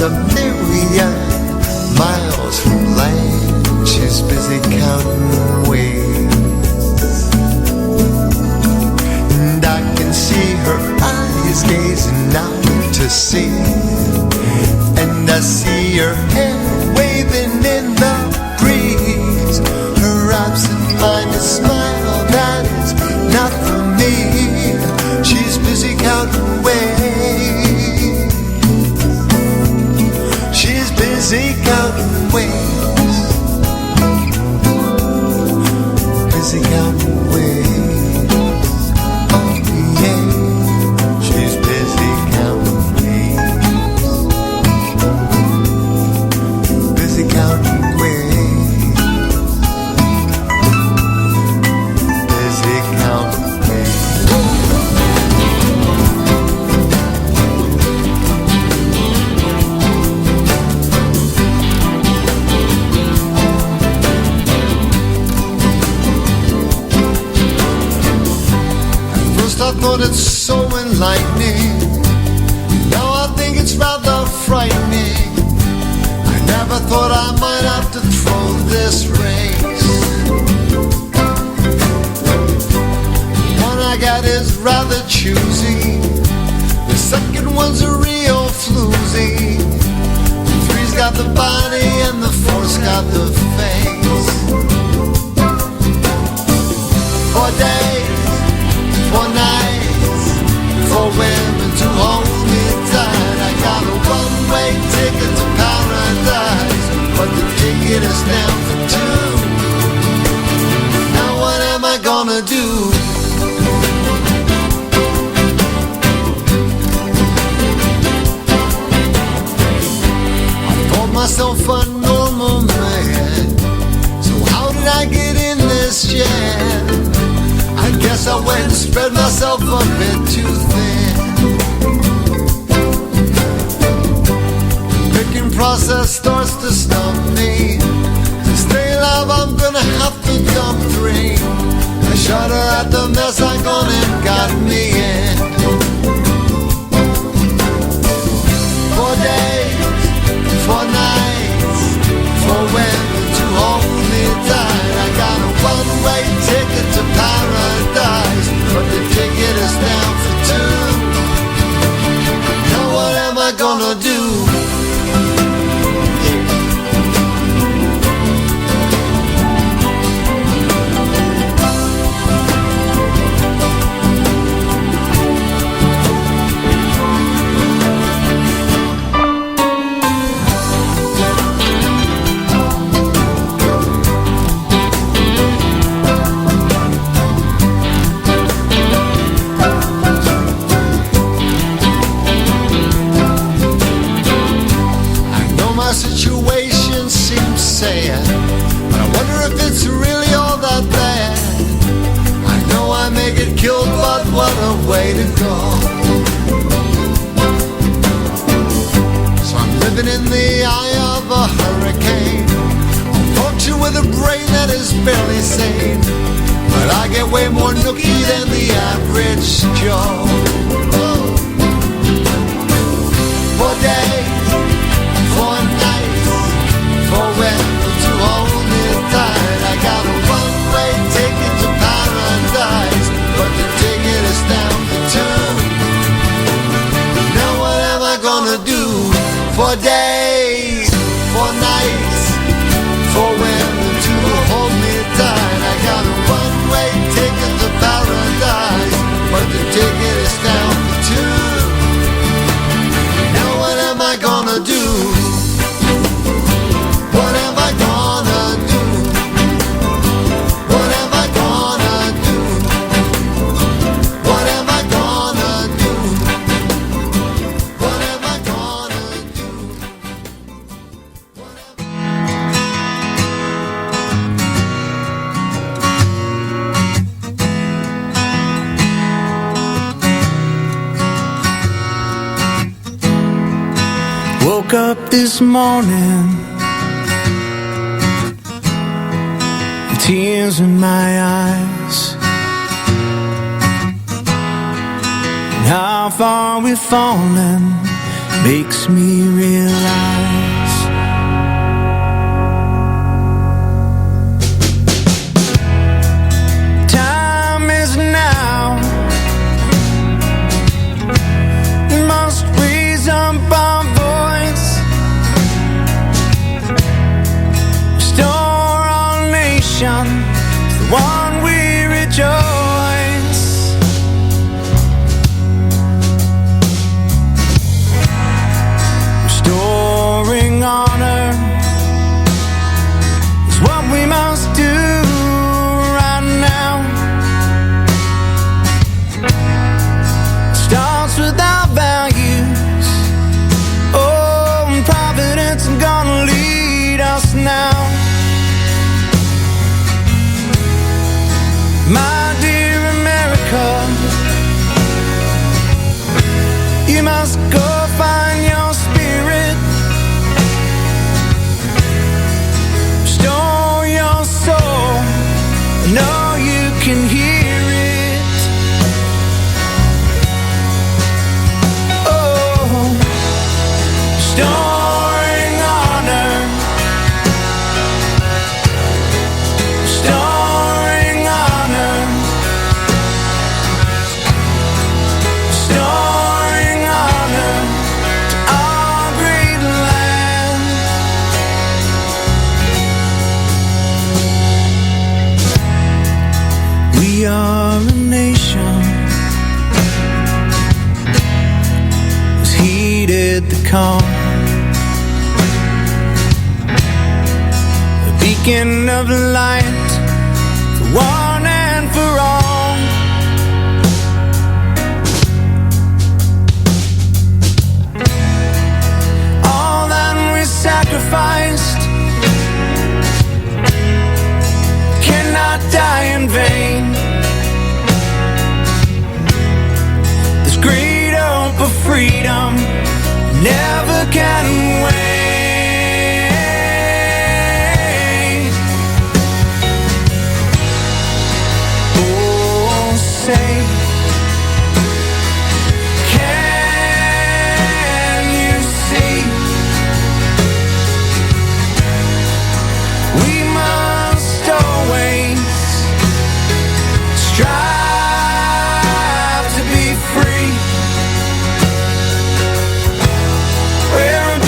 A million miles from land. She's busy counting ways, and I can see her eyes gazing out to sea, and I see her hair waving in the breeze. Her absent-minded smile that is not for me. She's busy counting ways, busy counting ways, busy counting ways. Oh yeah, she's busy counting ways, busy counting ways, busy counting ways. I thought it's so enlightening, now I think it's rather frightening. I never thought I might have to throw this race. One I got is rather choosy, the second one's a real floozy. The three's got the body and the four's got the face. 4 days, 4 nights, 4 women to hold me tight. I got a one-way ticket to paradise, but the ticket is down for 2. Now what am I gonna do? I called myself a normal man, so how did I get in this jam? I guess I went and spread myself a bit too thin. The picking process starts to stump me. To stay alive, I'm gonna have to dump 3. I shudder at the mess I gone and got me in. 4 days, 4 nights, 4 women to hold me tight. I got a one-way ticket to Paris. what a way to go. So I'm living in the eye of a hurricane. I'm fortunate with a brain that is barely sane, but I get way more nookie than the average Joe. For days, for nights, for when to hold me tight. I got a one-way ticket to paradise, but the ticket is down for two. Now what am I gonna do? For days, for nights, for when to hold me tight. I got a one-way ticket to paradise, but the ticket is down for two. Now what am I gonna do? What am I gonna do? What am I gonna do? What am I gonna do? What am I gonna do? Woke up this morning, tears in my eyes, and how far we've fallen makes me realize time is now. We must raise up our voice, restore our nation, the one we rejoice. Restoring honor is what we must do right now. Starts with our values. Oh, and providence is gonna lead us now. My dear America, you must go find your spirit, restore your soul. I know you can hear it. Oh, restoring honor, restoring honor, restoring honor to our great land. We are a nation who's heeded the call, a beacon of light for one and for all. All that we sacrificed cannot die in vain. This great hope of freedom never can wait. Oh, say, can you see? We must always strive to be free. We're a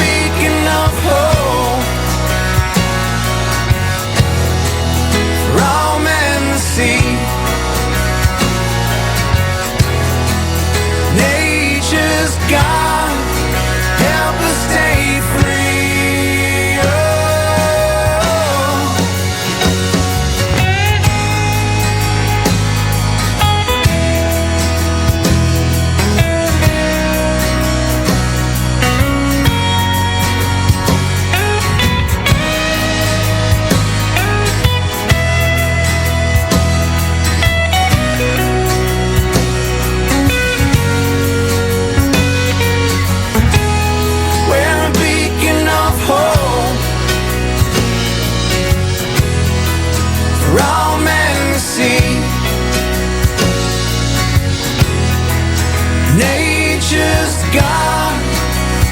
God,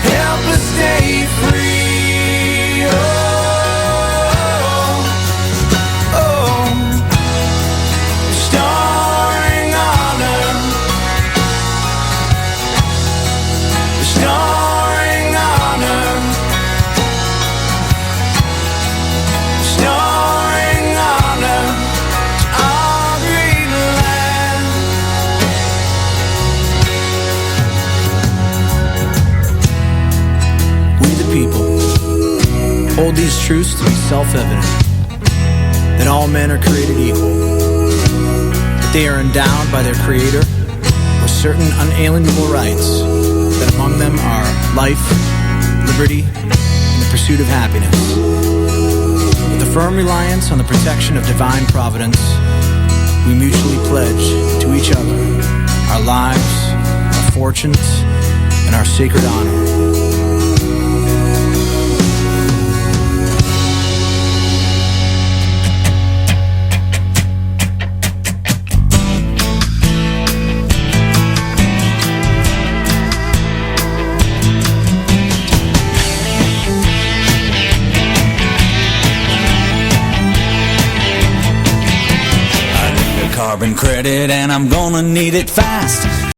help us stay free. Oh, oh, restoring honor, restoring honor, restoring honor to our great land. We the people hold these truths to be self-evident, that all men are created equal, that they are endowed by their Creator with certain unalienable rights, that among them are life, liberty, and the pursuit of happiness. With a firm reliance on the protection of divine providence, we mutually pledge to each other our lives, our fortunes, and our sacred honor. Carbon credit and I'm gonna need it fast.